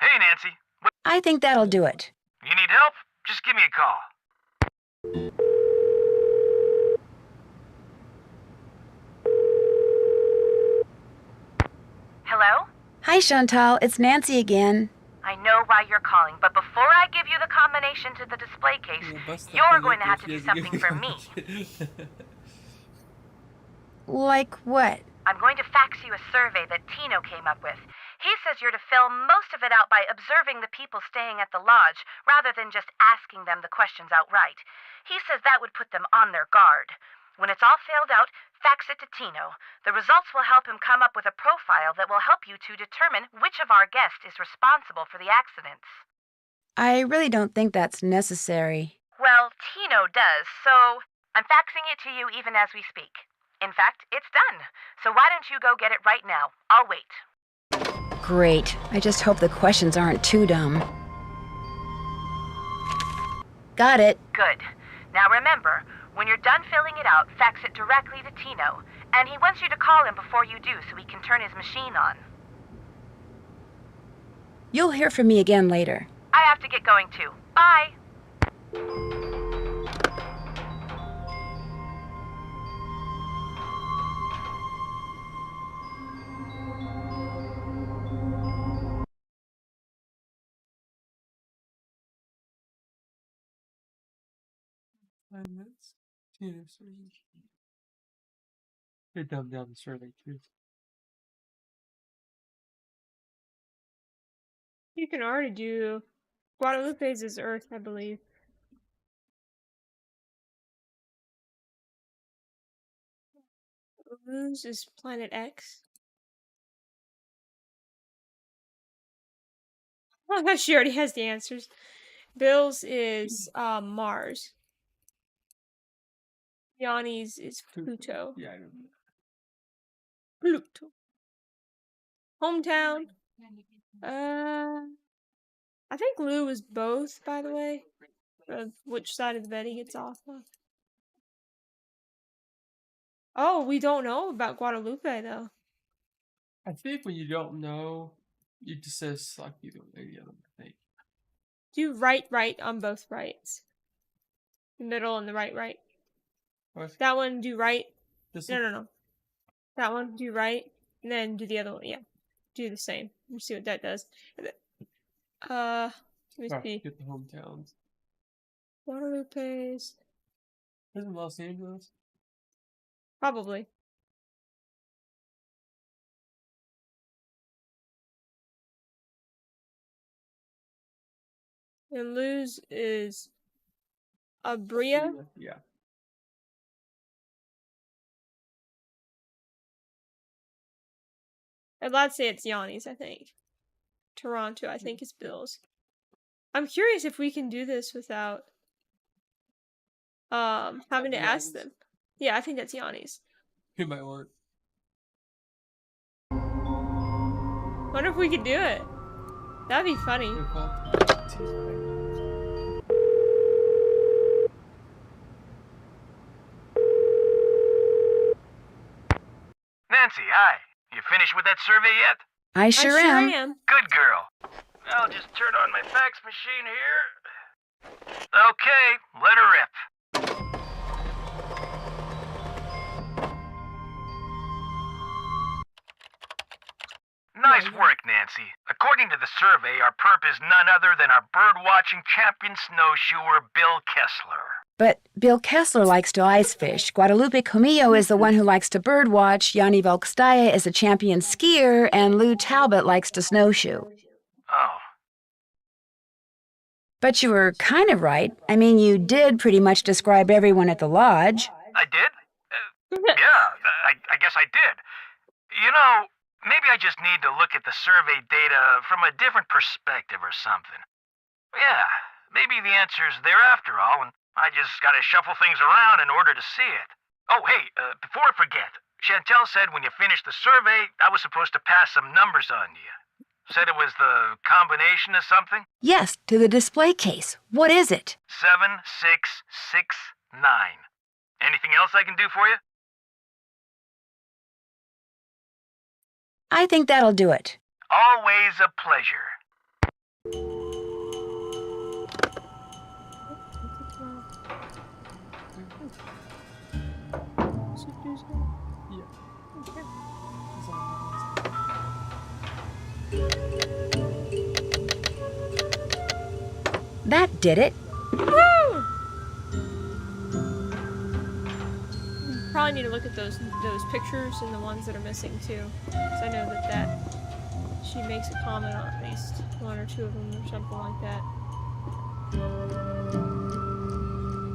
Hey, Nancy. I think that'll do it. You need help? Just give me a call. Hello? Hi, Chantal. It's Nancy again. I know why you're calling, but before I give you the combination to the display case, We'll bust the you're thing going to open have if to she do has a something good for me. combination. Like what? I'm going to fax you a survey that Tino came up with. He says you're to fill most of it out by observing the people staying at the lodge, rather than just asking them the questions outright. He says that would put them on their guard. When it's all filled out, fax it to Tino. The results will help him come up with a profile that will help you to determine which of our guests is responsible for the accidents. I really don't think that's necessary. Well, Tino does, so I'm faxing it to you even as we speak. In fact, it's done. So why don't you go get it right now? I'll wait. Great. I just hope the questions aren't too dumb. Got it. Good. Now remember, when you're done filling it out, fax it directly to Tino. And he wants you to call him before you do so he can turn his machine on. You'll hear from me again later. I have to get going too. Bye. They dumbed down the survey too. You can already do Guadalupe's is Earth, I believe. Luz is Planet X. Oh, she already has the answers. Bill's is Mars. Yanni's is Pluto. Yeah, I don't know. Pluto. Hometown. I think Lou was both, by the way. Which side of the bed he gets off of. Oh, we don't know about Guadalupe, though. I think when you don't know, you just say suck either way the other, I think. Do right on both rights. The middle and the right. What? That one, do right. This No. That one, do right. And then do the other one, yeah. Do the same. Let's see what that does. Let me see. Get the hometowns. Guadalupe's. Isn't Los Angeles? Probably. And Luz is Abria. Yeah. I'd like to say it's Yanni's, I think. Toronto, I think, is Bill's. I'm curious if we can do this without having to ask them. Yeah, I think that's Yanni's. It might work. Wonder if we could do it. That'd be funny. Nancy, hi. You finished with that survey yet? I sure am. Good girl. I'll just turn on my fax machine here. Okay, let her rip. Nice work, Nancy. According to the survey, our perp is none other than our bird-watching champion snowshoer, Bill Kessler. But Bill Kessler likes to ice fish. Guadalupe Comillo is the one who likes to birdwatch. Yanni Volkstaya is a champion skier, and Lou Talbot likes to snowshoe. Oh. But you were kind of right. I mean, you did pretty much describe everyone at the lodge. I did? Yeah, I guess I did. You know, maybe I just need to look at the survey data from a different perspective or something. Yeah, maybe the answer's there after all, and I just gotta shuffle things around in order to see it. Oh, hey, before I forget, Chantel said when you finished the survey, I was supposed to pass some numbers on to you. Said it was the combination of something? Yes, to the display case. What is it? 7669. Anything else I can do for you? I think that'll do it. Always a pleasure. Yeah. Okay. That's all. That did it. Woo! Probably need to look at those pictures and the ones that are missing too, because I know that she makes a comment on at least one or two of them or something like that.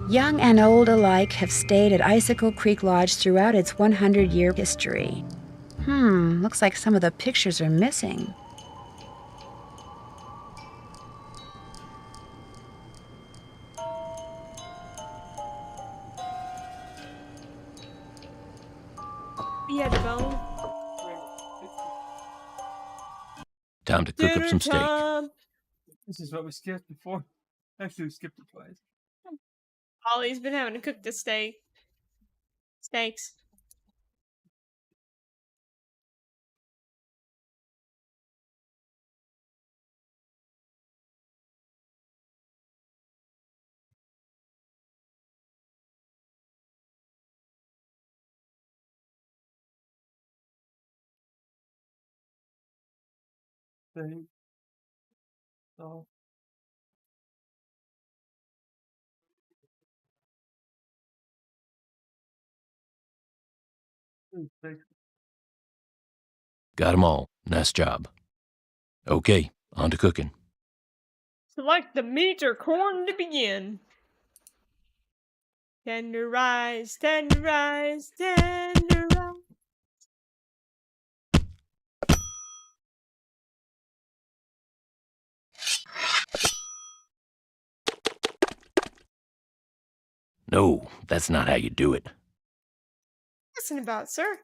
Young and old alike have stayed at Icicle Creek Lodge throughout its 100-year history. Looks like some of the pictures are missing. Yeah, the bone. Time to cook up Dinner some steak. time. This is what we skipped before. Actually, we skipped it twice. Ollie's been having to cook the steaks. Thing. So. Got 'em all. Nice job. Okay, on to cooking. Select the meat or corn to begin. Tenderize, tenderize, tenderize. No, that's not how you do it. Listen about, sir.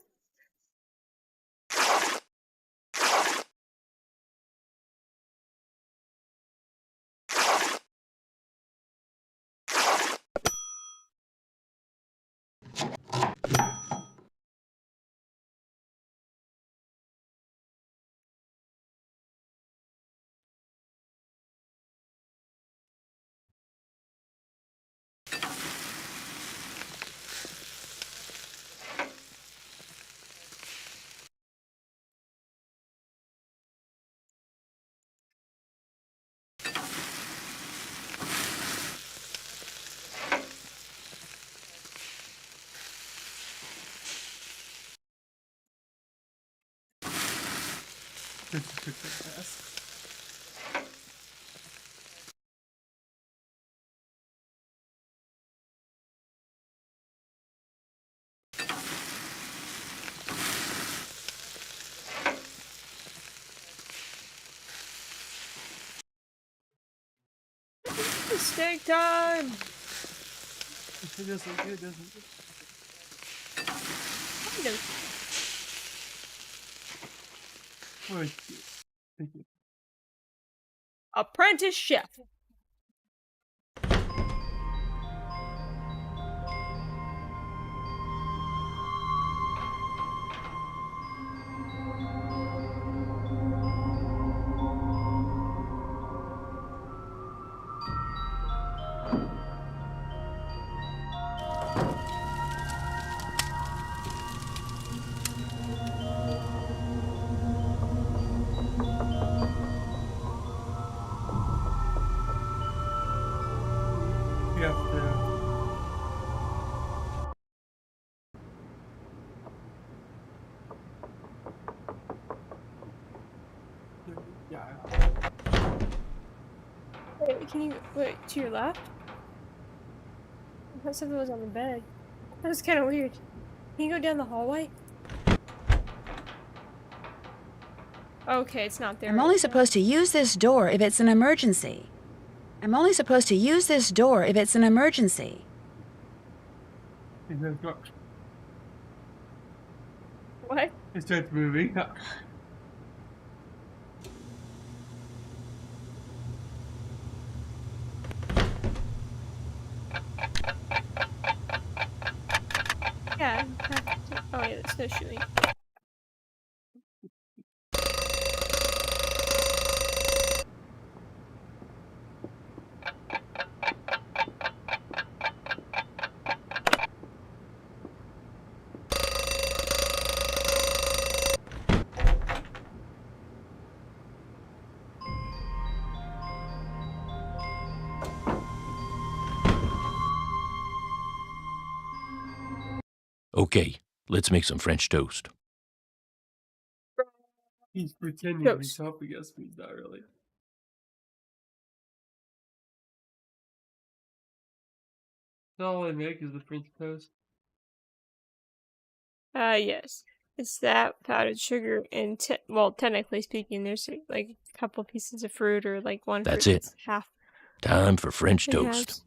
Steak time! It does look good, doesn't it? Kind of. Wait. Thank you. Apprentice chef. You have to. Yeah. Wait, can you wait to your left? I thought something was on the bed. That was kind of weird. Can you go down the hallway? Okay, it's not there. I'm only supposed to use this door if it's an emergency. I'm only supposed to use this door if it's an emergency. What? It starts moving. Yeah. Oh yeah, there's no shooting. Okay, let's make some French toast. He's pretending to be Toast. helping us, but he's not really. All I make is the French toast. Yes. It's that, powdered sugar, and well, technically speaking, there's like a couple pieces of fruit or like one That's fruit it. that's half. Time for French in toast. halves.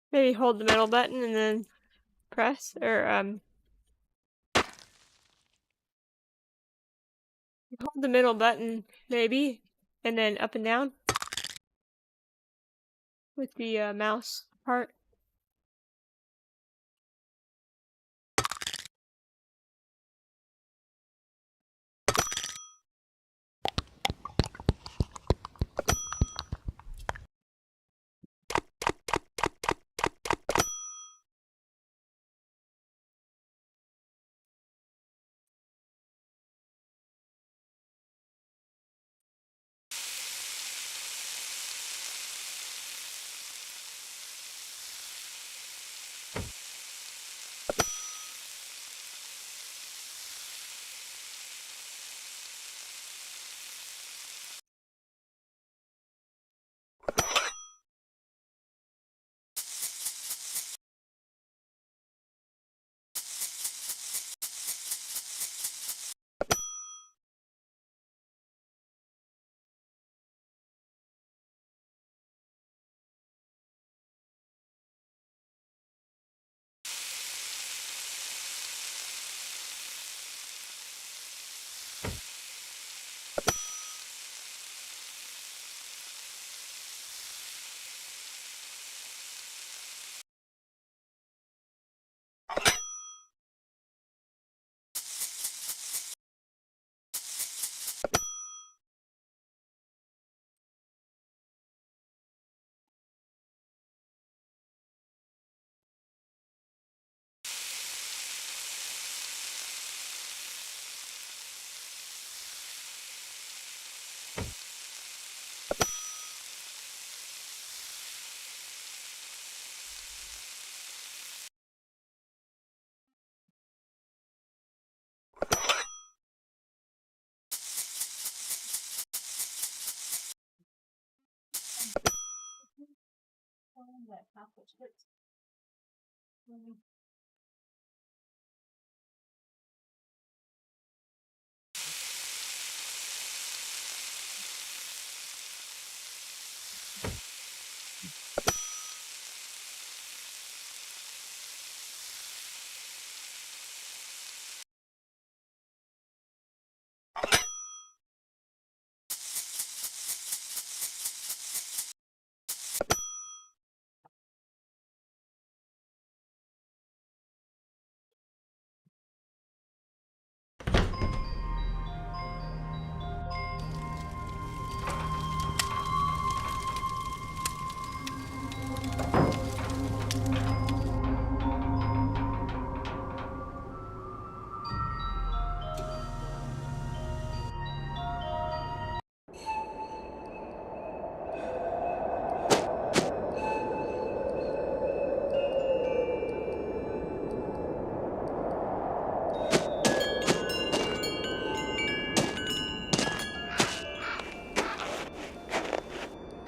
Maybe hold the middle button and then press, or hold the middle button maybe, and then up and down with the mouse part.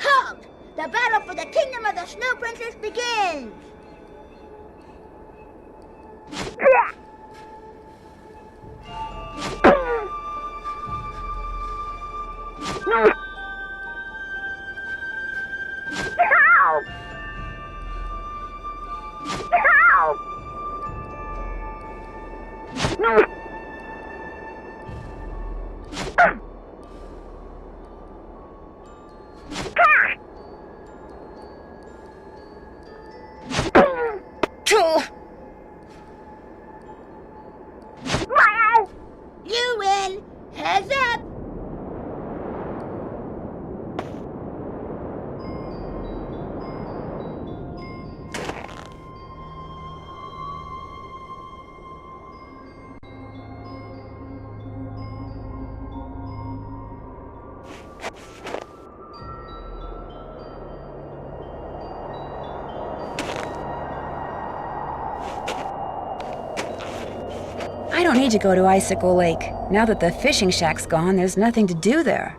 Halt! The battle for the kingdom of the Snow Princess begins! Heads up! I don't need to go to Icicle Lake. Now that the fishing shack's gone, there's nothing to do there.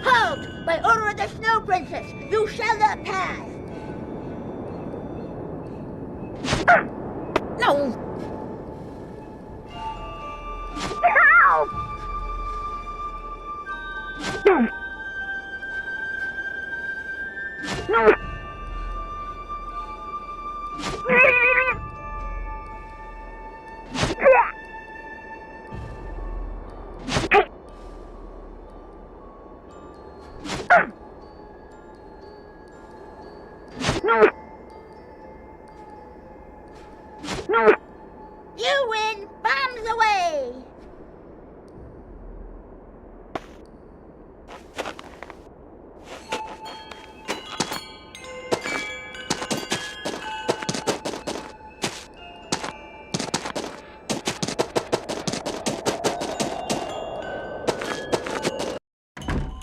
Halt! By order of the Snow Princess, you shall not pass! No! Help! You win! Bombs away!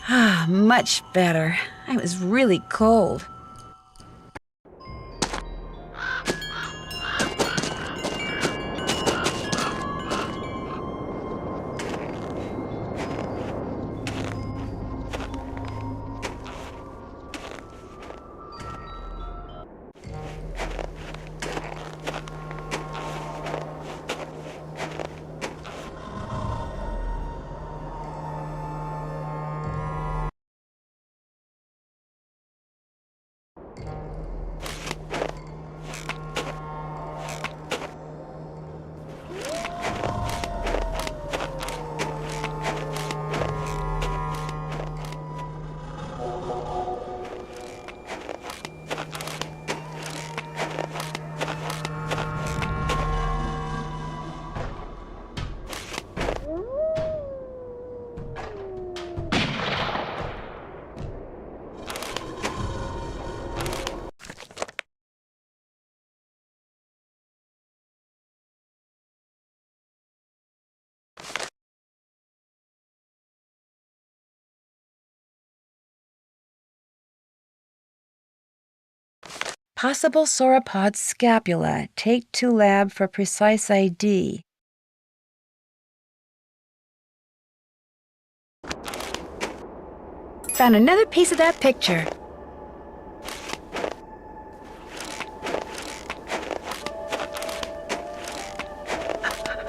Ah, much better. I was really cold. Possible sauropod scapula. Take to lab for precise ID. Found another piece of that picture.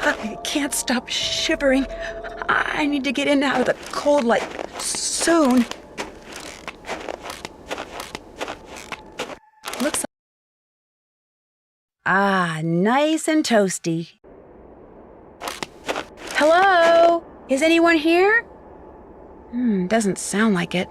I can't stop shivering. I need to get in and out of the cold, like, soon. Looks like... Ah, nice and toasty. Hello? Is anyone here? Doesn't sound like it.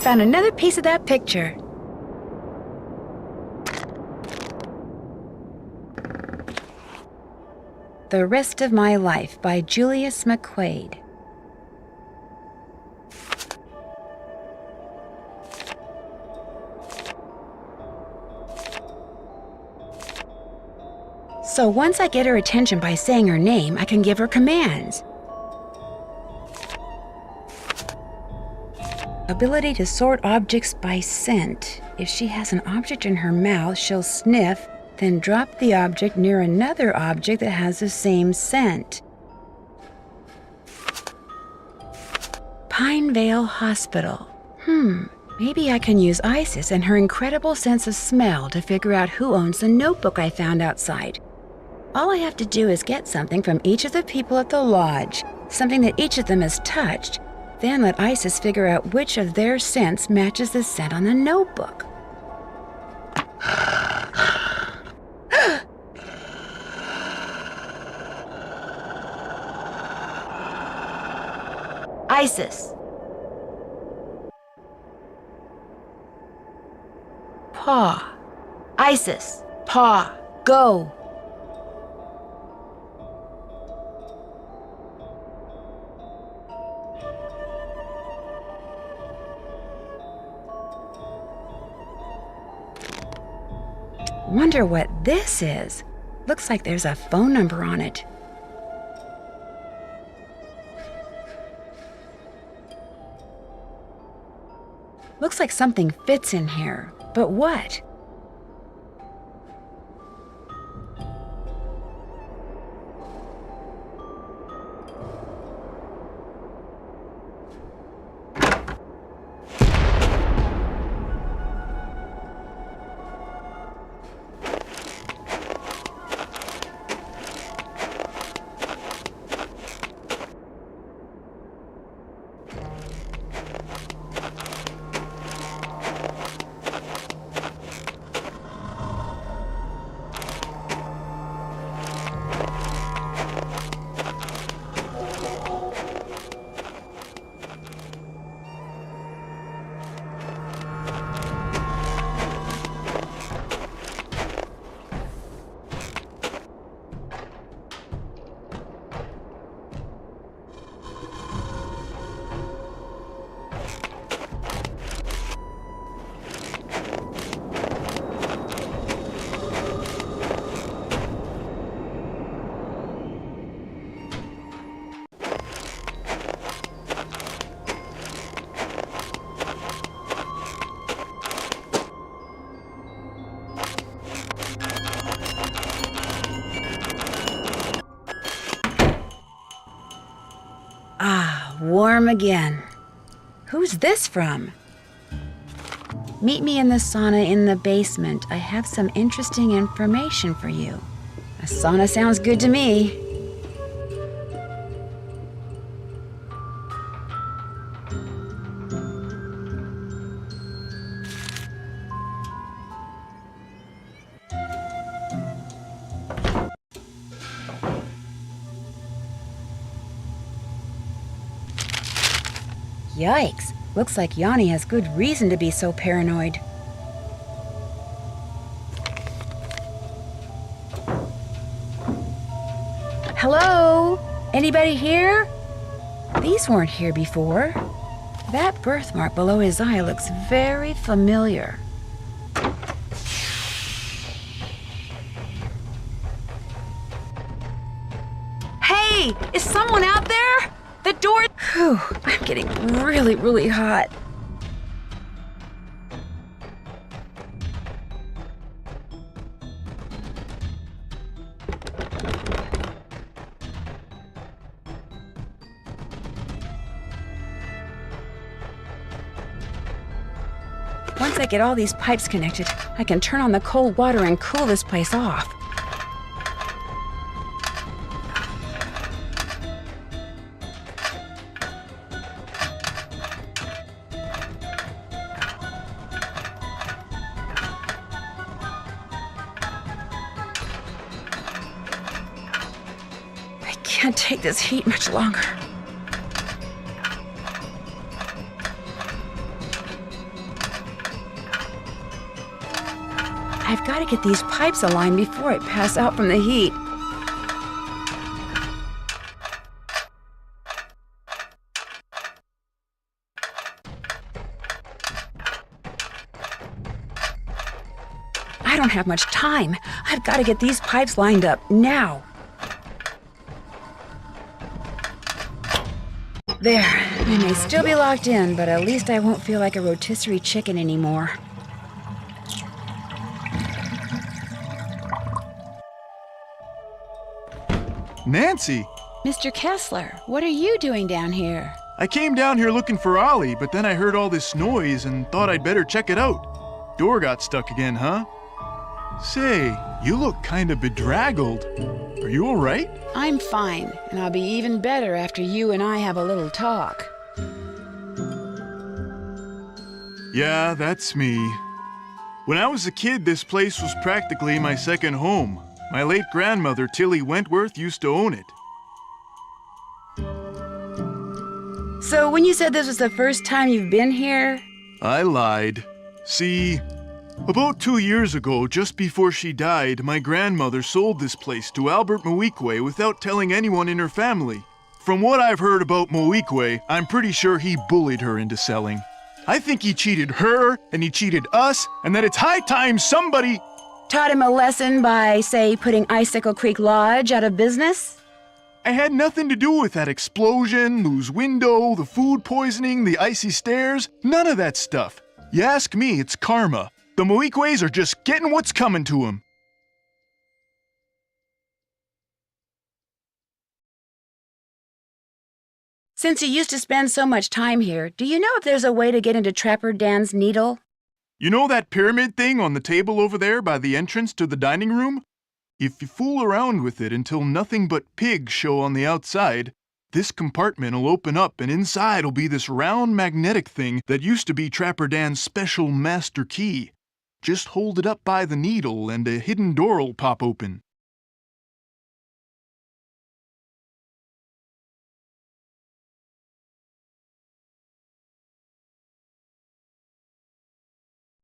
found another piece of that picture. The Rest of My Life by Julius McQuaid. So once I get her attention by saying her name, I can give her commands. Ability to sort objects by scent. If she has an object in her mouth, she'll sniff, then drop the object near another object that has the same scent. Pinevale Hospital. Maybe I can use Isis and her incredible sense of smell to figure out who owns the notebook I found outside. All I have to do is get something from each of the people at the lodge, something that each of them has touched, then let Isis figure out which of their scents matches the scent on the notebook. Isis. Paw. Isis. Paw. Go. Wonder what this is. Looks like there's a phone number on it. Looks like something fits in here, but what? Warm again. Who's this from? Meet me in the sauna in the basement. I have some interesting information for you. A sauna sounds good to me. Yikes. Looks like Yanni has good reason to be so paranoid. Hello? Anybody here? These weren't here before. That birthmark below his eye looks very familiar. Hey! Is someone out there? The door... Whew, I'm getting really hot. Once I get all these pipes connected, I can turn on the cold water and cool this place off. I can't take this heat much longer. I've got to get these pipes aligned before I pass out from the heat. I don't have much time. I've got to get these pipes lined up now. There. I may still be locked in, but at least I won't feel like a rotisserie chicken anymore. Nancy! Mr. Kessler, what are you doing down here? I came down here looking for Ollie, but then I heard all this noise and thought I'd better check it out. Door got stuck again, huh? Say, you look kinda bedraggled. Are you alright? I'm fine, and I'll be even better after you and I have a little talk. Yeah, that's me. When I was a kid, this place was practically my second home. My late grandmother, Tilly Wentworth, used to own it. So when you said this was the first time you've been here? I lied. See, about 2 years ago, just before she died, my grandmother sold this place to Albert Moeequay without telling anyone in her family. From what I've heard about Moeequay, I'm pretty sure he bullied her into selling. I think he cheated her, and he cheated us, and that it's high time somebody... Taught him a lesson by, say, putting Icicle Creek Lodge out of business? I had nothing to do with that explosion, Lou's window, the food poisoning, the icy stairs, none of that stuff. You ask me, it's karma. The Moeequays are just getting what's coming to them. Since you used to spend so much time here, do you know if there's a way to get into Trapper Dan's Needle? You know that pyramid thing on the table over there by the entrance to the dining room? If you fool around with it until nothing but pigs show on the outside, this compartment will open up and inside will be this round magnetic thing that used to be Trapper Dan's special master key. Just hold it up by the needle and a hidden door will pop open.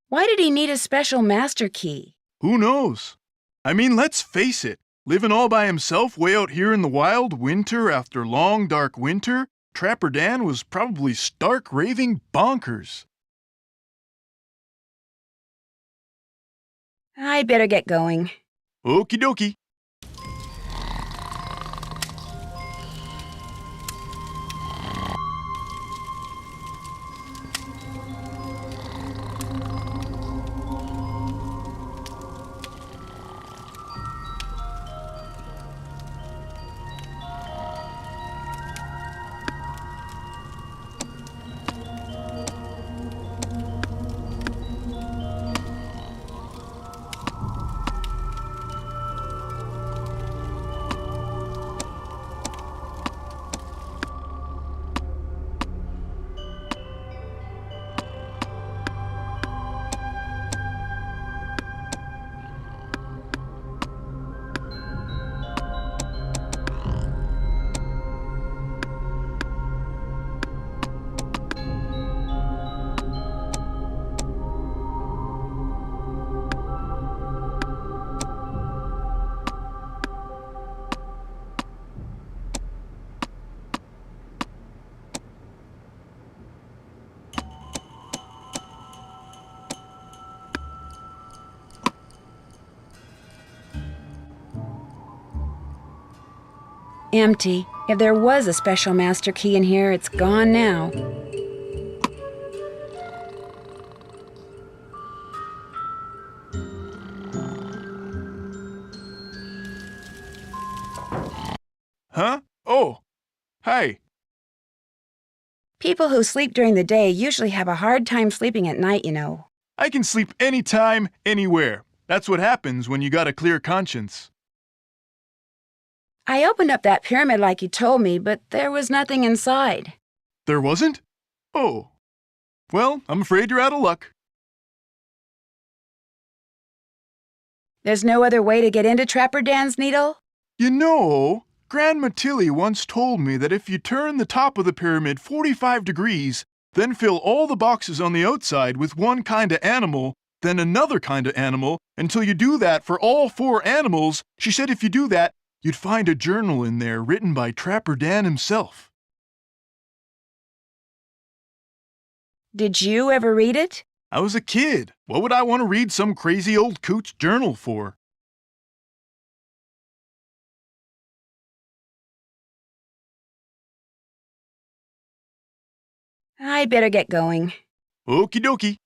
Why did he need a special master key? Who knows? I mean, let's face it. Living all by himself way out here in the wild, winter after long dark winter, Trapper Dan was probably stark raving bonkers. I'd better get going. Okie dokie. Empty. If there was a special master key in here, it's gone now. Huh? Oh. Hi. People who sleep during the day usually have a hard time sleeping at night, you know. I can sleep anytime, anywhere. That's what happens when you got a clear conscience. I opened up that pyramid like you told me, but there was nothing inside. There wasn't? Oh. Well, I'm afraid you're out of luck. There's no other way to get into Trapper Dan's Needle? You know, Grandma Tilly once told me that if you turn the top of the pyramid 45 degrees, then fill all the boxes on the outside with one kind of animal, then another kind of animal, until you do that for all 4 animals. She said if you do that, you'd find a journal in there written by Trapper Dan himself. Did you ever read it? I was a kid. What would I want to read some crazy old coot's journal for? I'd better get going. Okie dokie.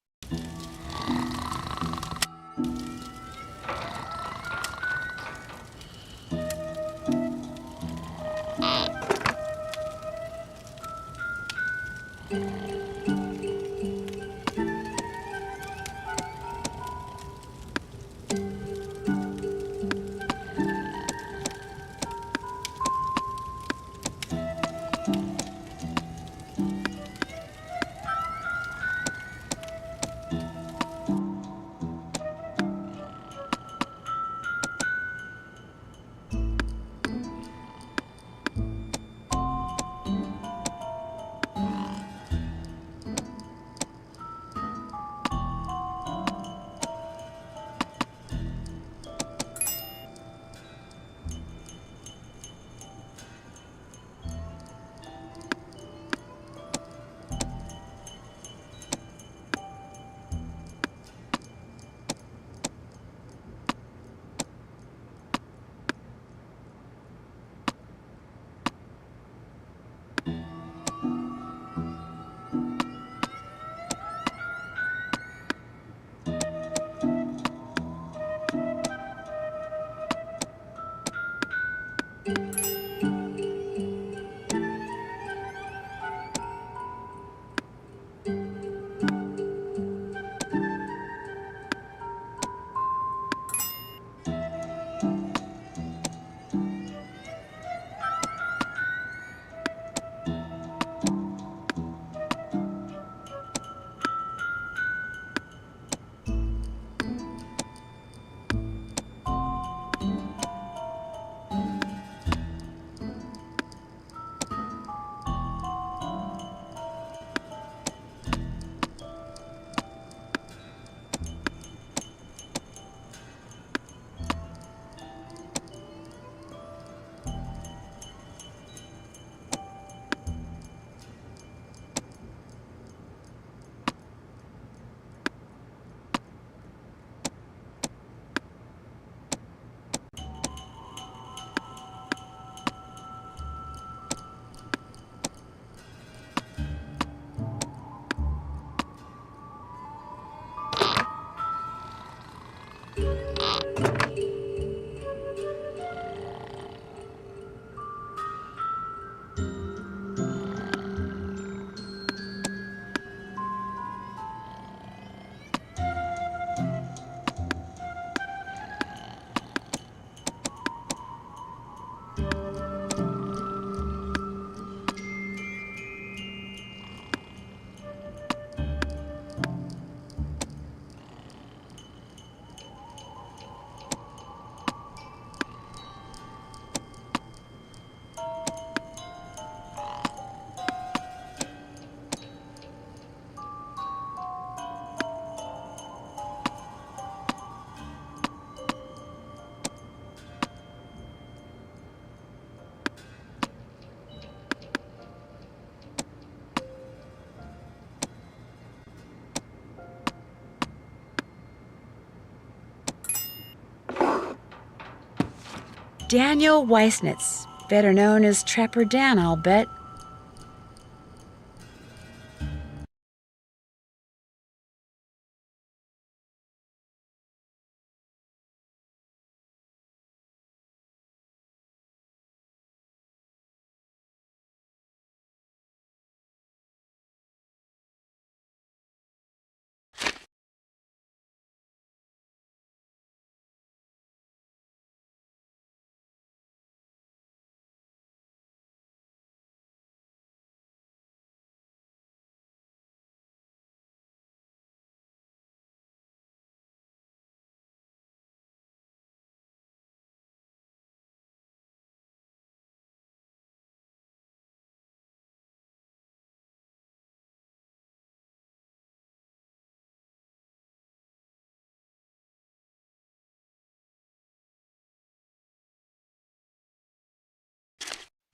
Daniel Weissnitz, better known as Trapper Dan, I'll bet.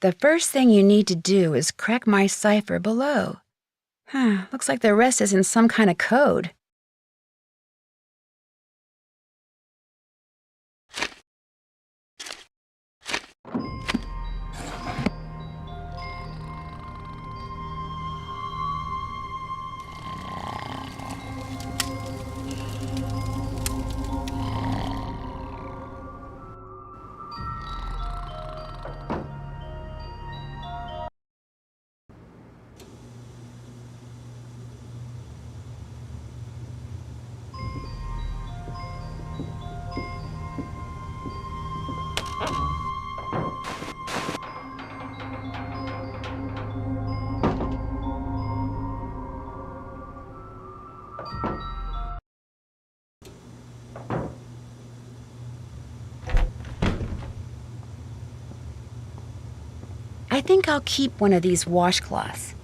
The first thing you need to do is crack my cipher below. Looks like the rest is in some kind of code. I think I'll keep one of these washcloths.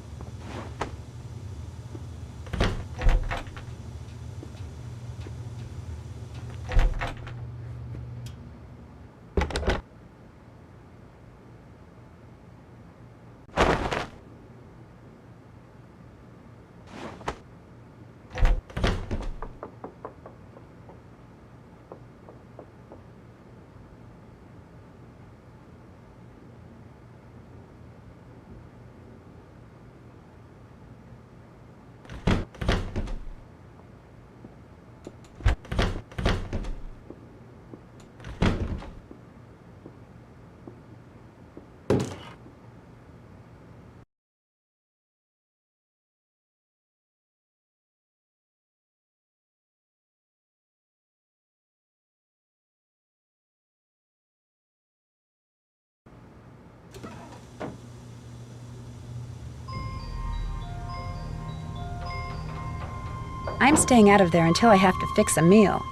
I'm staying out of there until I have to fix a meal.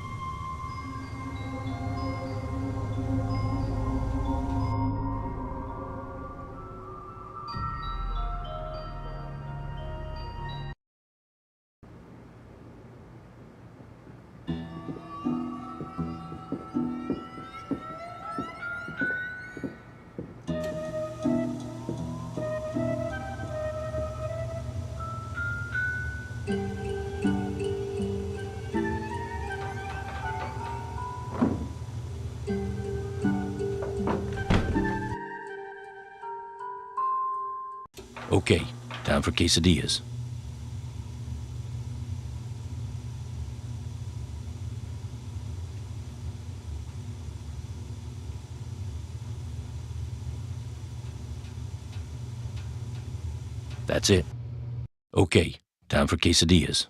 Okay, time for quesadillas. That's it. Okay, time for quesadillas.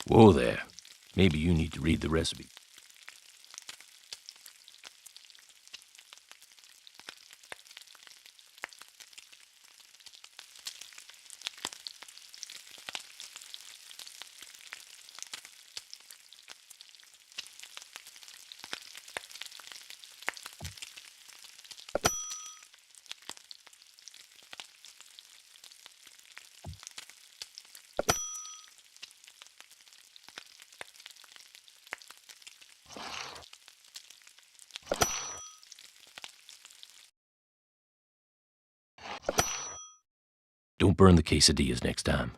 Whoa there. Maybe you need to read the recipe. Don't burn the quesadillas next time.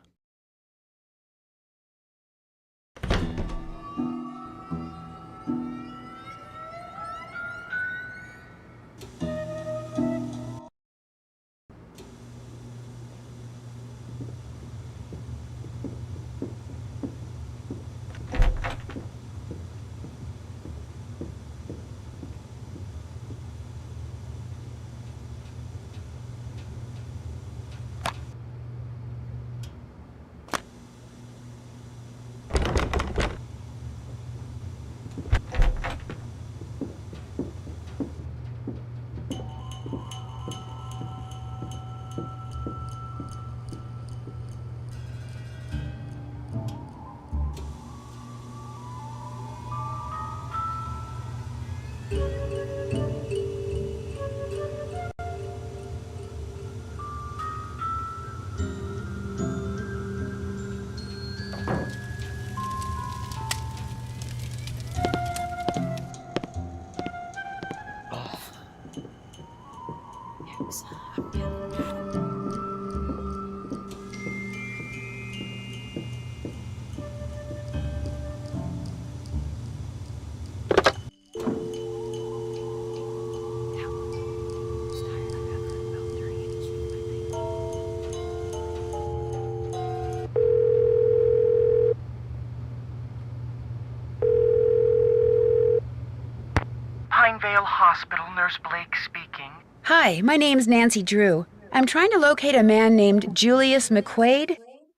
Pinevale Hospital, Nurse Blake speaking. Hi, my name's Nancy Drew. I'm trying to locate a man named Julius McQuaid.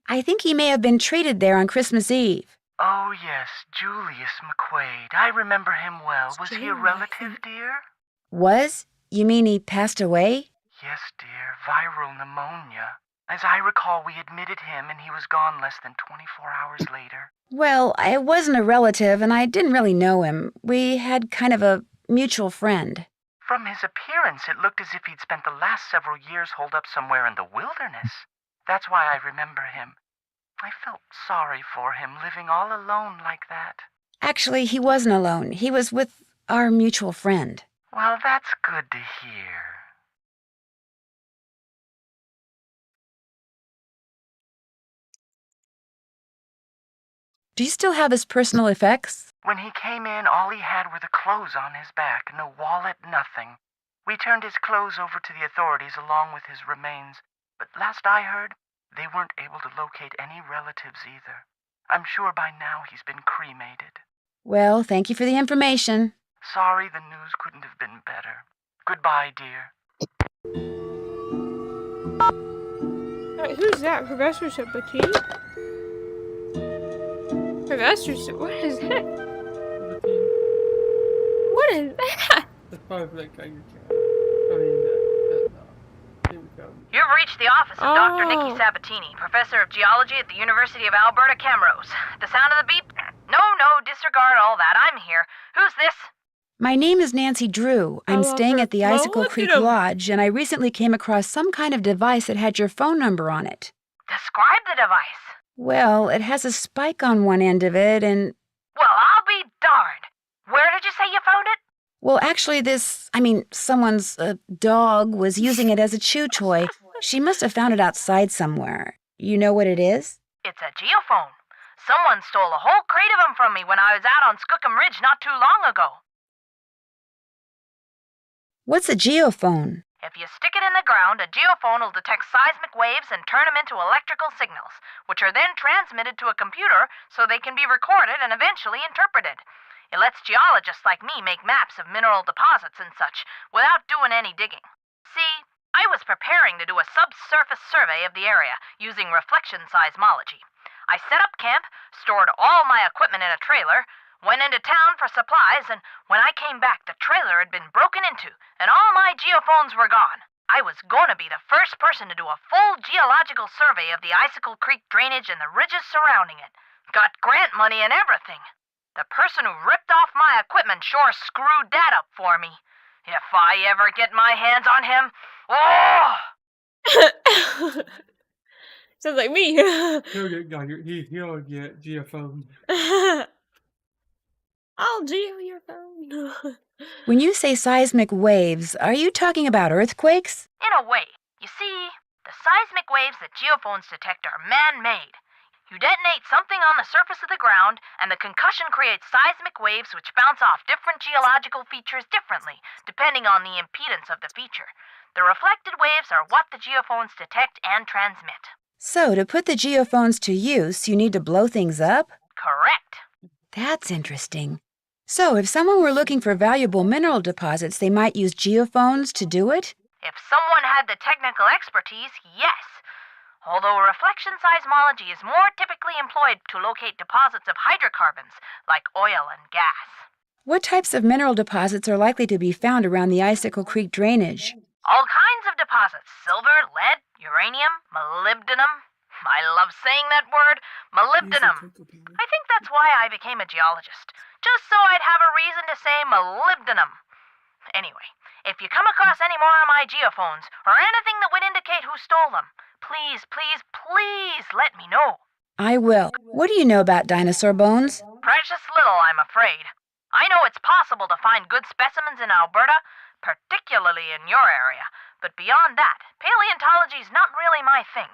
I think he may have been treated there on Christmas Eve. Oh, yes, Julius McQuaid. I remember him well. Was he a relative, dear? Was? You mean he passed away? Yes, dear. Viral pneumonia. As I recall, we admitted him and he was gone less than 24 hours later. Well, I wasn't a relative and I didn't really know him. We had kind of a mutual friend. From his appearance, it looked as if he'd spent the last several years holed up somewhere in the wilderness. That's why I remember him. I felt sorry for him, living all alone like that. Actually, he wasn't alone. He was with our mutual friend. Well, that's good to hear. Do you still have his personal effects? When he came in, all he had were the clothes on his back, no wallet, nothing. We turned his clothes over to the authorities along with his remains, but last I heard, they weren't able to locate any relatives either. I'm sure by now he's been cremated. Well, thank you for the information. Sorry the news couldn't have been better. Goodbye, dear. Who's that? Professor Sabatini? Professor what is that? What is that? That's probably that guy you can. I mean, here we go. You've reached the office of Dr. Nikki Sabatini, professor of geology at the University of Alberta, Camrose. The sound of the beep? No, disregard all that. I'm here. Who's this? My name is Nancy Drew. I'm staying at the Icicle Creek Lodge, and I recently came across some kind of device that had your phone number on it. Describe the device. Well, it has a spike on one end of it, and... Well, I'll be darned. Where did you say you found it? Well, actually, someone's dog was using it as a chew toy. She must have found it outside somewhere. You know what it is? It's a geophone. Someone stole a whole crate of them from me when I was out on Skookum Ridge not too long ago. What's a geophone? If you stick it in the ground, a geophone will detect seismic waves and turn them into electrical signals, which are then transmitted to a computer so they can be recorded and eventually interpreted. It lets geologists like me make maps of mineral deposits and such without doing any digging. See, I was preparing to do a subsurface survey of the area using reflection seismology. I set up camp, stored all my equipment in a trailer, went into town for supplies, and when I came back, the trailer had been broken into, and all my geophones were gone. I was gonna be the first person to do a full geological survey of the Icicle Creek drainage and the ridges surrounding it. Got grant money and everything. The person who ripped off my equipment sure screwed that up for me. If I ever get my hands on him, oh! Sounds like me. He'll get geophone. I'll geo your phone. When you say seismic waves, are you talking about earthquakes? In a way. You see, the seismic waves that geophones detect are man-made. You detonate something on the surface of the ground, and the concussion creates seismic waves which bounce off different geological features differently, depending on the impedance of the feature. The reflected waves are what the geophones detect and transmit. So, to put the geophones to use, you need to blow things up? Correct. That's interesting. So, if someone were looking for valuable mineral deposits, they might use geophones to do it? If someone had the technical expertise, yes. Although reflection seismology is more typically employed to locate deposits of hydrocarbons, like oil and gas. What types of mineral deposits are likely to be found around the Icicle Creek drainage? All kinds of deposits: silver, lead, uranium, molybdenum. I love saying that word, Use the molybdenum. cocoa powder. I think that's why I became a geologist. Just so I'd have a reason to say molybdenum. Anyway, if you come across any more of my geophones, or anything that would indicate who stole them, please, please, please let me know. I will. What do you know about dinosaur bones? Precious little, I'm afraid. I know it's possible to find good specimens in Alberta, particularly in your area, but beyond that, paleontology's not really my thing.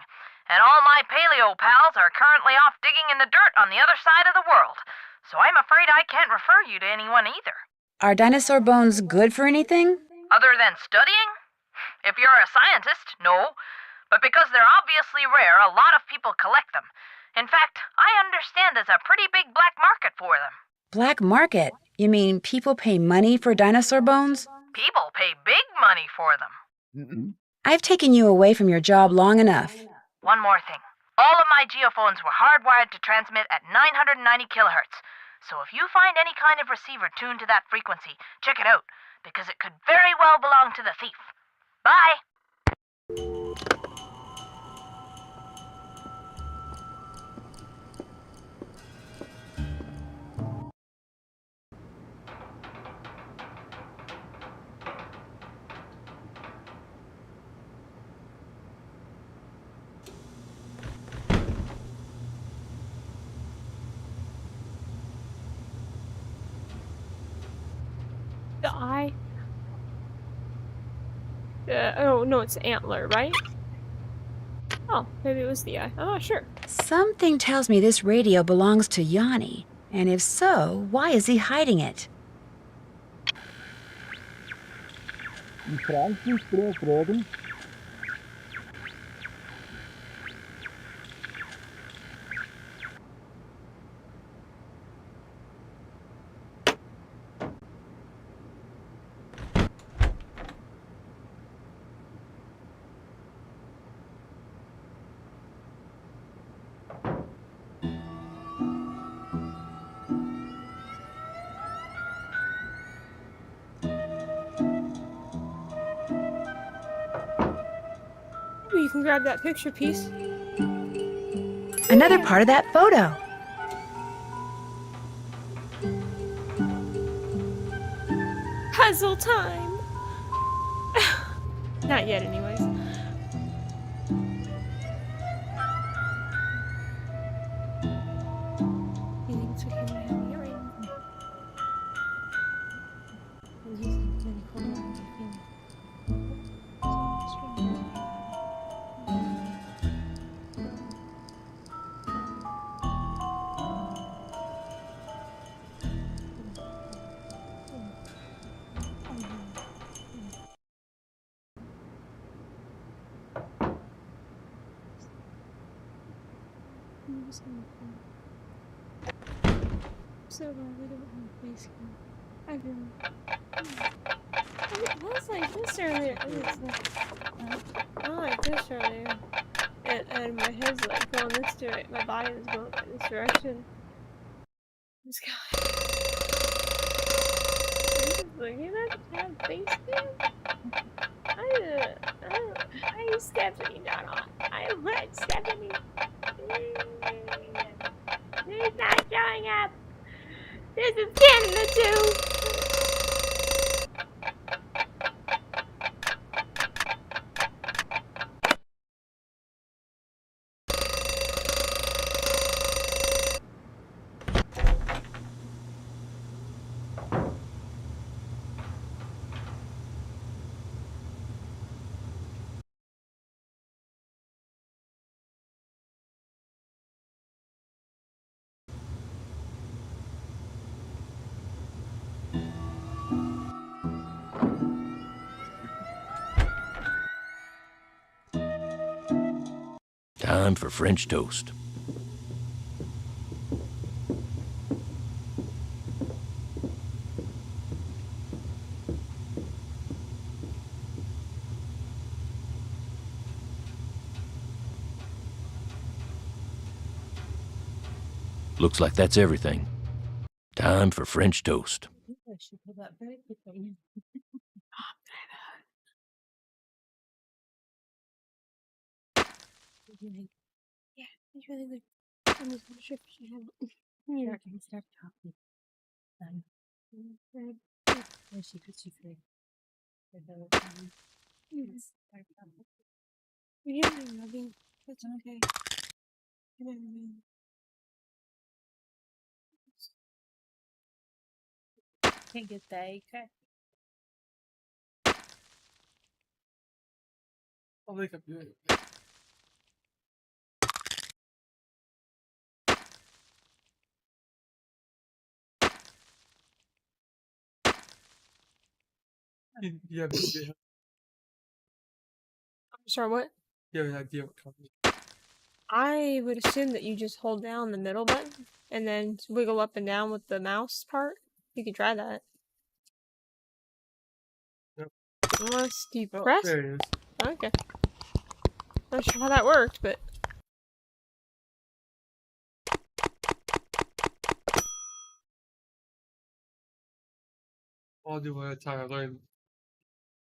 And all my paleo pals are currently off digging in the dirt on the other side of the world, so I'm afraid I can't refer you to anyone either. Are dinosaur bones good for anything? Other than studying? If you're a scientist, no. But because they're obviously rare, a lot of people collect them. In fact, I understand there's a pretty big black market for them. Black market? You mean people pay money for dinosaur bones? People pay big money for them. I've taken you away from your job long enough. One more thing. All of my geophones were hardwired to transmit at 990 kilohertz. So if you find any kind of receiver tuned to that frequency, check it out, because it could very well belong to the thief. Bye! The eye. Oh no, it's antler, right? Oh, maybe it was the eye. I'm not sure. Something tells me this radio belongs to Yanni. And if so, why is he hiding it? Maybe you can grab that picture piece. Another part of that photo. Puzzle time! Not yet, anyways. You think it's okay when I have an earring? So glad we don't have face cam. I really. It was like this earlier. It's like, not like this earlier. And my head's like going this direction. My body is going this direction. This guy. I'm just looking at that face cam. I Stephanie not on. I let Stephanie. He's not showing up. This is Canada too. Time for French toast. Looks like that's everything. Time for French toast. I should pull that very quickly. Yeah. It's really good. I'm just not sure if she had it. Yeah. Can start talking. She could see free. Start talking. We hear my rubbing. That's okay. Come on, man. Can't get that. Okay. I'll make up doing it. You have an idea? I'm sorry, what? You have an idea what company? I would assume that you just hold down the middle button and then wiggle up and down with the mouse part. You could try that. Yep. Unless you Oh, press. there it is. Okay. Not sure how that worked, but I'll do one at a time. I learned.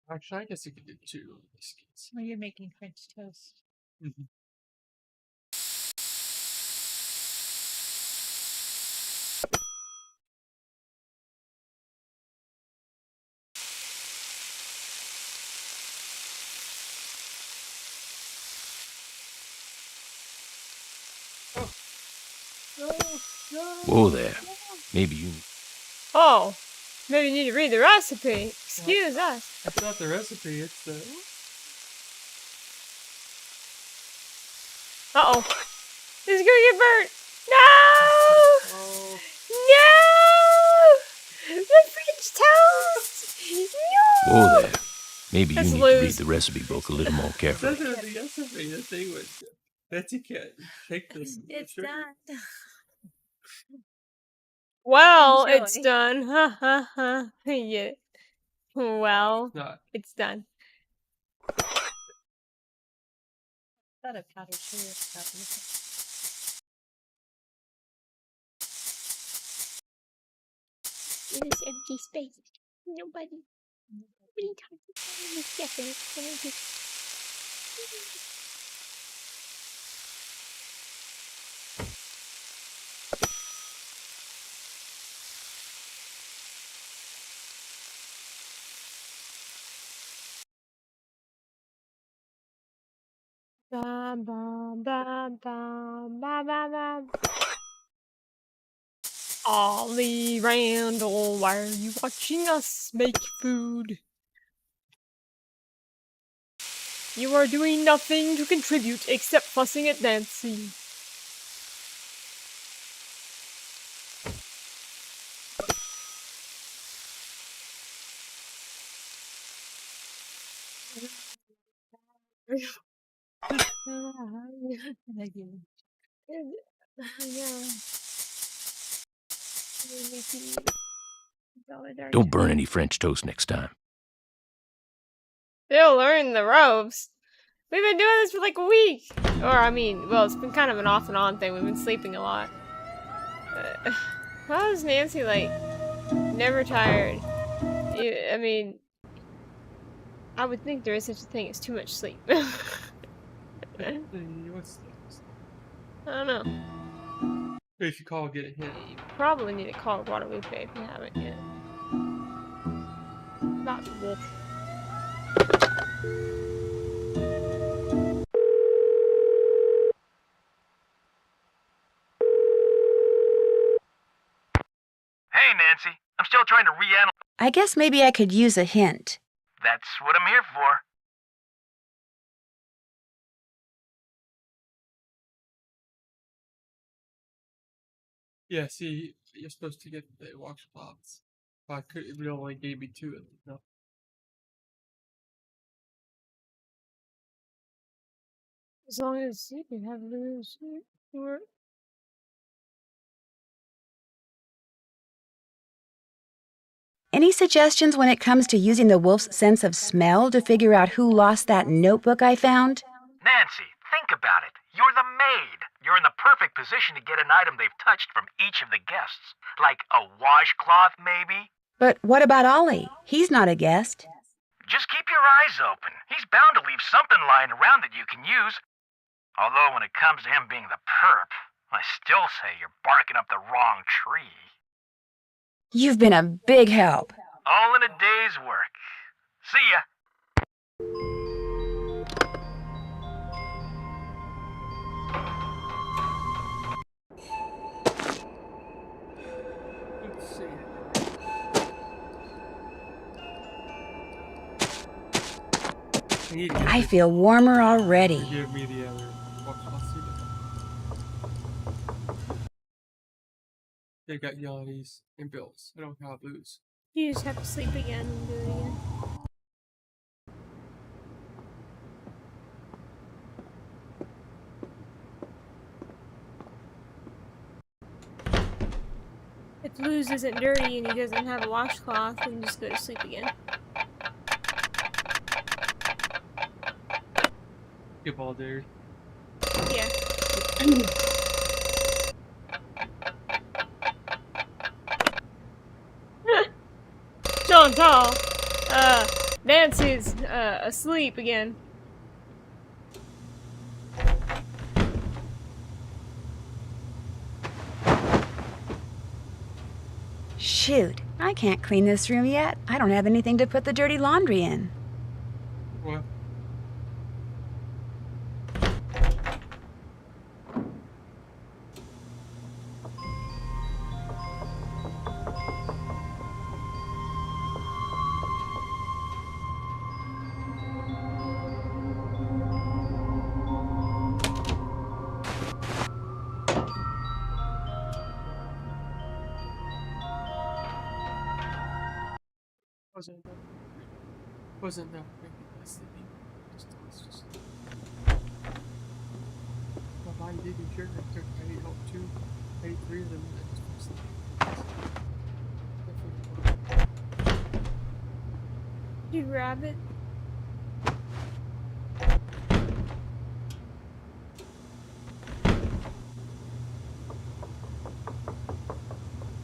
Actually, I guess you could do two in this case. Well, you're making French toast. Mm-hmm. Whoa there. Maybe you. oh, maybe you need to read the recipe. Excuse us. It's not the recipe, it's the. Uh-oh. This is gonna get burnt. No! Oh. No! The French toast! No! Whoa there. Maybe you Let's need to read lose. the recipe book a little more carefully. That's not the recipe. The thing was, Betsy can't take this. It's sugar. done. Well, Enjoy. it's done. Ha ha ha. Yeah. Well, Not. it's done. Thought a powdered sugar stuff. In this empty space, nobody talks about this definite. Bam, bam, bam, bam, bam, bam, bam. Ollie Randall, why are you watching us make food? You are doing nothing to contribute except fussing at Nancy. Don't burn any French toast next time. They'll learn the ropes. We've been doing this for like a week. Or, I mean, well, it's been kind of an off and on thing. We've been sleeping a lot. How is Nancy, like, never tired? I mean, I would think there is such a thing as too much sleep. I What's this? don't know. If you call, get a hit. You probably need to call Guadalupe if you haven't yet. Not the wolf. Hey, Nancy. I'm still trying to reanalyze. I guess maybe I could use a hint. That's what I'm here for. Yeah, see, you're supposed to get the watch pops. I could. It only gave me two of them. No. As long as you can have those. Any suggestions when it comes to using the wolf's sense of smell to figure out who lost that notebook I found? Nancy, think about it. You're the maid. You're in the perfect position to get an item they've touched from each of the guests. Like a washcloth, maybe? But what about Ollie? He's not a guest. Just keep your eyes open. He's bound to leave something lying around that you can use. Although when it comes to him being the perp, I still say you're barking up the wrong tree. You've been a big help. All in a day's work. See ya. Let's see. I feel warmer already. Give me the other. I'll see them. They got Yannis and Bills. I don't have blues. You just have to sleep again and do it again. If Lou's isn't dirty and he doesn't have a washcloth, then just go to sleep again. Skip all day. Yeah. Chantal! Nancy's, asleep again. Shoot, I can't clean this room yet. I don't have anything to put the dirty laundry in. What? Wasn't that sleeping? Just my body did sure I ate all two, I ate three of them and then just sleeping. You grab it.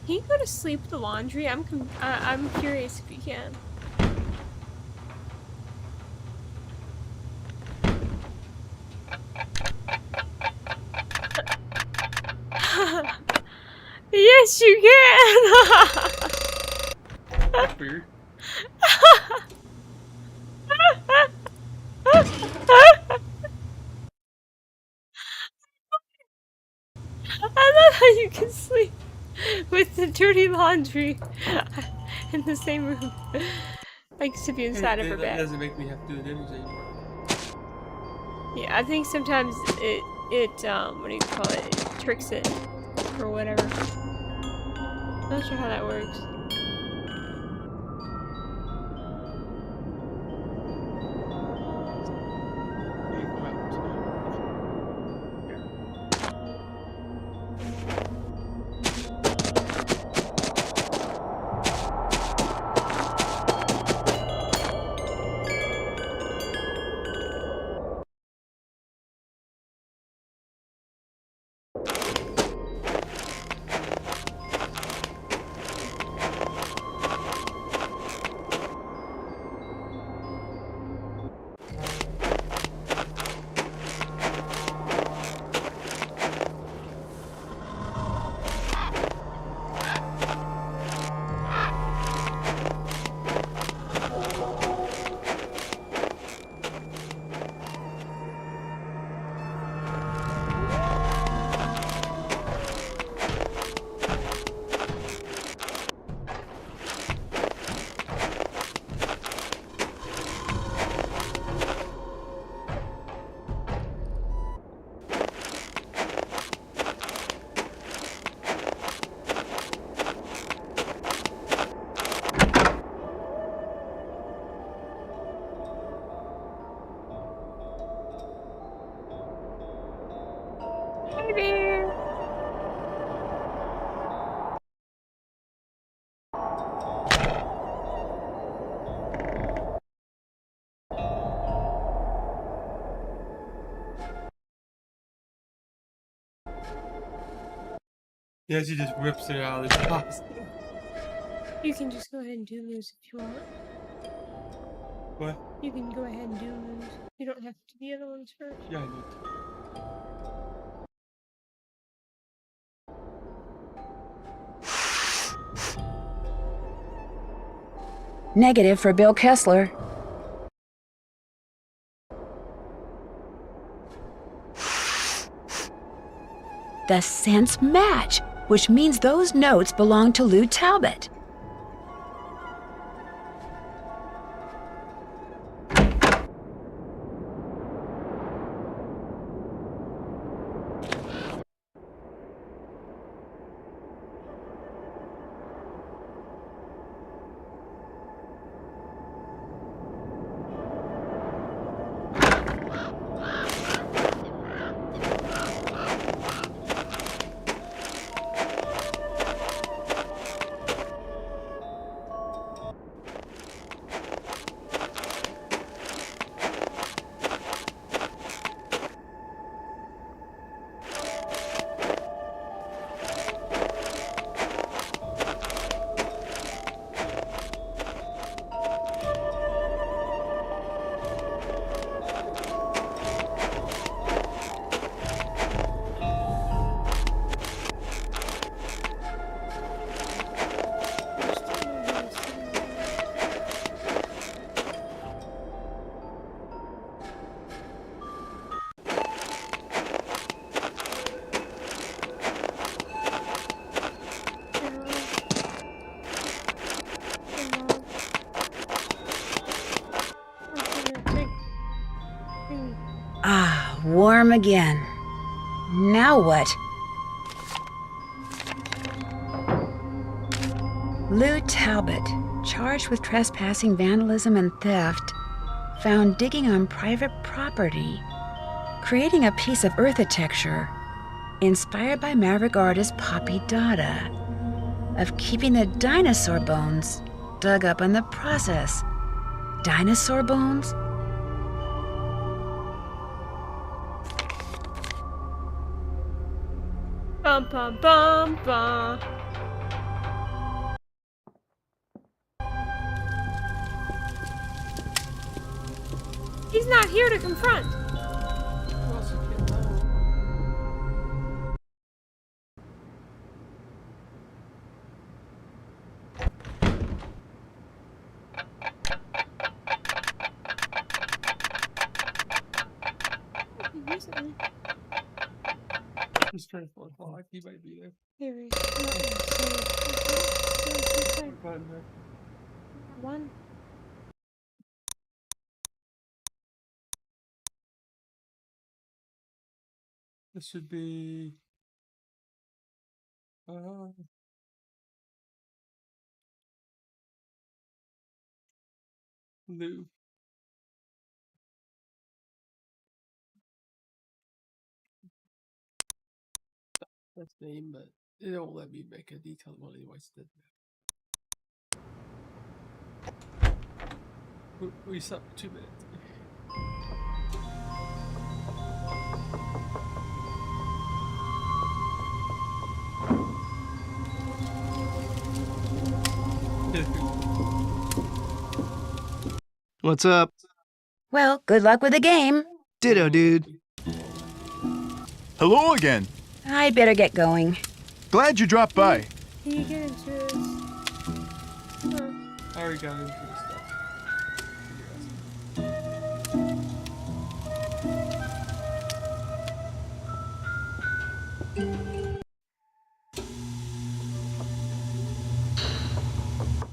Can you go to sleep with the laundry? I'm curious if you can. Yes, you can. That's weird. I love how you can sleep with the dirty laundry in the same room. I used to be inside of her That bed. doesn't make me have to do the dishes anymore. Yeah, I think sometimes it what do you call it? It tricks it or whatever. Not sure how that works. Yeah, she just rips it out of his box. You can just go ahead and do Lose if you want. What? You can go ahead and do Lose. You don't have to do the other ones first. Yeah, I need to. Negative for Bill Kessler. The scents match, which means those notes belong to Lou Talbot. Ah, warm again. Now what? Lou Talbot, charged with trespassing, vandalism, and theft, found digging on private property, creating a piece of architecture inspired by maverick artist Poppy Dada, of keeping the dinosaur bones dug up in the process. Dinosaur bones? Bum bum bum bum. He's not here to confront. Who else you can know? Just trying to pull a clock. He might be there. There he is. What button there? One. This should be. Lou. That's the name, but it don't let me make a detailed one anyway. So we stopped for 2 minutes. What's up? Well, good luck with the game. Ditto, dude. Hello again. I'd better get going. Glad you dropped by. He get into his. I already got into the stuff.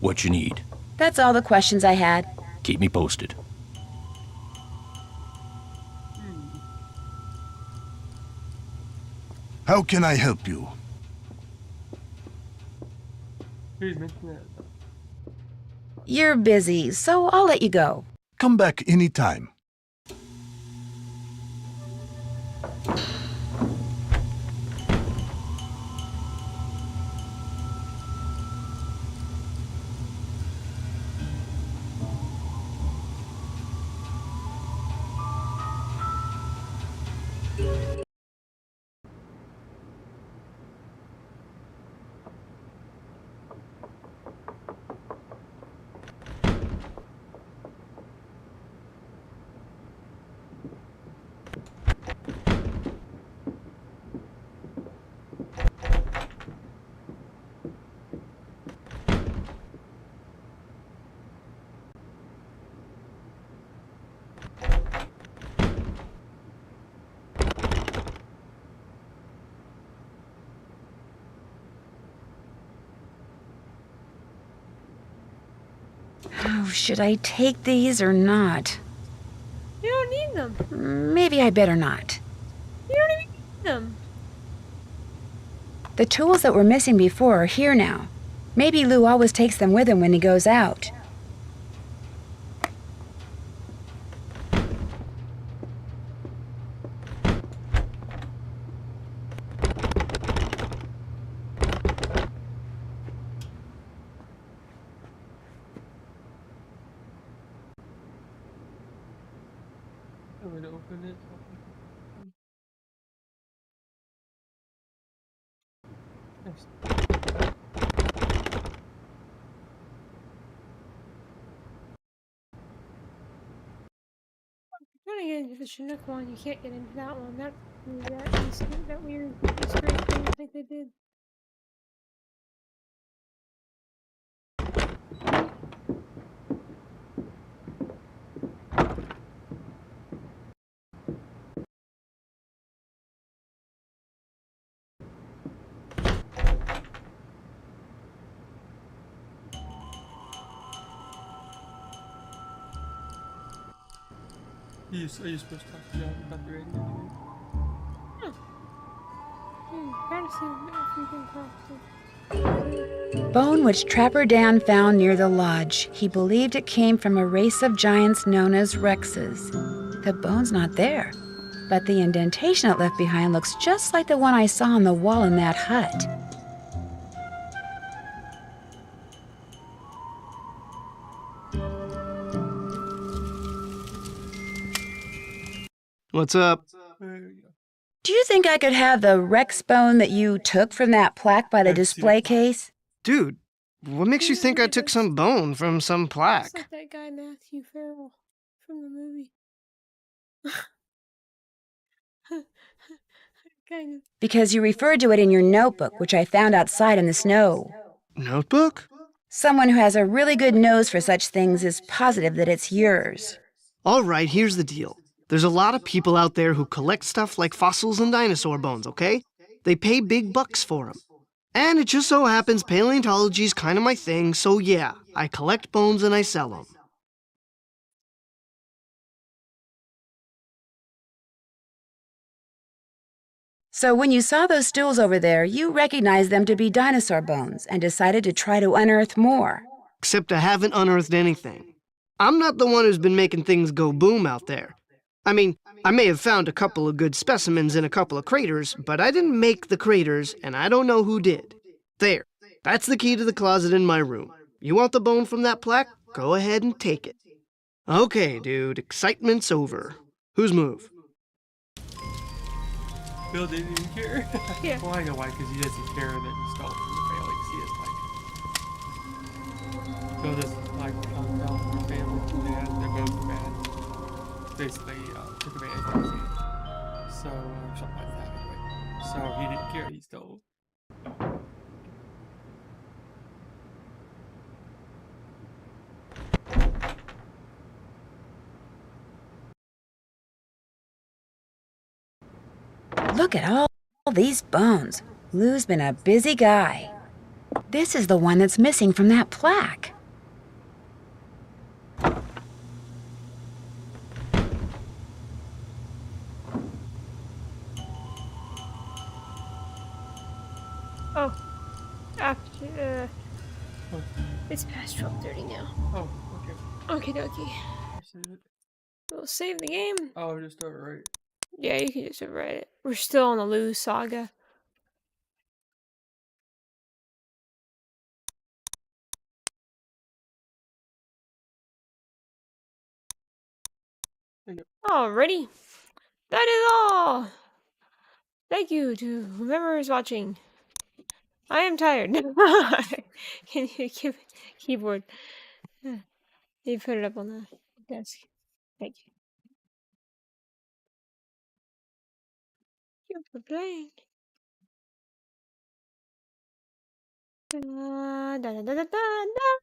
What you need? That's all the questions I had. Keep me posted. How can I help you? Who's making that? You're busy, so I'll let you go. Come back anytime. Oh, should I take these or not? You don't need them. Maybe I better not. You don't even need them. The tools that were missing before are here now. Maybe Lou always takes them with him when he goes out. I'm gonna open it. Yes. Trying to get into the Chinook one, you can't get into that one. That weird Easter egg thing I think they did. Are you supposed to talk to John about the radio? Trying to see if we can talk to. Bone which Trapper Dan found near the lodge. He believed it came from a race of giants known as Rexes. The bone's not there, but the indentation it left behind looks just like the one I saw on the wall in that hut. What's up? There you go. Do you think I could have the Rex bone that you took from that plaque by the Let's see display the plaque. case? Dude, what makes you think I took some bone from some It's plaque? like that guy Matthew Farrell from the movie. Kind of. Because you referred to it in your notebook, which I found outside in the snow. Notebook? Someone who has a really good nose for such things is positive that it's yours. All right, here's the deal. There's a lot of people out there who collect stuff like fossils and dinosaur bones, okay? They pay big bucks for them. And it just so happens paleontology's kind of my thing, so yeah, I collect bones and I sell them. So when you saw those stools over there, you recognized them to be dinosaur bones and decided to try to unearth more. Except I haven't unearthed anything. I'm not the one who's been making things go boom out there. I mean, I may have found a couple of good specimens in a couple of craters, but I didn't make the craters, and I don't know who did. There. That's the key to the closet in my room. You want the bone from that plaque? Go ahead and take it. Okay, dude, excitement's over. Whose move? Bill didn't even care. Yeah. Well, I know why, because he doesn't care that he stole from the family. He is like, Bill doesn't like come down from the family. Yeah, they're both bad. Basically, took advantage of him. So, something like that anyway. So he didn't care. He stole. Look at all these bones. Lou's been a busy guy. This is the one that's missing from that plaque. Oh, after it's past 12:30 now. Oh, okay. Okie dokie. I see it. We'll save the game. Oh, just over right. Yeah, you can just overwrite it. We're still on the Lou saga. Alrighty. That is all. Thank you to whoever is watching. I am tired. Can you give keyboard? You put it up on the desk. Thank you. Thank you for playing. Da, da, da, da, da, da.